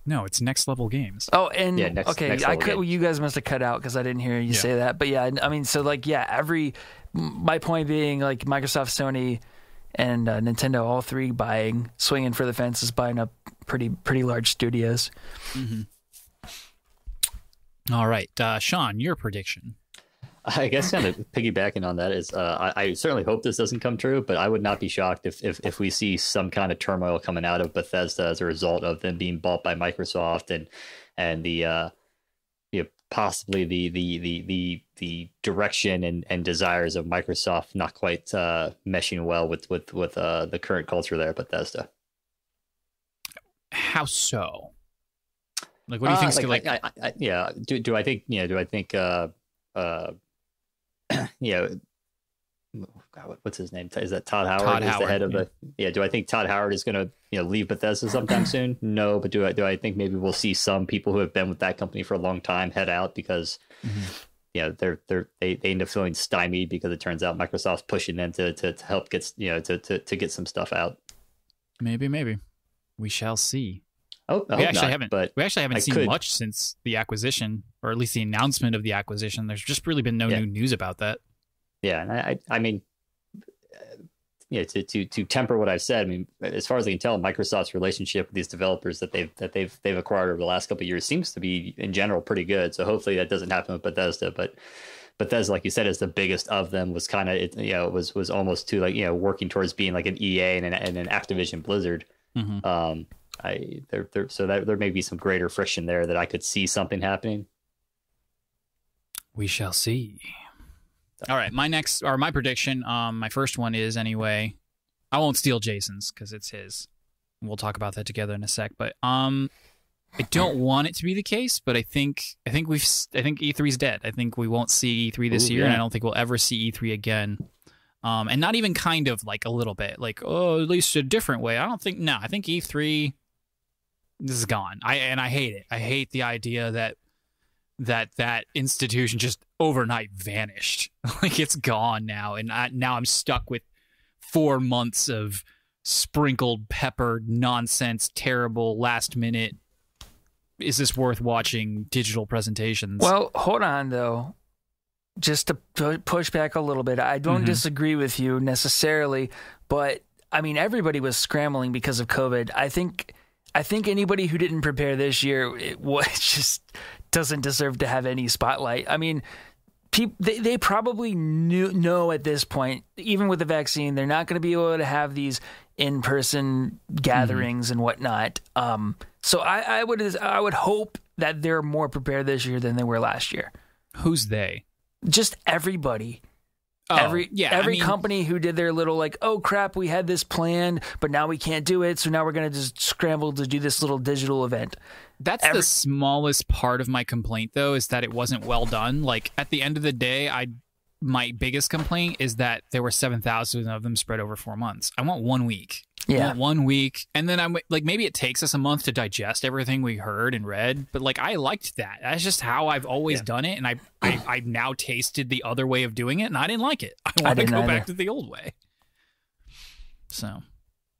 No, it's Next Level Games. Oh, and Next well, you guys must have cut out because I didn't hear you say that. But yeah, I mean, so like, my point being, like, Microsoft, Sony, and Nintendo, all three swinging for the fences, buying up pretty large studios. Mm-hmm. All right, Sean, your prediction. I guess kind of piggybacking on that is I certainly hope this doesn't come true, but I would not be shocked if we see some kind of turmoil coming out of Bethesda as a result of them being bought by Microsoft and the possibly the direction and desires of Microsoft not quite meshing well with the current culture there at Bethesda. How so? Like, what do you think? Do I think what's his name? Is that Todd Howard? Todd Howard, the head of the. Yeah. Do I think Todd Howard is going to leave Bethesda sometime soon? No, but do I think maybe we'll see some people who have been with that company for a long time head out because they end up feeling stymied because it turns out Microsoft's pushing them to help get to get some stuff out. Maybe we shall see. We actually haven't seen much since the acquisition, or at least the announcement of the acquisition. There's just really been no new news about that. Yeah, and I mean, to temper what I've said, I mean, as far as I can tell, Microsoft's relationship with these developers that they've acquired over the last couple of years seems to be in general pretty good. So hopefully that doesn't happen with Bethesda, but Bethesda, like you said, is the biggest of them. Was kind of was almost to working towards being like an EA and an Activision Blizzard. Mm-hmm. So there may be some greater friction there that I could see something happening. We shall see. All right, my prediction, my first one is, anyway, I won't steal Jason's because it's his. We'll talk about that together in a sec. But I don't want it to be the case, but I think E3's dead. I think we won't see E3 this year, and I don't think we'll ever see E3 again. And not even kind of like a little bit, like, at least a different way. I think E3, this is gone. I hate it. I hate the idea that institution just overnight vanished. Like, it's gone now, and now I'm stuck with 4 months of sprinkled pepper nonsense, terrible last minute. Is this worth watching digital presentations? Well, hold on though. Just to push back a little bit, I don't disagree with you necessarily, but I mean, everybody was scrambling because of COVID. I think anybody who didn't prepare this year just doesn't deserve to have any spotlight. I mean, they probably know at this point, even with the vaccine, they're not going to be able to have these in-person gatherings and whatnot. So I would hope that they're more prepared this year than they were last year. Who's they? Just everybody. Every company who did their little like, oh crap, we had this planned, but now we can't do it, so now we're going to just scramble to do this little digital event. That's the smallest part of my complaint, though, is that it wasn't well done. Like, at the end of the day, my biggest complaint is that there were 7,000 of them spread over 4 months. I want 1 week. Yeah. I want 1 week. And then I'm like, maybe it takes us a month to digest everything we heard and read. But like, I liked that. That's just how I've always done it. And I've now tasted the other way of doing it, and I didn't like it. I want to go back to the old way. So,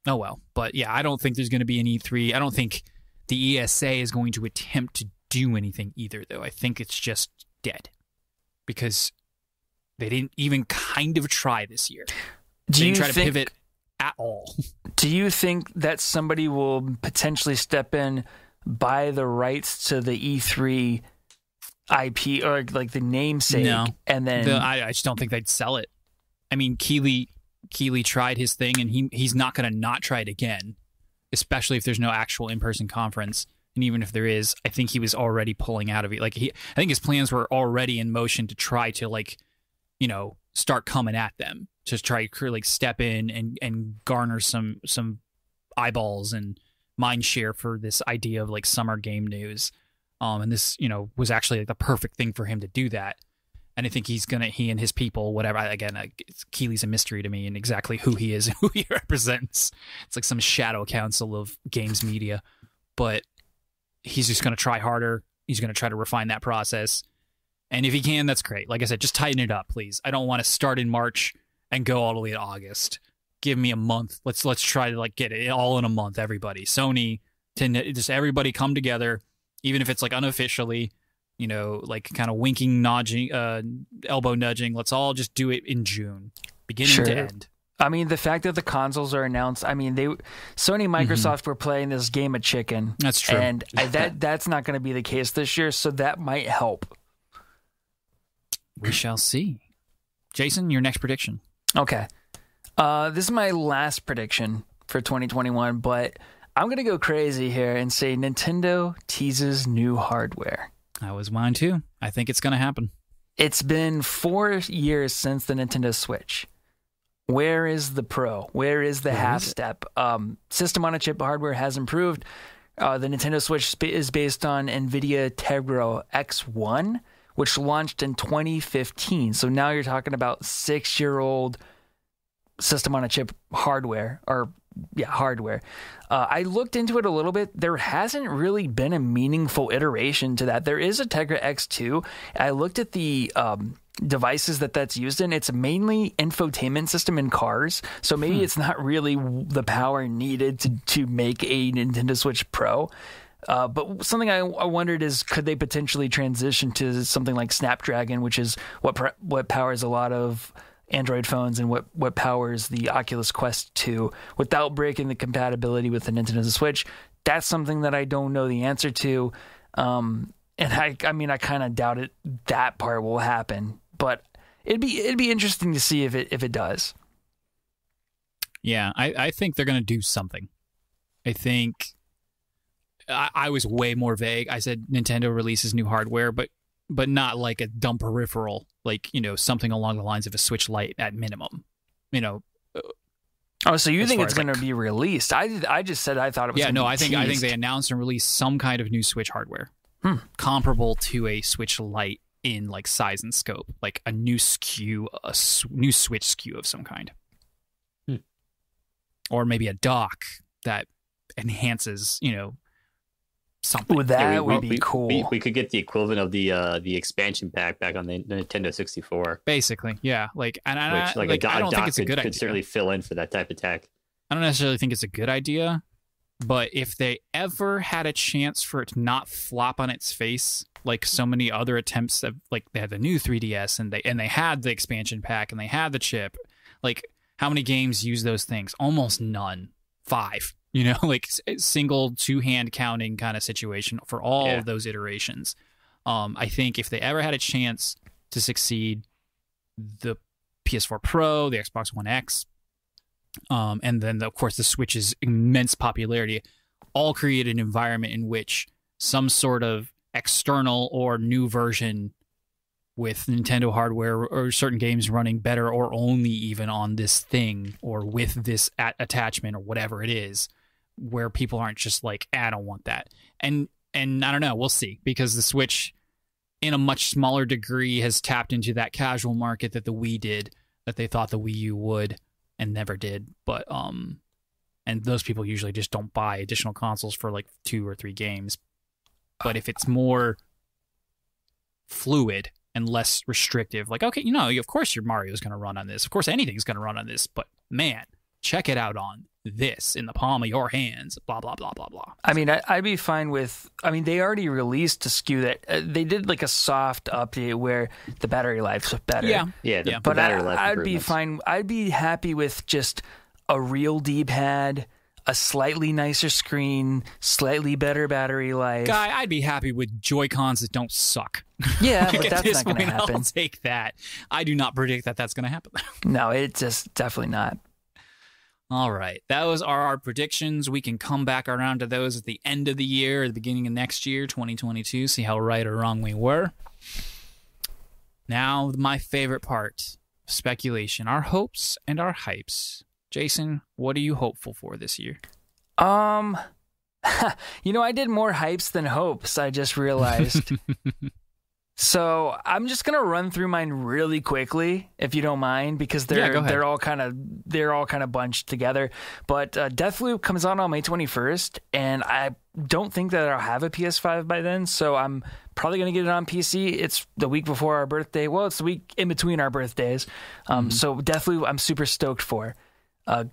oh well. But yeah, I don't think there's going to be an E3. I don't think the ESA is going to attempt to do anything either, though. I think it's just dead. Because they didn't even kind of try this year. They didn't try to pivot at all. Do you think that somebody will potentially step in, buy the rights to the E3 IP or like the namesake? No. And then I just don't think they'd sell it. I mean, Keeley tried his thing, and he's not going to not try it again, especially if there's no actual in-person conference. And even if there is, I think he was already pulling out of it. Like I think his plans were already in motion to try to start coming at them, to try to like step in and garner some eyeballs and mind share for this idea of like summer game news. And this, was actually like the perfect thing for him to do that. And I think he and his people, whatever, again, Keeley's a mystery to me and exactly who he is and who he represents. It's like some shadow council of games media, but he's just going to try harder. He's going to try to refine that process. And if he can, that's great. Like I said, just tighten it up, please. I don't want to start in March and go all the way to August. Give me a month. Let's try to like get it all in a month. Everybody, Sony, just everybody come together, even if it's like unofficially, like kind of winking, nudging, elbow nudging. Let's all just do it in June, beginning to end. I mean, the fact that the consoles are announced, I mean, Sony, Microsoft were playing this game of chicken. That's true. And that's not going to be the case this year, so that might help. We shall see. Jason, your next prediction. Okay. This is my last prediction for 2021, but I'm going to go crazy here and say Nintendo teases new hardware. That was mine too. I think it's going to happen. It's been 4 years since the Nintendo Switch. Where is the Pro? Where is the half step? System on a chip hardware has improved. The Nintendo Switch is based on NVIDIA Tegra X1, which launched in 2015. So now you're talking about 6-year-old system on a chip hardware, hardware. I looked into it a little bit. There hasn't really been a meaningful iteration to that. There is a Tegra X2. I looked at the devices that's used in. It's mainly infotainment system in cars. So maybe it's not really the power needed to make a Nintendo Switch Pro. But something I wondered is, could they potentially transition to something like Snapdragon, which is what powers a lot of Android phones and what powers the Oculus Quest 2 without breaking the compatibility with the Nintendo Switch? That's something that I don't know the answer to. And I mean, I kind of doubt that part will happen, but it'd be interesting to see if it does. Yeah, I think they're going to do something. I think I was way more vague. I said Nintendo releases new hardware, but not like a dumb peripheral, like, something along the lines of a Switch Lite at minimum. Oh, so you think it's going to be released? I just said I thought it was. Yeah, no, I think they announced and released some kind of new Switch hardware, comparable to a Switch Lite in like size and scope, like a new SKU, new Switch SKU of some kind, or maybe a dock that enhances, something. Ooh, that would be cool. We could get the equivalent of the expansion pack back on the Nintendo 64. Basically, yeah. Like, and I don't think it's a good idea. Could certainly fill in for that type of tech. I don't necessarily think it's a good idea, but if they ever had a chance for it to not flop on its face, like so many other attempts that, like, they had the new 3DS and they had the expansion pack and they had the chip, like, how many games use those things? Almost none. 5. Like single 2-hand counting kind of situation for all of those iterations. I think if they ever had a chance to succeed, the PS4 Pro, the Xbox One X, and then, of course, the Switch's immense popularity, all create an environment in which some sort of external or new version with Nintendo hardware or certain games running better or only even on this thing or with this attachment or whatever it is, where people aren't just like, I don't want that. And I don't know, we'll see, because the Switch in a much smaller degree has tapped into that casual market that the Wii did, that they thought the Wii U would and never did. But and those people usually just don't buy additional consoles for like 2 or 3 games. But if it's more fluid and less restrictive, like, okay, of course your Mario's going to run on this. Of course anything's going to run on this. But man, check it out on this in the palm of your hands, blah, blah, blah, blah, blah. I mean, I'd be fine with, they already released a SKU that they did like a soft update where the battery life's better. Yeah. But battery life I'd be fine. I'd be happy with just a real D-pad, a slightly nicer screen, slightly better battery life. Guy, I'd be happy with Joy-Cons that don't suck. Yeah, but that's not going to happen. I'll take that. I do not predict that that's going to happen. No, it's just definitely not. All right. Those are our predictions. We can come back around to those at the end of the year, at the beginning of next year, 2022, see how right or wrong we were. Now, my favorite part, speculation, our hopes and our hypes. Jason, what are you hopeful for this year? I did more hypes than hopes, I just realized. So I'm just gonna run through mine really quickly, if you don't mind, because they're all kind of bunched together. But Deathloop comes out on May 21st, and I don't think that I'll have a PS5 by then. So I'm probably gonna get it on PC. It's the week before our birthday. Well, it's the week in between our birthdays. So Deathloop, I'm super stoked for.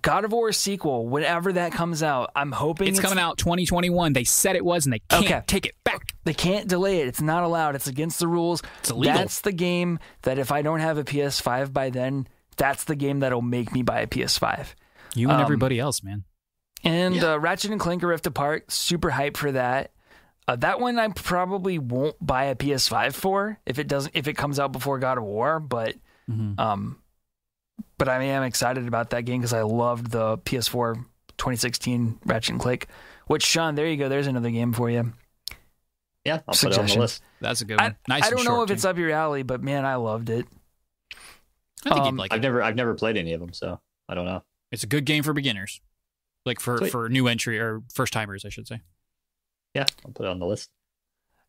God of War sequel, whenever that comes out, I'm hoping it's coming out 2021. They said it was, and they can't take it back. They can't delay it. It's not allowed. It's against the rules. It's illegal. That's the game that if I don't have a PS5 by then, that's the game that'll make me buy a PS5. You and everybody else, man. And Ratchet and Clank Rift Apart, super hyped for that. That one I probably won't buy a PS5 for if it comes out before God of War, but But I am excited about that game because I loved the PS4 2016 Ratchet and Clank. Which, Sean, there you go. There's another game for you. Yeah, I'll put it on the list. That's a good one. I don't know if it's up your alley, but man, I loved it. I think you'd like it. I've never played any of them, so I don't know. It's a good game for beginners, like for new entry or first timers, I should say. Yeah, I'll put it on the list.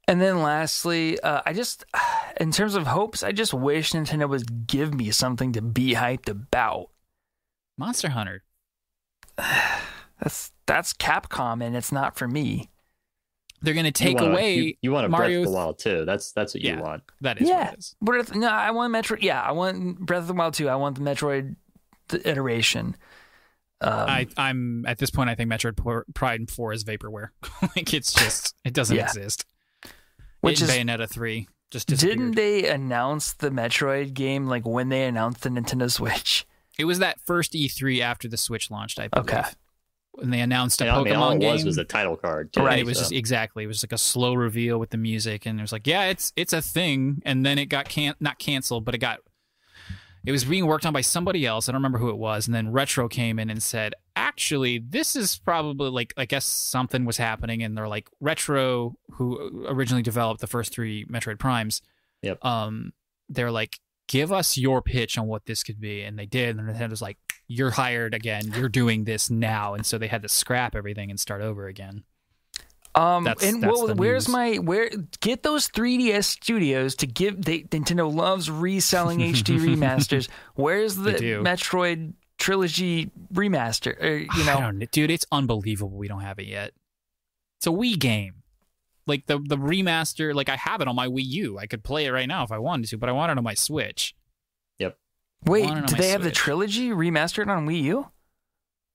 And then lastly, in terms of hopes, I just wish Nintendo would give me something to be hyped about. Monster Hunter. That's Capcom, and it's not for me. They're going to take away you want a Mario Breath of the Wild too. That's what you want. That is what it is. No, I want Metroid. Yeah, I want Breath of the Wild 2. I want the Metroid iteration. I'm at this point, I think Metroid Prime 4 is vaporware. Like it doesn't exist. Which is Bayonetta 3 just disappeared. Didn't they announce the Metroid game like when they announced the Nintendo Switch? It was that first E3 after the Switch launched, I believe. Okay. When they announced a Pokemon game. All it was a title card. Too, right. It was it was like a slow reveal with the music, and it was like, yeah, it's a thing. And then it got not canceled, but it was being worked on by somebody else. I don't remember who it was. And then Retro came in and said, actually, this is probably like, I guess something was happening. And they're like, Retro, who originally developed the first 3 Metroid Primes. Yep. They're like, give us your pitch on what this could be. And they did. And Nintendo's like, you're hired again. You're doing this now. And so they had to scrap everything and start over again. Get those 3DS studios to give. Nintendo loves reselling HD remasters. Where's the Metroid trilogy remaster? I don't know, dude. It's unbelievable we don't have it yet. It's a Wii game. Like the remaster. Like I have it on my Wii U. I could play it right now if I wanted to, but I want it on my Switch. Yep. Wait, do they have the trilogy remastered on Wii U?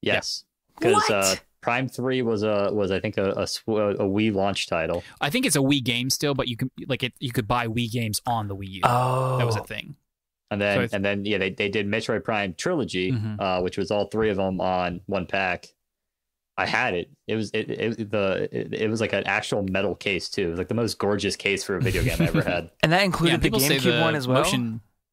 Yes. Because Prime 3 was I think a Wii launch title. I think it's a Wii game still, but you could buy Wii games on the Wii U. Oh, that was a thing. And then they did Metroid Prime Trilogy, which was all 3 of them on one pack. I had it. It was like an actual metal case too. It was like the most gorgeous case for a video game I ever had. And that included the GameCube one as well.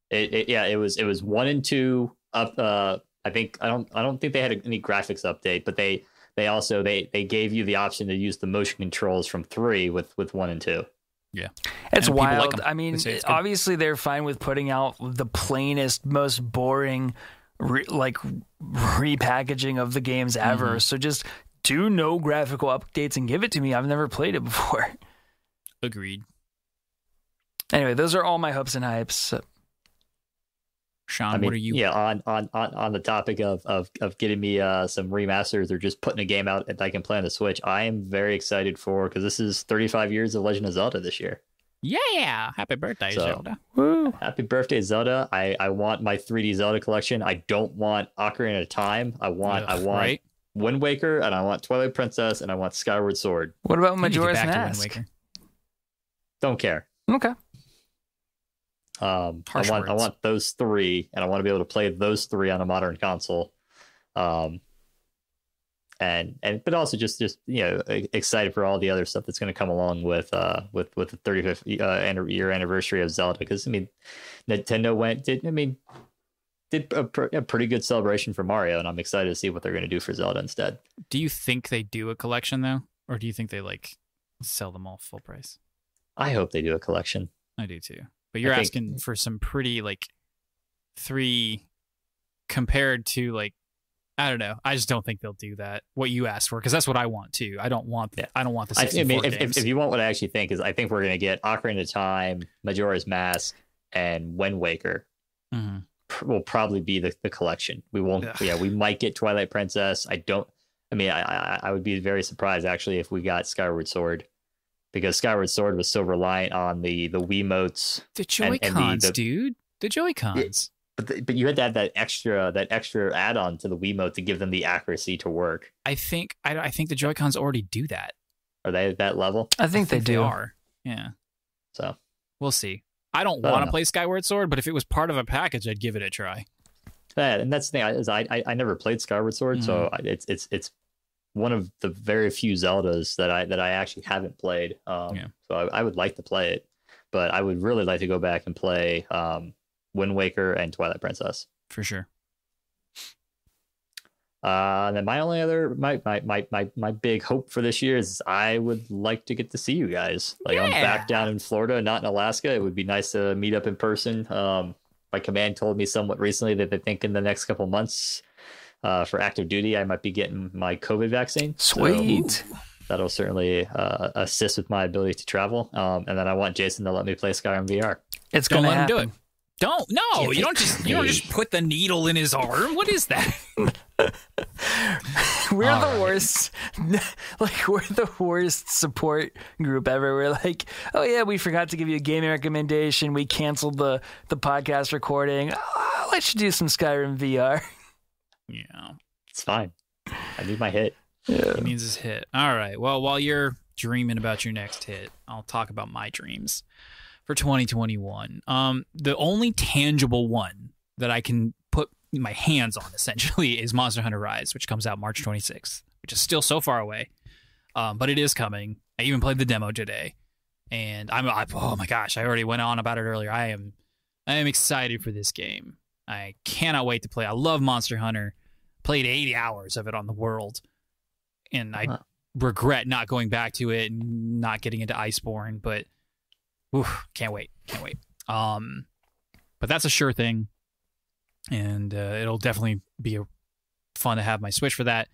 It was 1 and 2 up. I don't think they had any graphics update, but they also gave you the option to use the motion controls from 3 with 1 and 2. Yeah. It's wild. Like I mean, obviously they're fine with putting out the plainest, most boring, repackaging of the games ever. Mm-hmm. So just do no graphical updates and give it to me. I've never played it before. Agreed. Anyway, those are all my hopes and hypes. So. Sean, what are you? Yeah, on the topic of getting me some remasters or just putting a game out that I can play on the Switch, I am very excited for, because this is 35 years of Legend of Zelda this year. Yeah, happy birthday, Zelda! Woo. Happy birthday, Zelda! I want my 3D Zelda collection. I don't want Ocarina of Time. I want right? Wind Waker, and I want Twilight Princess, and I want Skyward Sword. What about Majora's Mask? Don't care. Okay. I want those three, and I want to be able to play those three on a modern console. But also just excited for all the other stuff that's going to come along with the 35th year anniversary of Zelda. Because I mean, Nintendo did a pretty good celebration for Mario, and I'm excited to see what they're going to do for Zelda instead. Do you think they do a collection though, or do you think they sell them all full price? I hope they do a collection. I do too. But you're asking for some pretty 3 compared to I don't know. I just don't think they'll do that. What you asked for, because that's what I want too. I don't want that. I don't want the 64 games. If you want what I actually think is, I think we're going to get Ocarina of Time, Majora's Mask, and Wind Waker. Mm-hmm. Will probably be the collection. We won't. Ugh. Yeah, we might get Twilight Princess. I would be very surprised actually if we got Skyward Sword. Because Skyward Sword was so reliant on the Wiimotes. The Joy-Cons, dude. The Joy-Cons. But you had to have that extra add-on to the Wiimote to give them the accuracy to work. I think the Joy-Cons already do that. Are they at that level? I think they do. They are. Yeah. So we'll see. I don't want to play Skyward Sword, but if it was part of a package, I'd give it a try. And that's the thing. I never played Skyward Sword, so it's one of the very few Zeldas that I actually haven't played. So I would like to play it, but I would really like to go back and play Wind Waker and Twilight Princess for sure. And then my only other my big hope for this year is I would like to get to see you guys. I'm back down in Florida, not in Alaska. It would be nice to meet up in person. My command told me somewhat recently that they think in the next couple months. For active duty, I might be getting my COVID vaccine. Sweet. So that'll certainly assist with my ability to travel. And then I want Jason to let me play Skyrim VR. It's going to happen. Don't let him do it. Don't. No, you don't just put the needle in his arm. What is that? We're the worst. We're the worst support group ever. We're like, oh yeah, we forgot to give you a gaming recommendation. We canceled the podcast recording. Oh, let's do some Skyrim VR. Yeah, it's fine. I need my hit. Yeah. He needs his hit. All right. Well, while you're dreaming about your next hit, I'll talk about my dreams for 2021. The only tangible one that I can put my hands on essentially is Monster Hunter Rise, which comes out March 26th, which is still so far away, but it is coming. I even played the demo today, and oh my gosh, I already went on about it earlier. I am excited for this game. I cannot wait to play. I love Monster Hunter. Played 80 hours of it on the World, and I regret not going back to it and not getting into Iceborne, but can't wait. But that's a sure thing, and it'll definitely be fun to have my Switch for that.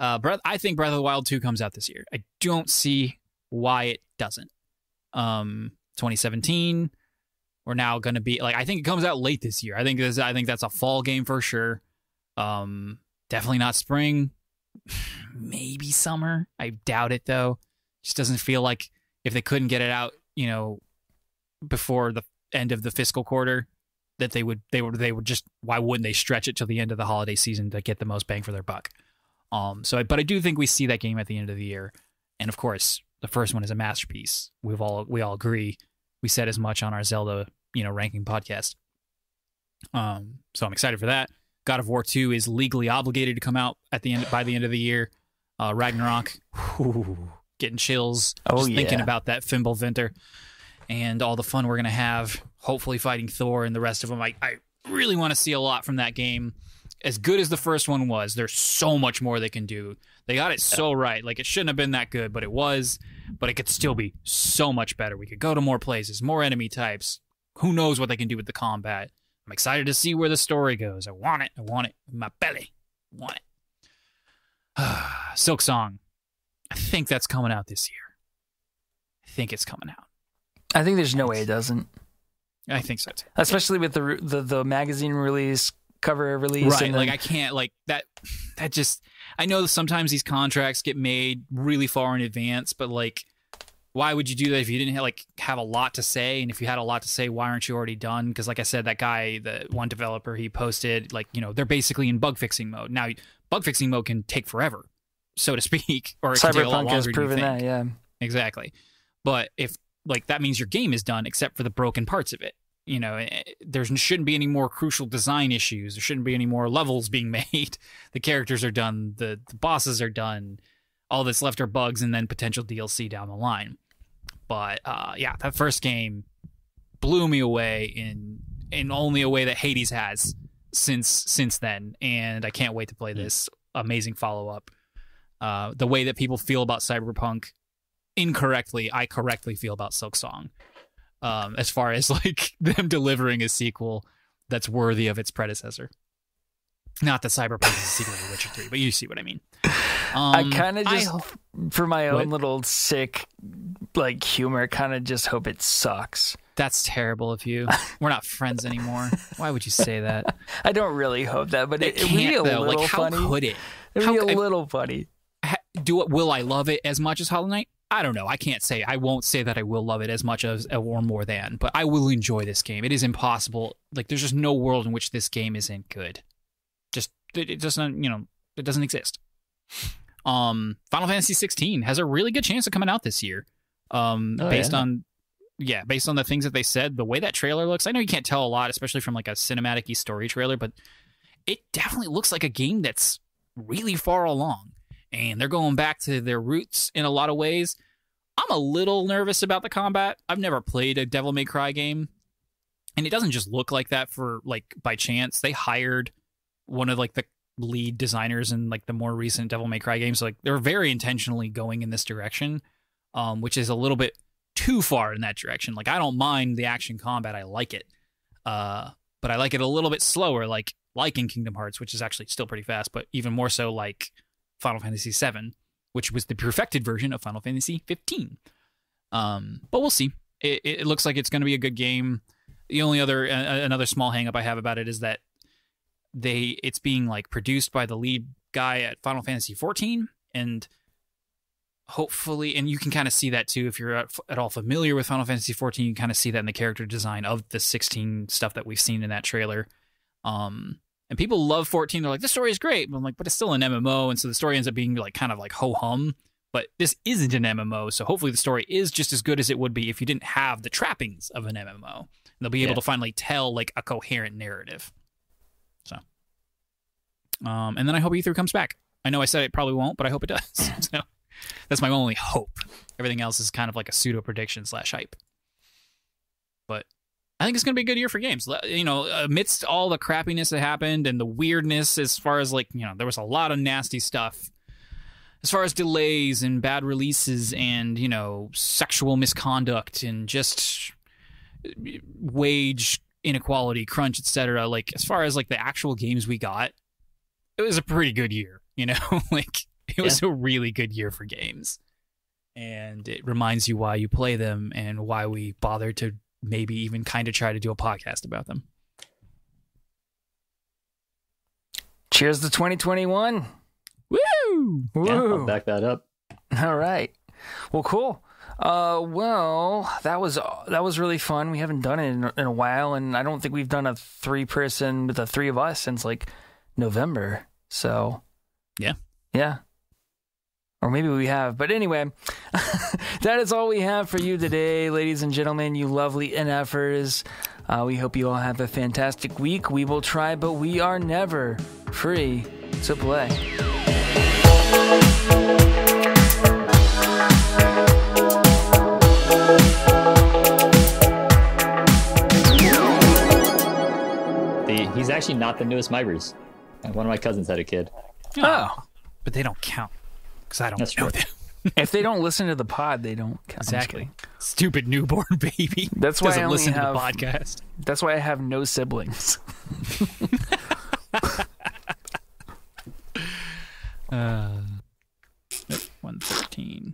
I think Breath of the Wild 2 comes out this year. I don't see why it doesn't. 2017, we're now going to be I think it comes out late this year. I think that's a fall game for sure. Definitely not spring, maybe summer. I doubt it though. Just doesn't feel like if they couldn't get it out, before the end of the fiscal quarter, that they would just, why wouldn't they stretch it till the end of the holiday season to get the most bang for their buck? But I do think we see that game at the end of the year. And of course, the first one is a masterpiece. We all agree. We said as much on our Zelda, ranking podcast. So I'm excited for that. God of War 2 is legally obligated to come out by the end of the year. Ragnarok, getting chills thinking about that Fimbulvinter and all the fun we're going to have, hopefully fighting Thor and the rest of them. I really want to see a lot from that game. As good as the first one was, there's so much more they can do. They got it so right. Like, it shouldn't have been that good, but it was. But it could still be so much better. We could go to more places, more enemy types. Who knows what they can do with the combat. I'm excited to see where the story goes. I want it. I want it in my belly. I want it. Silk Song. I think that's coming out this year. I think it's coming out. I think there's no way it doesn't. I think so too. Especially with the magazine release, cover release. Right, and then... like I can't, like, that just, I know sometimes these contracts get made really far in advance, but like, why would you do that if you didn't have a lot to say? And if you had a lot to say, why aren't you already done? Because like I said, that guy, the one developer, he posted, like, you know, they're basically in bug fixing mode. Now, bug fixing mode can take forever, so to speak, or it can take a lot Cyberpunk longer has than proven you think. that, yeah. Exactly. But if, like, that means your game is done except for the broken parts of it. You know, there shouldn't be any more crucial design issues. There shouldn't be any more levels being made. The characters are done. The bosses are done. All that's left are bugs and then potential DLC down the line. But, yeah, that first game blew me away in only a way that Hades has since then. And I can't wait to play this amazing follow-up. The way that people feel about Cyberpunk, incorrectly, I correctly feel about Silk Song. As far as like them delivering a sequel that's worthy of its predecessor. Not that Cyberpunk is a sequel to Witcher 3, but you see what I mean. I kind of just, for my own little sick like humor, kind of just hope it sucks. That's terrible of you. We're not friends anymore. Why would you say that? I don't really hope that, but it would be a little like, how funny. Could it? It would be a little funny. Will I love it as much as Hollow Knight? I don't know. I can't say. I won't say that I will love it as much as or more than, but I will enjoy this game. It is impossible. Like, there's just no world in which this game isn't good. Just, it doesn't, you know, it doesn't exist. Final Fantasy 16 has a really good chance of coming out this year. Based on the things that they said, the way that trailer looks. I know you can't tell a lot, especially from like a cinematic-y story trailer, but it definitely looks like a game that's really far along. And they're going back to their roots in a lot of ways. I'm a little nervous about the combat. I've never played a Devil May Cry game. And it doesn't just look like that for, like, by chance. They hired one of, like, the lead designers in, like, the more recent Devil May Cry games. So, like, they're very intentionally going in this direction, which is a little bit too far in that direction. Like, I don't mind the action combat. I like it. But I like it a little bit slower, like in Kingdom Hearts, which is actually still pretty fast, but even more so like Final Fantasy VII, which was the perfected version of Final Fantasy 15. But we'll see. It looks like it's going to be a good game. The only other another small hang up I have about it is that it's being like produced by the lead guy at Final Fantasy 14, and hopefully, and you can kind of see that too if you're at all familiar with Final Fantasy 14. You kind of see that in the character design of the 16 stuff that we've seen in that trailer. And people love 14. They're like, the story is great. But I'm like, but it's still an MMO. And so the story ends up being like kind of like ho-hum. But this isn't an MMO. So hopefully the story is just as good as it would be if you didn't have the trappings of an MMO. And they'll be able to finally tell like a coherent narrative. So, and then I hope E3 comes back. I know I said it probably won't, but I hope it does. So that's my only hope. Everything else is kind of like a pseudo prediction / hype. But I think it's going to be a good year for games. You know, amidst all the crappiness that happened and the weirdness as far as like, you know, there was a lot of nasty stuff as far as delays and bad releases and, you know, sexual misconduct and just wage inequality, crunch, etc. Like, as far as like the actual games we got, it was a pretty good year, you know, like it was a really good year for games. And it reminds you why you play them and why we bother to maybe even kind of try to do a podcast about them. Cheers to 2021. Woo! Yeah, I'll back that up. All right. Well, cool. Well, that was really fun. We haven't done it in a while, and I don't think we've done a 3-person with the 3 of us since like November. So, yeah. Or maybe we have. But anyway, that is all we have for you today, ladies and gentlemen, you lovely NFers. We hope you all have a fantastic week. We will try, but we are never free to play. He's actually not the newest Mybrews. One of my cousins had a kid. Oh, but they don't count. because I don't That's know true. them. If they don't listen to the pod, they don't count. Exactly. Stupid newborn baby. That's why I only listen have to the podcast. That's why I have no siblings. 113.